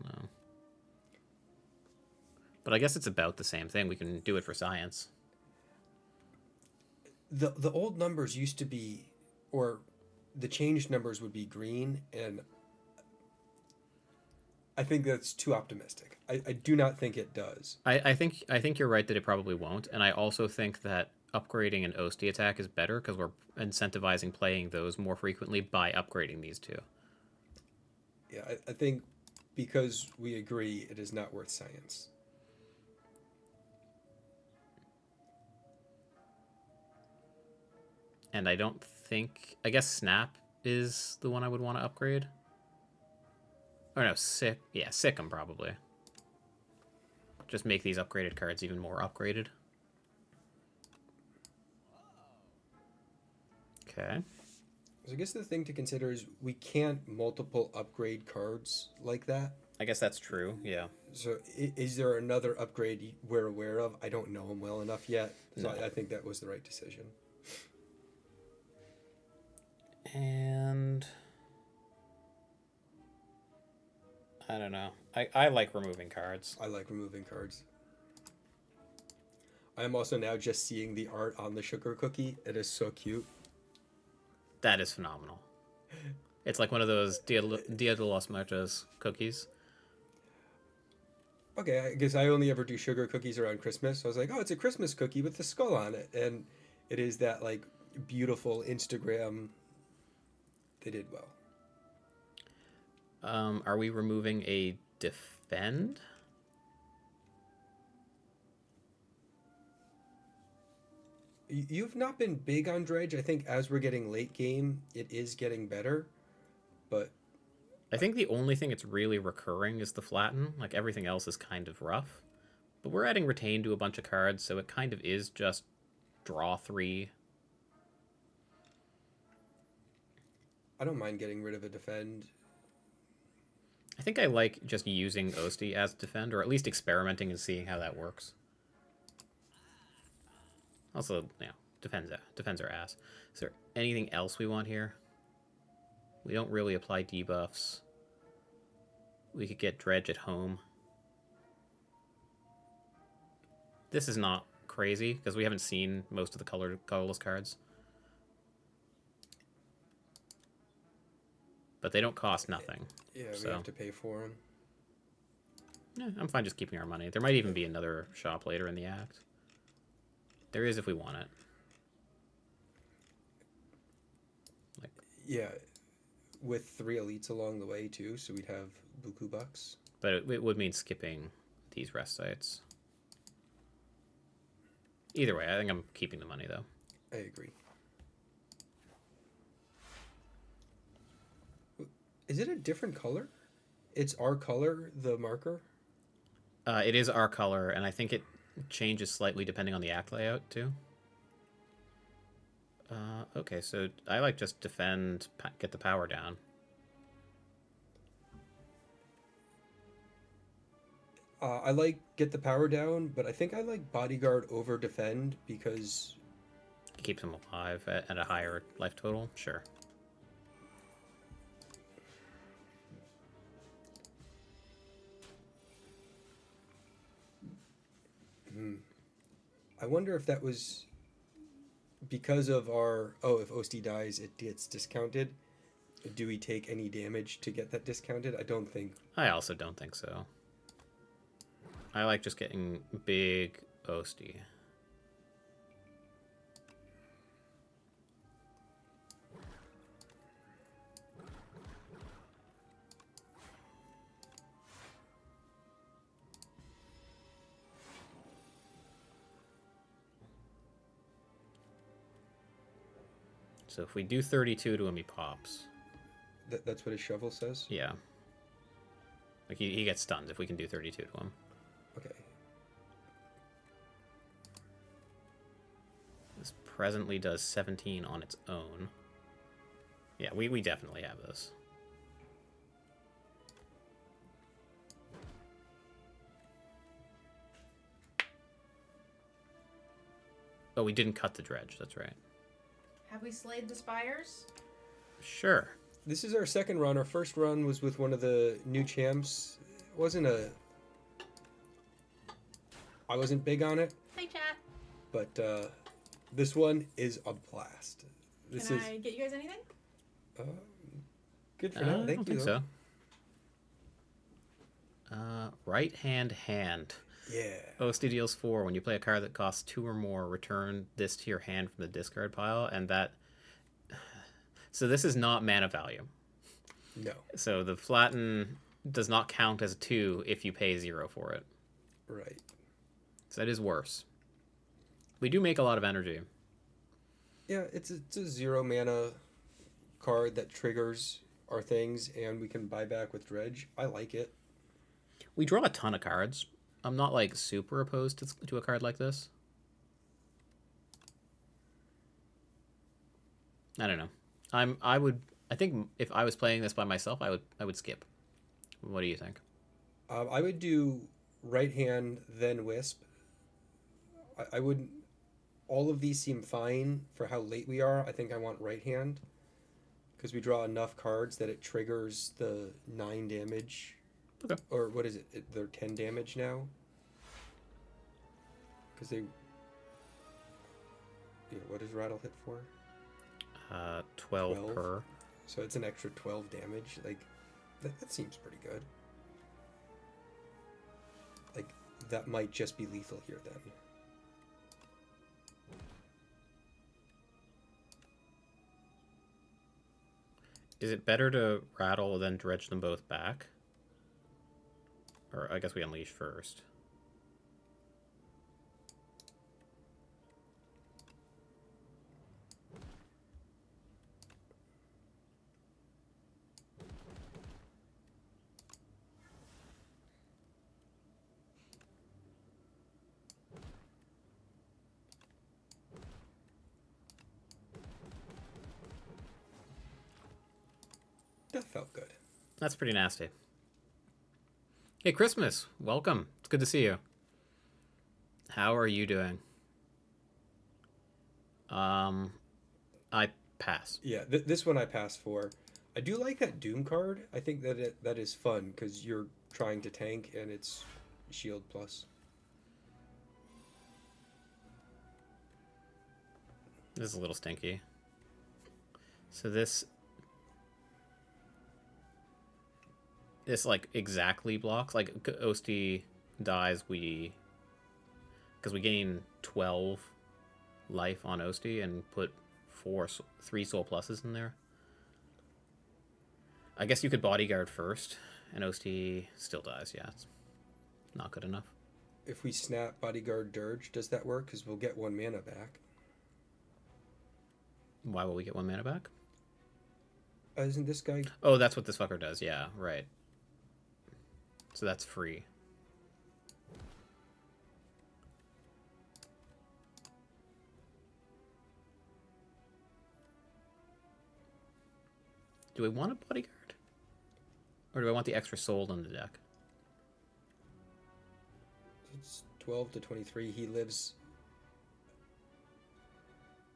No. But I guess it's about the same thing. We can do it for science. The old numbers used to be, or the changed numbers would be green, and I think that's too optimistic. I do not think it does. I think you're right that it probably won't, and I also think that upgrading an OST attack is better because we're incentivizing playing those more frequently by upgrading these two. Yeah, I think because we agree it is not worth science. And I don't think I guess Snap is the one I would want to upgrade. Or no, Sick. Yeah, Sick'em probably. Just make these upgraded cards even more upgraded. Okay. So I guess the thing to consider is we can't multiple upgrade cards like that. I guess that's true, yeah. So is there another upgrade we're aware of? I don't know him well enough yet. So No. I think that was the right decision. And I don't know. I like removing cards. I like removing cards. I am also now just seeing the art on the sugar cookie. It is so cute. That is phenomenal. It's like one of those Dia de los Muertos cookies. Okay, I guess I only ever do sugar cookies around Christmas. So I was like, oh, it's a Christmas cookie with the skull on it. And it is that like beautiful Instagram. They did well. Are we removing a defend? You've not been big on dredge. I think as we're getting late game, it is getting better. But I think the only thing that's really recurring is the flatten. Like everything else is kind of rough. But we're adding retain to a bunch of cards, so it kind of is just draw 3. I don't mind getting rid of a defend. I think I like just using Osti as defend, or at least experimenting and seeing how that works. Also, yeah, defends our ass. Is there anything else we want here? We don't really apply debuffs. We could get Dredge at home. This is not crazy, because we haven't seen most of the colorless cards. But they don't cost nothing. Yeah, so we have to pay for them. Yeah, I'm fine just keeping our money. There might even be another shop later in the act. There is if we want it. Like, Yeah, with 3 elites along the way too, so we'd have buku bucks. but it would mean skipping these rest sites. Either way, I think I'm keeping the money though. I agree. Is it a different color? It's our color, the marker? It is our color, and I think it changes slightly depending on the act layout too. Okay, so I like just defend, get the power down. I like get the power down, but I think I like bodyguard over defend because It keeps him alive at a higher life total. Sure. I wonder if that was because of our if Osti dies it gets discounted. Do we take any damage to get that discounted? I don't think. I also don't think so. I like just getting big Osti. So if we do 32 to him, he pops. That's what his shovel says? Yeah. Like he gets stunned if we can do 32 to him. Okay. This presently does 17 on its own. Yeah, we definitely have this. Oh, we didn't cut the dredge, that's right. Have we slayed the spires? Sure. This is our second run. Our first run was with one of the new champs. It wasn't a I wasn't big on it, Hey, chat. but this one is a blast. This Can is I get you guys anything? good for now. I Thank don't you. think though. so. Right hand. Yeah. OSD deals 4. When you play a card that costs 2 or more, return this to your hand from the discard pile, and that. So this is not mana value. No. So the flatten does not count as a 2 if you pay 0 for it. Right. So that is worse. We do make a lot of energy. Yeah, it's a 0 mana card that triggers our things, and we can buy back with dredge. I like it. We draw a ton of cards. I'm not like super opposed to a card like this. I don't know. I think if I was playing this by myself, I would skip. What do you think? I would do right hand then wisp. I wouldn't. All of these seem fine for how late we are. I think I want right hand because we draw enough cards that it triggers the 9 damage. Okay. Or what is it? They're 10 damage now. Because they. Yeah, what does rattle hit for? 12 12? per. So it's an extra 12 damage. Like, that seems pretty good. Like, that might just be lethal here then. Is it better to rattle than dredge them both back? Or I guess we unleash first. That felt good. That's pretty nasty. Hey, Christmas, welcome. It's good to see you. How are you doing? I pass. Yeah, this one I pass for. I do like that Doom card. I think that is fun because you're trying to tank and it's shield plus. This is a little stinky. So this like exactly blocks. Like Osti dies, because we gain 12 life on Osti and put 3 soul pluses in there. I guess you could bodyguard first, and Osti still dies. Yeah, it's not good enough. If we snap bodyguard dirge, does that work? Because we'll get 1 mana back. Why will we get 1 mana back? Isn't this guy? Oh, that's what this fucker does. Yeah, right. So that's free. Do I want a bodyguard? Or do I want the extra soul in the deck? It's 12 to 23. He lives.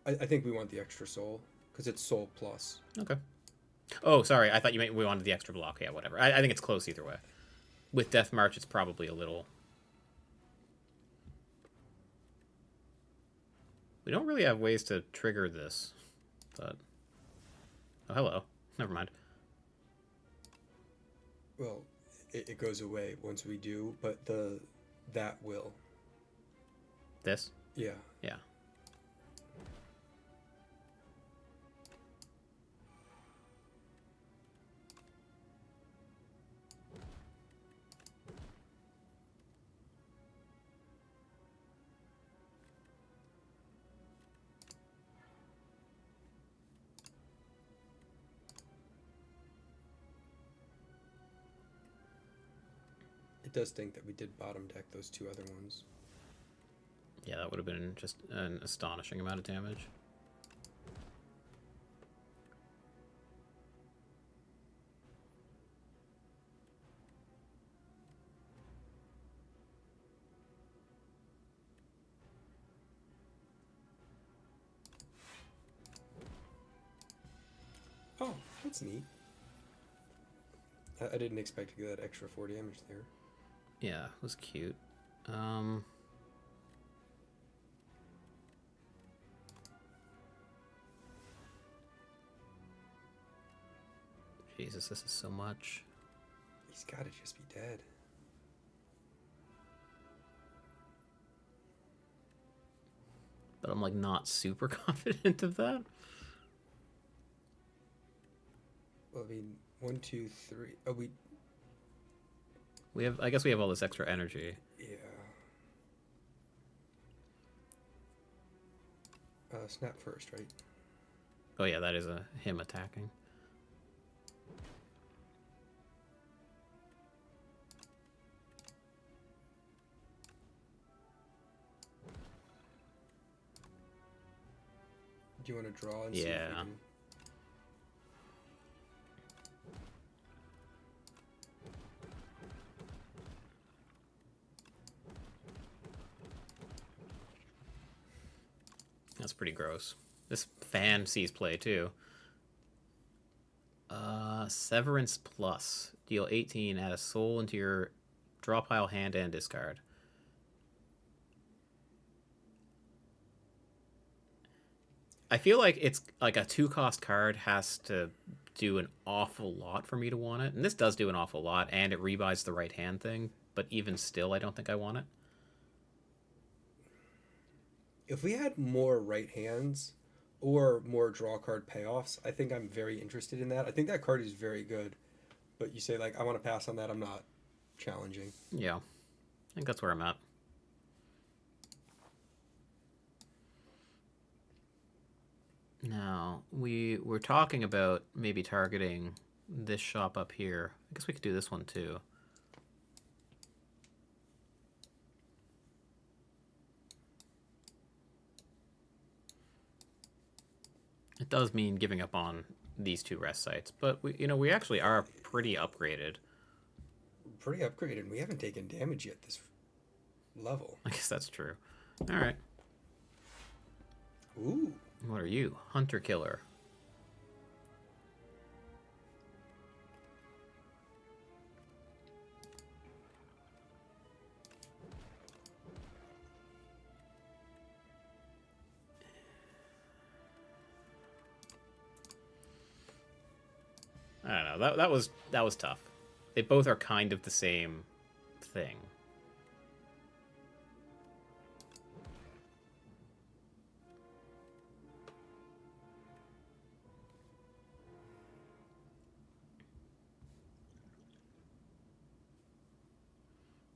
I think we want the extra soul because it's soul plus. Okay. Oh, sorry. I thought you meant we wanted the extra block. Yeah, whatever. I think it's close either way. With Death March, it's probably a little... We don't really have ways to trigger this, but... Oh, hello. Never mind. Well, it goes away once we do, but that will. This? Yeah. Yeah. It does stink that we did bottom deck those 2 other ones. Yeah, that would have been just an astonishing amount of damage. Oh, that's neat. I didn't expect to get that extra 4 damage there. Yeah, it was cute. Jesus, this is so much. He's got to just be dead. But I'm like not super confident of that. Well, I mean, 1, 2, 3. Oh, We have. I guess we have all this extra energy. yeah. Snap first, right? Oh yeah, that is him attacking. Do you want to draw and see if Yeah. we can... That's pretty gross. This fan sees play too. Severance Plus. Deal 18, add a soul into your draw pile, hand, and discard. I feel like it's like a 2-cost card has to do an awful lot for me to want it. And this does do an awful lot, and it rebuys the right hand thing. But even still, I don't think I want it. If we had more right hands or more draw card payoffs, I think I'm very interested in that. I think that card is very good. But you say, like, I want to pass on that, I'm not challenging. Yeah. I think that's where I'm at. Now, we were talking about maybe targeting this shop up here. I guess we could do this one too. It does mean giving up on these 2 rest sites, but we actually are pretty upgraded. Pretty upgraded. We haven't taken damage yet this level. I guess that's true. All right. Ooh. What are you? Hunter Killer. I don't know. That was tough. They both are kind of the same thing.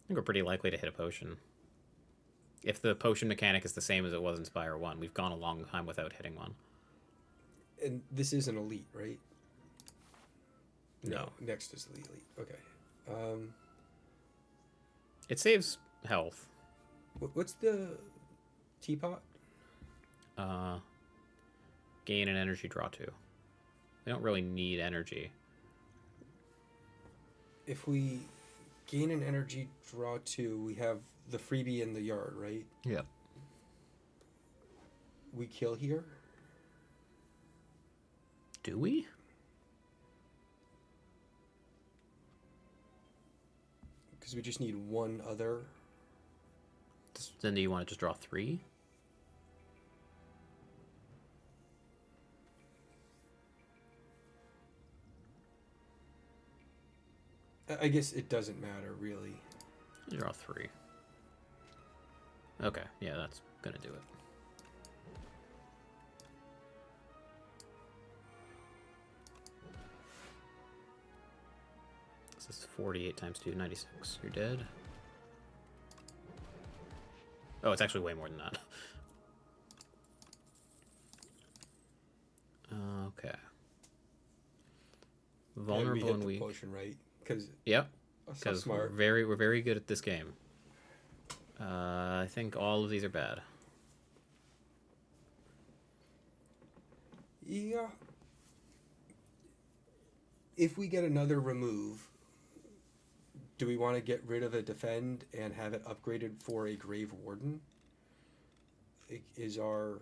I think we're pretty likely to hit a potion. If the potion mechanic is the same as it was in Spire 1, we've gone a long time without hitting one. And this is an elite, right? No. Next is the elite. Okay. It saves health. What's the teapot? Gain an energy, draw 2. We don't really need energy. If we gain an energy, draw 2, we have the freebie in the yard, right? Yep. We kill here? Do we? Because we just need one other. Then do you want to just draw 3? I guess it doesn't matter, really. Draw 3. Okay, yeah, that's gonna do it. This is 48 times 2, 96. You're dead. Oh, it's actually way more than that. Okay. Vulnerable, and we we. hit the potion, right? Because Yep. so Because smart. we're very good at this game. I think all of these are bad. Yeah. If we get another remove, do we want to get rid of a defend and have it upgraded for a grave warden? Is our,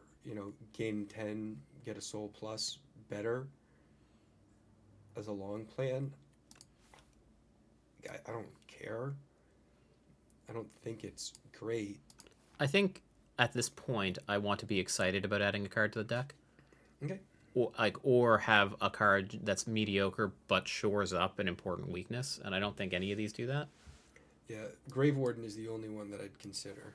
gain 10, get a soul plus better as a long plan? I don't care. I don't think it's great. I think at this point I want to be excited about adding a card to the deck. Okay. or have a card that's mediocre but shores up an important weakness, and I don't think any of these do that. Yeah, Grave Warden is the only one that I'd consider.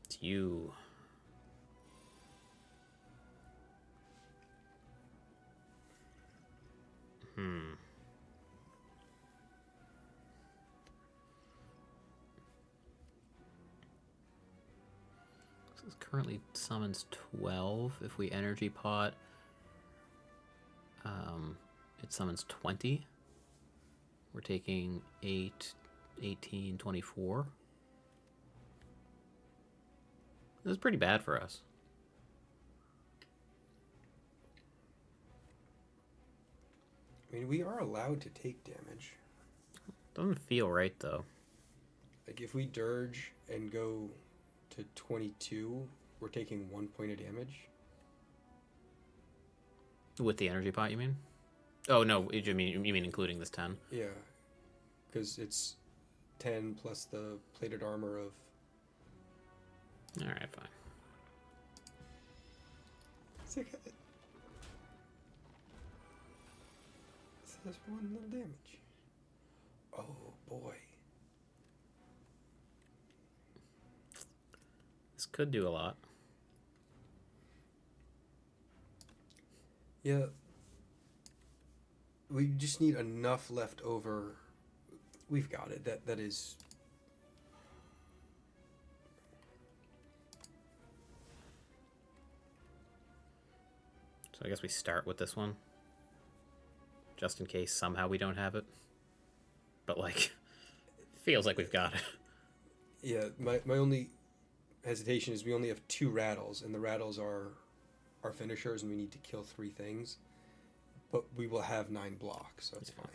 It's you. This currently summons 12. If we energy pot, it summons 20. We're taking 8, 18, 24. This is pretty bad for us. I mean, we are allowed to take damage. Doesn't feel right, though. Like, if we dirge and go to 22, we're taking 1 point of damage. With the energy pot, you mean? Oh, no, you mean including this 10? Yeah, because it's 10 plus the plated armor of... Alright, fine. It's like... That's one little damage. Oh, boy. This could do a lot. Yeah. We just need enough left over. We've got it. That is... So I guess we start with this one. Just in case somehow we don't have it. But, like, feels like we've got it. Yeah, my only hesitation is we only have 2 rattles, and the rattles are our finishers, and we need to kill 3 things. But we will have 9 blocks, so it's fine.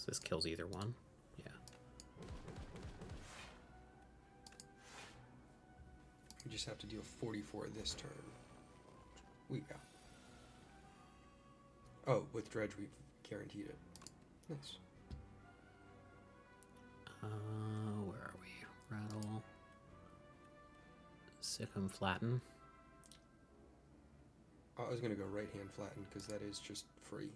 This kills either one. Yeah. We just have to deal 44 this turn. We got. Oh, with Dredge we've guaranteed it. Nice. Where are we? Rattle. Sick'em flatten. I was gonna go right hand flatten because that is just free.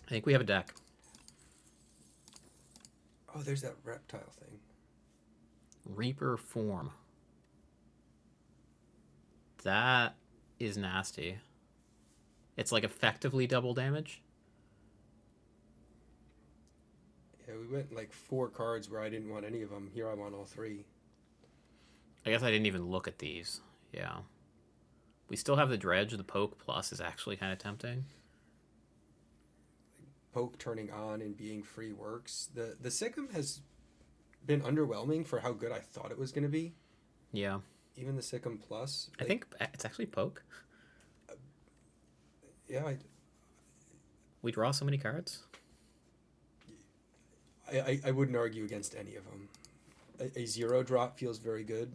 I think we have a deck. Oh, there's that reptile thing. Reaper form. That is nasty. It's like effectively double damage. Yeah, we went like 4 cards where I didn't want any of them. Here I want all 3. I guess I didn't even look at these. Yeah. We still have the dredge. The poke plus is actually kind of tempting. Poke turning on and being free works. The Sick'em has been underwhelming for how good I thought it was going to be. Yeah. Even the Sick'em plus. I think it's actually poke. Yeah. We draw so many cards. I wouldn't argue against any of them. A 0 drop feels very good.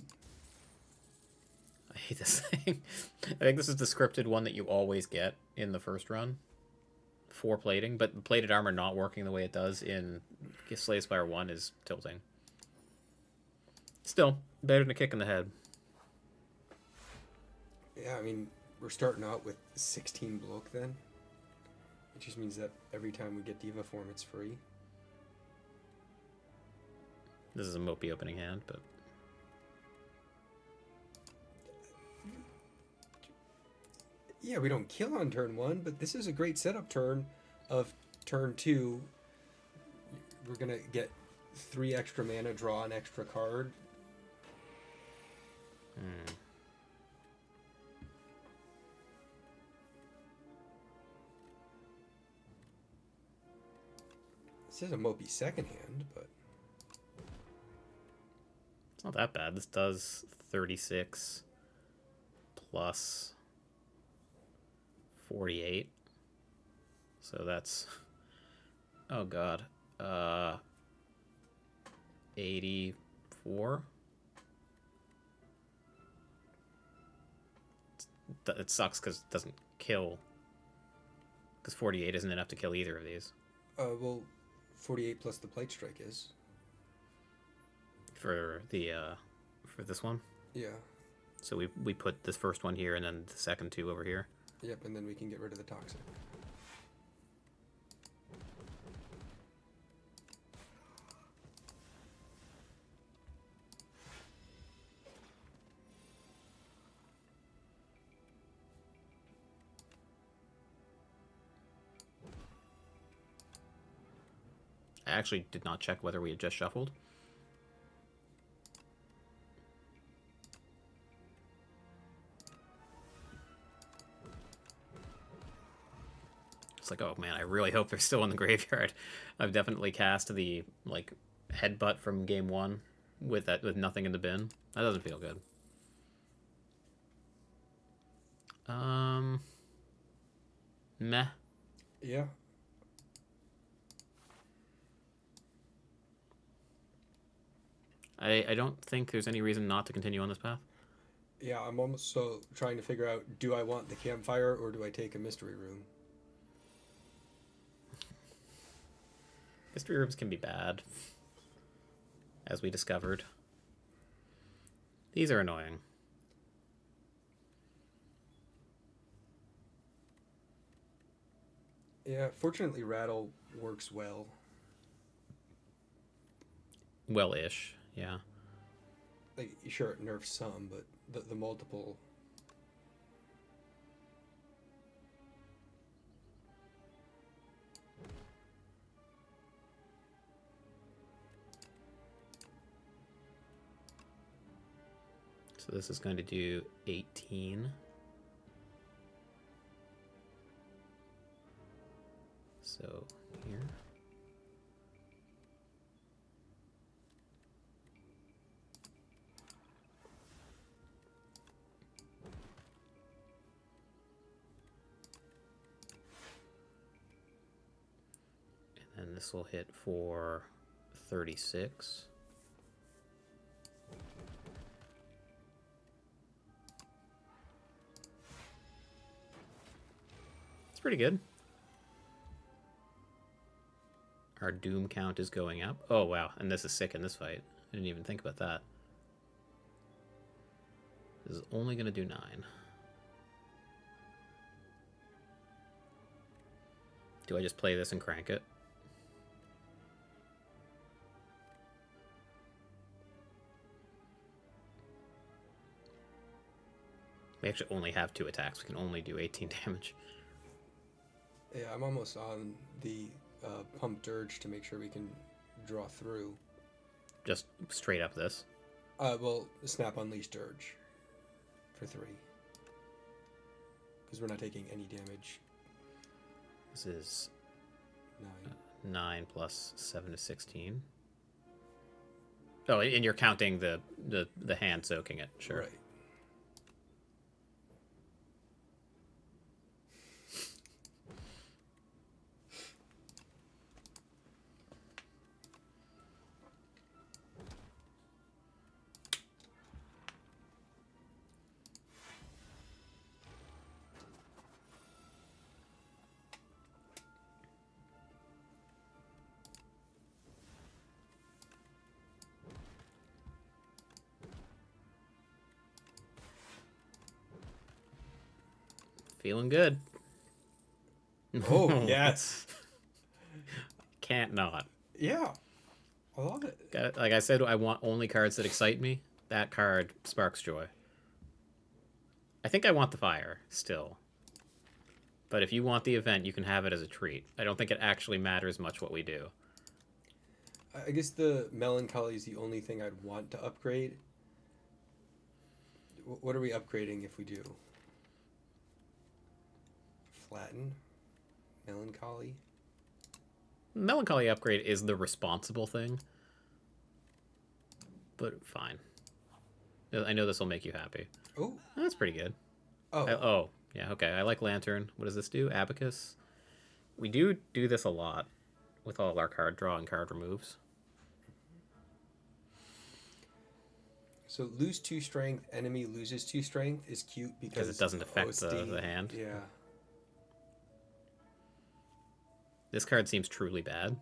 I hate this thing. I think this is the scripted one that you always get in the first run. 4 plating, but plated armor not working the way it does in Slay Spire 1 is tilting. Still, better than a kick in the head. Yeah, I mean, we're starting out with 16 block then. It just means that every time we get Diva form, it's free. This is a mopey opening hand, but... Yeah, we don't kill on turn 1, but this is a great setup turn of turn 2. We're going to get 3 extra mana, draw an extra card. This is a Mopey second hand, but It's not that bad. This does 36 plus 48. So that's, oh god, 84. It sucks because it doesn't kill. Because 48 isn't enough to kill either of these. well, 48 plus the plate strike is. For this one. Yeah. So we put this first one here and then the second two over here. Yep, and then we can get rid of the toxic. I actually did not check whether we had just shuffled. It's like, oh man, I really hope they're still in the graveyard. I've definitely cast the like headbutt from game one with nothing in the bin. That doesn't feel good. Meh. Yeah. I don't think there's any reason not to continue on this path. Yeah, I'm almost so trying to figure out, do I want the campfire or do I take a mystery room? Mystery rooms can be bad, as we discovered. These are annoying. Yeah, fortunately Rattle works well. Well-ish, yeah. Like, sure, it nerfs some, but the multiple... So this is going to do 18. So here. And then this will hit for 36. It's pretty good. Our doom count is going up. Oh, wow. And this is sick in this fight. I didn't even think about that. This is only going to do 9. Do I just play this and crank it? We actually only have 2 attacks. We can only do 18 damage. Yeah, I'm almost on the pump dirge to make sure we can draw through. Just straight up this. Well, snap unleash dirge for 3. Because we're not taking any damage. This is 9. 9 plus 7 is 16. Oh, and you're counting the hand soaking it. Sure. Right. Feeling good. Oh, yes. Can't not. Yeah. I love it. Like I said, I want only cards that excite me. That card sparks joy. I think I want the fire still. But if you want the event, you can have it as a treat. I don't think it actually matters much what we do. I guess the melancholy is the only thing I'd want to upgrade. What are we upgrading if we do? Flatten? Melancholy? Melancholy upgrade is the responsible thing. But fine. I know this will make you happy. Oh. That's pretty good. Oh. Oh, yeah, okay. I like Lantern. What does this do? Abacus. We do this a lot with all our card draw and card removes. So lose 2 strength, enemy loses 2 strength is cute because it doesn't affect the hand. Yeah. This card seems truly bad.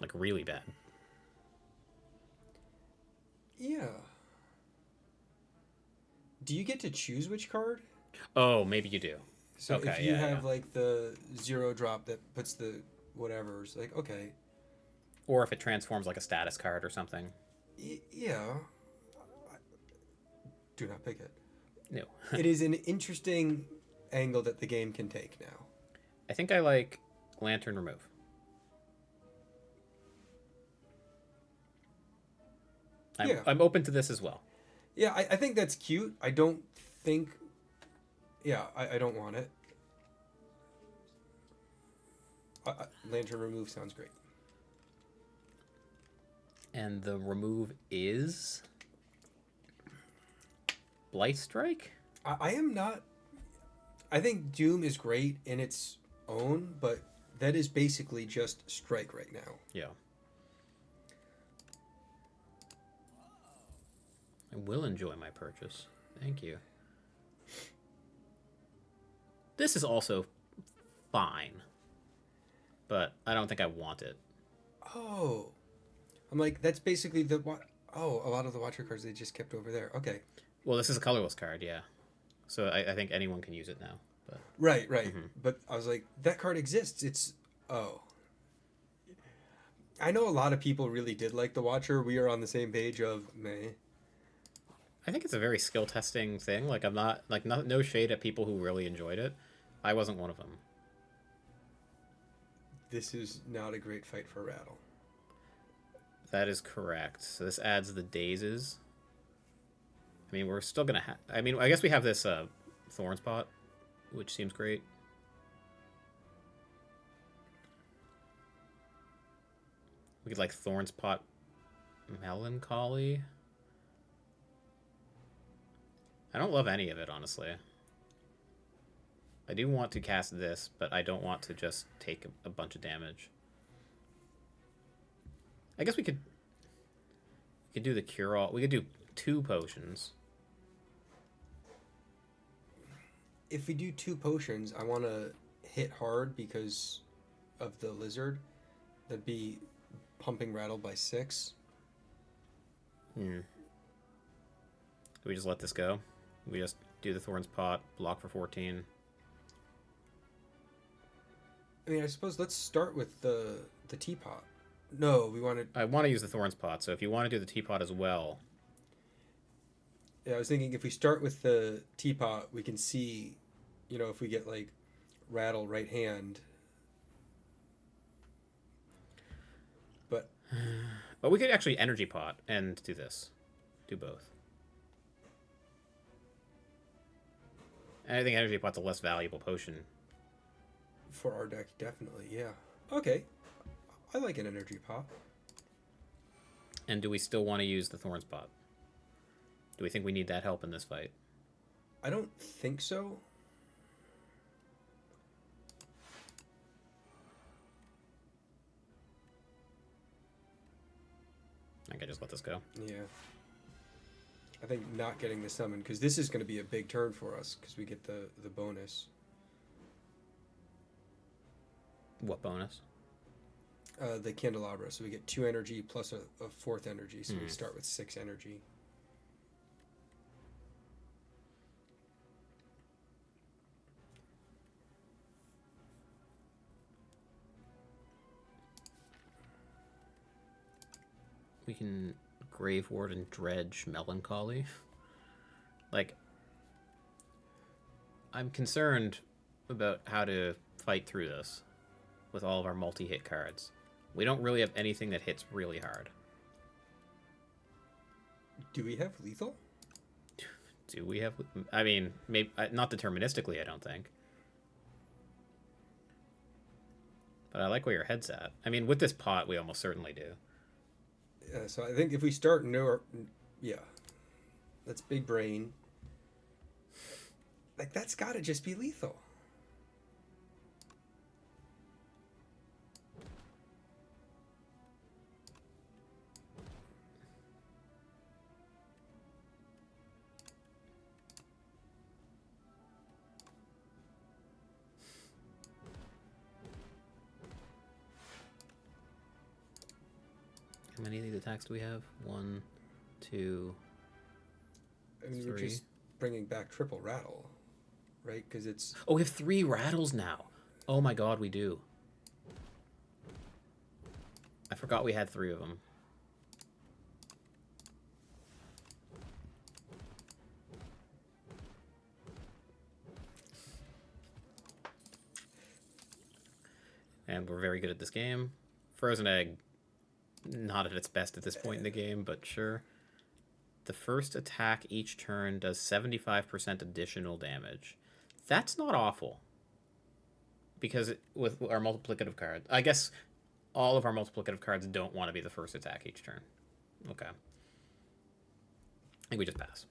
Like, really bad. Yeah. Do you get to choose which card? Oh, maybe you do. So Okay, if you yeah, have yeah. like the 0 drop that puts the whatever, it's like, okay. Or if it transforms like a status card or something. Yeah. Do not pick it. No. It is an interesting angle that the game can take now. I think I like Lantern Remove. I'm open to this as well. Yeah, I think that's cute. I don't think... Yeah, I don't want it. Lantern Remove sounds great. And the remove is... Blight Strike? I am not... I think Doom is great in its own, but that is basically just Strike right now. Yeah. I will enjoy my purchase. Thank you. This is also fine, but I don't think I want it. Oh. I'm like, that's basically the... Oh, a lot of the Watcher cards they just kept over there. Okay. Well, this is a colorless card, yeah. So I think anyone can use it now. But... Right. But I was like, that card exists. It's... Oh. I know a lot of people really did like the Watcher. We are on the same page of meh. I think it's a very skill testing thing. Like, I'm not... Like, no shade at people who really enjoyed it. I wasn't one of them. This is not a great fight for Rattle. That is correct. So this adds the Dazes. I mean, we're still going to have... I mean, I guess we have this Thorns Pot, which seems great. We could, like, Thorns Pot Melancholy. I don't love any of it, honestly. I do want to cast this, but I don't want to just take a bunch of damage. I guess we could do the cure-all. We could do 2 potions. If we do 2 potions, I want to hit hard because of the lizard. That'd be pumping Rattle by 6. Do we just let this go? We just do the Thorns Pot, block for 14. I mean, I suppose let's start with the teapot. No, we wanted... I want to use the Thorns Pot, so if you want to do the teapot as well... Yeah, I was thinking if we start with the teapot, we can see, you know, if we get, like, Rattle right hand. But... But we could actually Energy Pot and do this. Do both. And I think Energy Pot's a less valuable potion. For our deck, definitely, yeah. Okay. I like an energy pot. And do we still want to use the Thorns Pot? Do we think we need that help in this fight? I don't think so. I can just let this go. Yeah. I think not getting the summon, because this is going to be a big turn for us, because we get the bonus. What bonus? The candelabra. So we get 2 energy plus a 4th energy. So we start with 6 energy. We can Grave Ward and Dredge Melancholy. Like, I'm concerned about how to fight through this with all of our multi-hit cards. We don't really have anything that hits really hard. Do we have lethal? Do we have... I mean, maybe not deterministically, I don't think. But I like where your head's at. I mean, with this pot, we almost certainly do. So I think if we start yeah, that's big brain. Like, that's got to just be lethal. How many of these attacks do we have? 1, 2, I mean, 3. we're just bringing back triple rattle, right? Because it's... Oh, we have 3 rattles now. Oh my god, we do. I forgot we had 3 of them. And we're very good at this game. Frozen Egg, not at its best at this point in the game, but sure. The first attack each turn does 75% additional damage. That's not awful. Because with our multiplicative card, I guess all of our multiplicative cards don't want to be the first attack each turn. Okay. I think we just pass.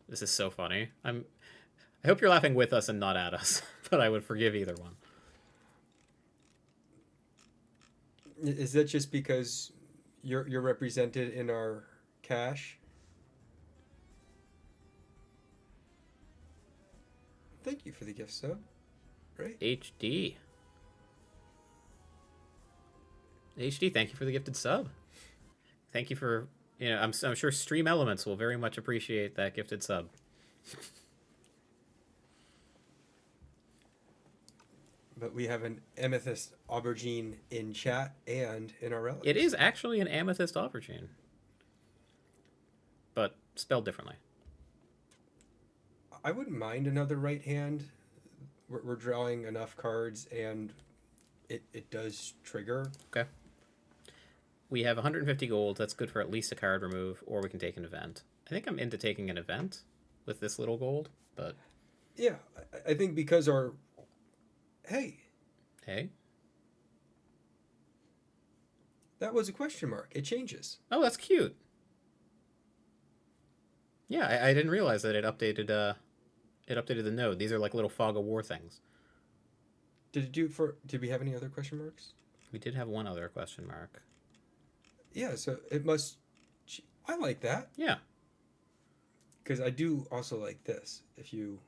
This is so funny. I hope you're laughing with us and not at us, but I would forgive either one. Is that just because you're represented in our cache? Thank you for the gift sub. Right? HD, thank you for the gifted sub. Thank you for, I'm sure Stream Elements will very much appreciate that gifted sub. But we have an amethyst aubergine in chat and in our relics. It is actually an amethyst aubergine, but spelled differently. I wouldn't mind another right hand. We're drawing enough cards, and it does trigger. Okay. We have 150 gold. That's good for at least a card remove, or we can take an event. I think I'm into taking an event with this little gold, but... Yeah, I think because our... Hey. That was a question mark. It changes. Oh, that's cute. Yeah, I didn't realize that it updated the node. These are like little fog of war things. Did we have any other question marks? We did have one other question mark. Yeah, so it must... I like that. Yeah. Because I do also like this. If you...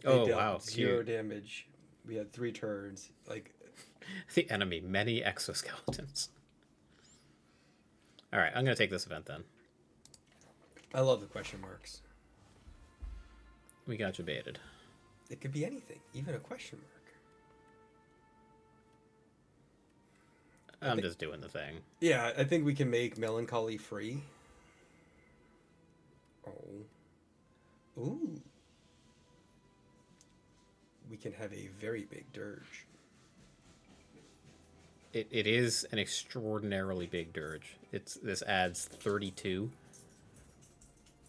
Oh, wow. 0 damage. We had 3 turns. Like... The enemy, many exoskeletons. All right, I'm going to take this event then. I love the question marks. We got you baited. It could be anything, even a question mark. I'm just doing the thing. Yeah, I think we can make melancholy free. Oh. Ooh. We can have a very big dirge. It is an extraordinarily big dirge. This adds 32.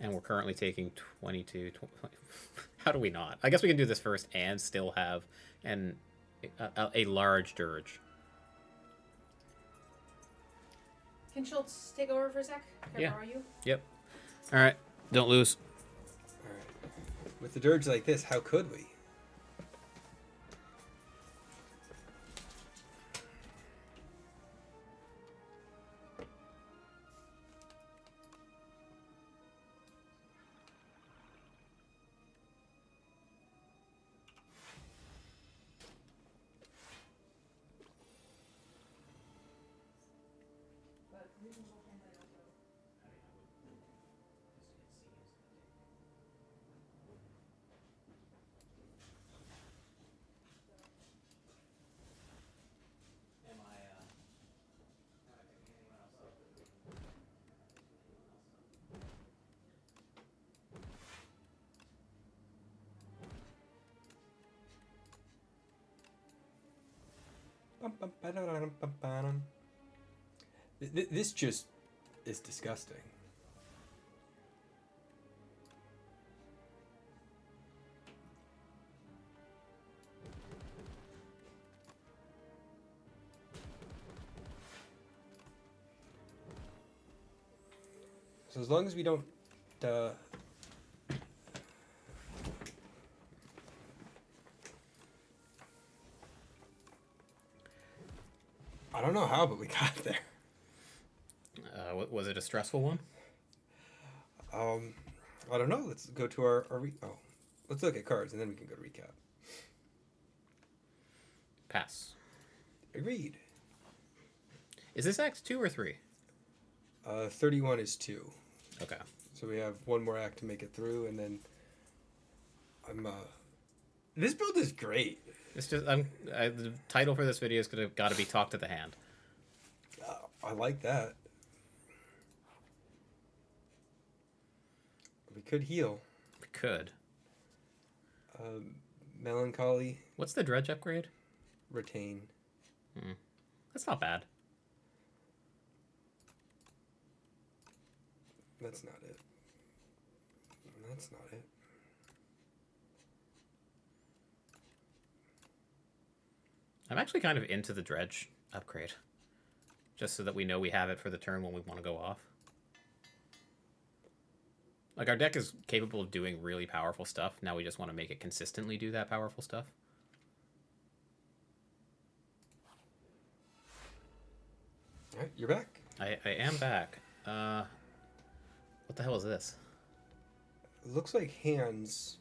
And we're currently taking 22. 20. How do we not? I guess we can do this first and still have a large dirge. Can Schulz take over for a sec? Can I borrow you? Yep. All right. Don't lose. All right. With the dirge like this, how could we? This just is disgusting. So as long as we don't... I don't know how, but we got there. Was it a stressful one? I don't know. Let's go to our let's look at cards and then we can go to recap. Pass. Agreed. Is this act 2 or 3? 31 is 2. Okay. So we have one more act to make it through, and then this build is great. It's just the title for this video is gonna got to be "Talk to the Hand." I like that. We could heal. We could. Melancholy. What's the dredge upgrade? Retain. That's not bad. That's not it. That's not it. I'm actually kind of into the dredge upgrade, just so that we know we have it for the turn when we want to go off. Like, our deck is capable of doing really powerful stuff. Now we just want to make it consistently do that powerful stuff. All right, you're back. I am back. What the hell is this? It looks like hands.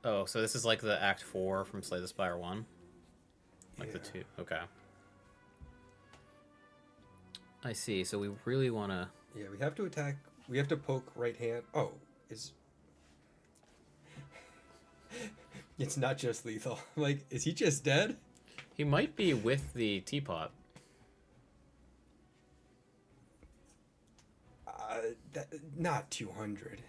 Oh, so this is like the Act 4 from Slay the Spire 1? Like the 2. Okay. I see. So we really want to... Yeah, we have to attack. We have to poke right hand. Oh, it's not just lethal. Like, is he just dead? He might be with the teapot. Not 200.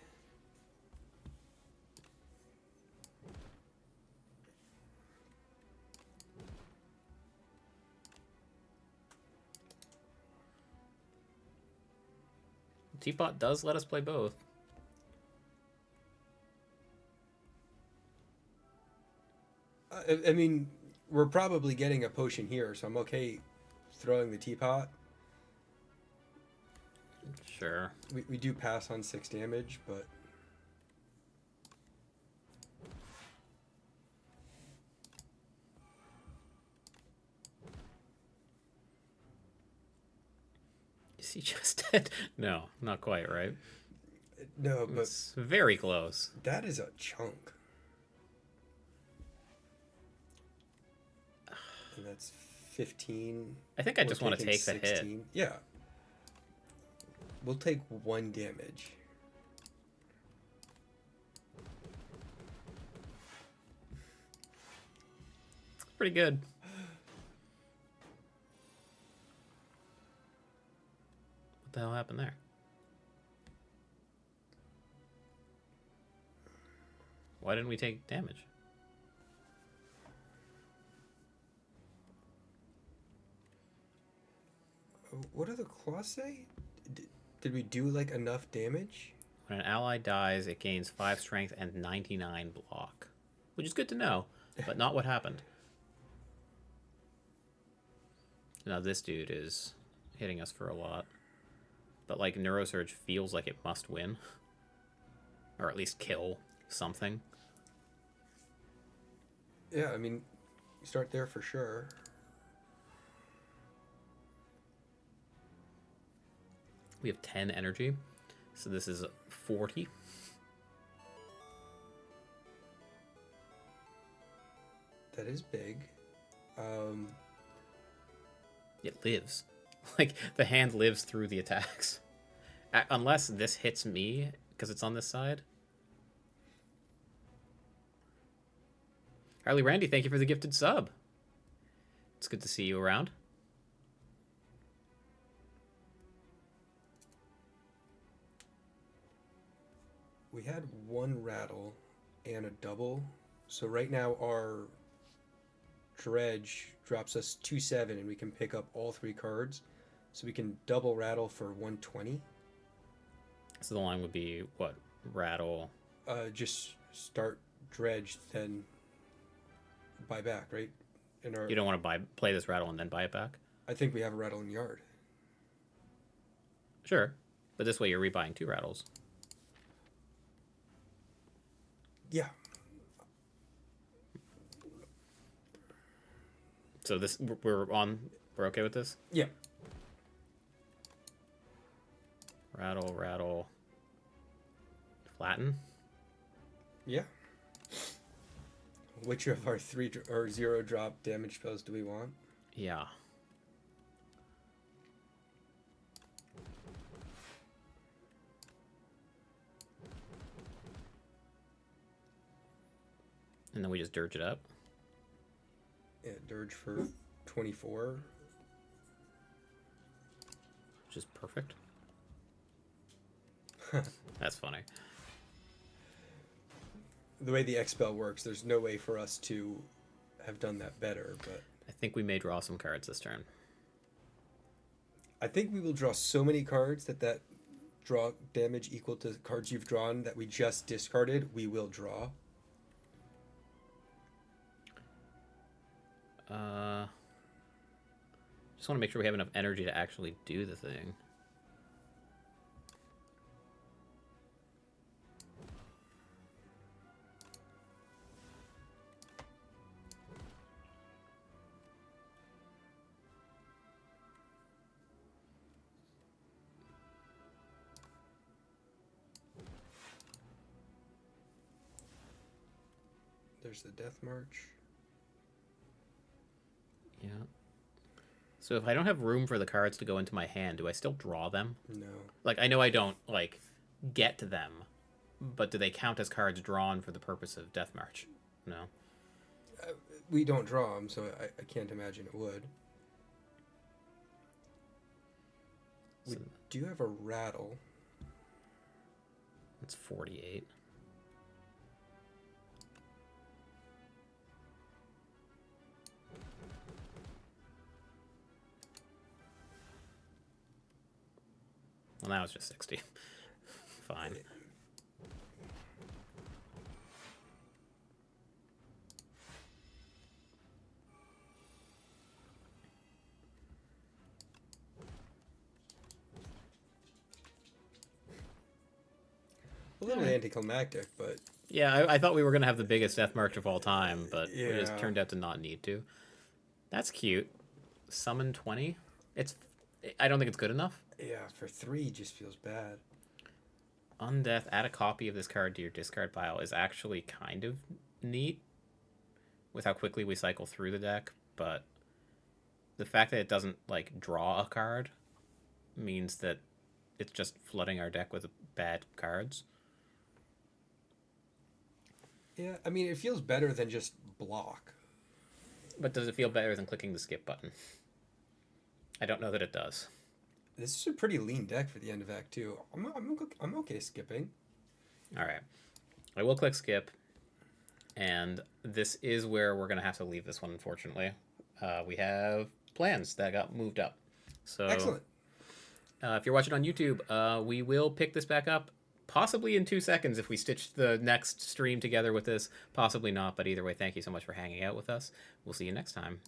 Teapot does let us play both. I mean, we're probably getting a potion here, so I'm okay throwing the teapot. Sure. We do pass on 6 damage, but... Is he just dead? No, not quite, right? No, but... It's very close. That is a chunk. And that's 15. I think I just want to take the hit. Yeah. We'll take 1 damage. It's pretty good. What the hell happened there? Why didn't we take damage? What do the claws say? Did we do like enough damage? When an ally dies, it gains 5 strength and 99 block. Which is good to know, but not what happened. Now this dude is hitting us for a lot. But like Neurosurge feels like it must win. Or at least kill something. Yeah, I mean, you start there for sure. We have 10 energy, so this is 40. That is big. It lives. Like, the hand lives through the attacks. Unless this hits me, because it's on this side. Harley Randy, thank you for the gifted sub. It's good to see you around. We had 1 rattle and a double. So right now our dredge drops us 2/7 and we can pick up all 3 cards. So we can double rattle for 120. So the line would be, what, rattle? Just start dredge, then buy back, right? You don't want to play this rattle and then buy it back? I think we have a rattle in yard. Sure. But this way you're rebuying 2 rattles. Yeah. So this we're okay with this? Yeah. Rattle, rattle. Flatten. Yeah. Which of our 3 or 0 drop damage spells do we want? Yeah. And then we just dirge it up. Yeah, dirge for 24. Which is perfect. That's funny. The way the X spell works, there's no way for us to have done that better, but I think we may draw some cards this turn. I think we will draw so many cards that draw damage equal to cards you've drawn that we just discarded, we will draw. Just want to make sure we have enough energy to actually do the thing. There's the Death March. Yeah. So if I don't have room for the cards to go into my hand, do I still draw them? No. Like, I know I don't, like, get to them, but do they count as cards drawn for the purpose of Death March? No. We don't draw them, so I can't imagine it would. We So do have a rattle. it's 48. Well, now it's just 60. Fine. A little anticlimactic, but Yeah, I thought we were going to have the biggest death march of all time, but we just Yeah. turned out to not need to. That's cute. Summon 20? I don't think it's good enough. yeah, for 3 just feels bad. Undeath, add a copy of this card to your discard pile is actually kind of neat with how quickly we cycle through the deck, but the fact that it doesn't, like, draw a card means that it's just flooding our deck with bad cards. Yeah, I mean, it feels better than just block. But does it feel better than clicking the skip button? I don't know that it does. This is a pretty lean deck for the end of Act 2. I'm okay skipping. All right. I will click skip, and this is where we're going to have to leave this one, unfortunately. We have plans that got moved up. So, Excellent. if you're watching on YouTube, we will pick this back up possibly in 2 seconds if we stitch the next stream together with this. Possibly not, but either way, thank you so much for hanging out with us. We'll see you next time.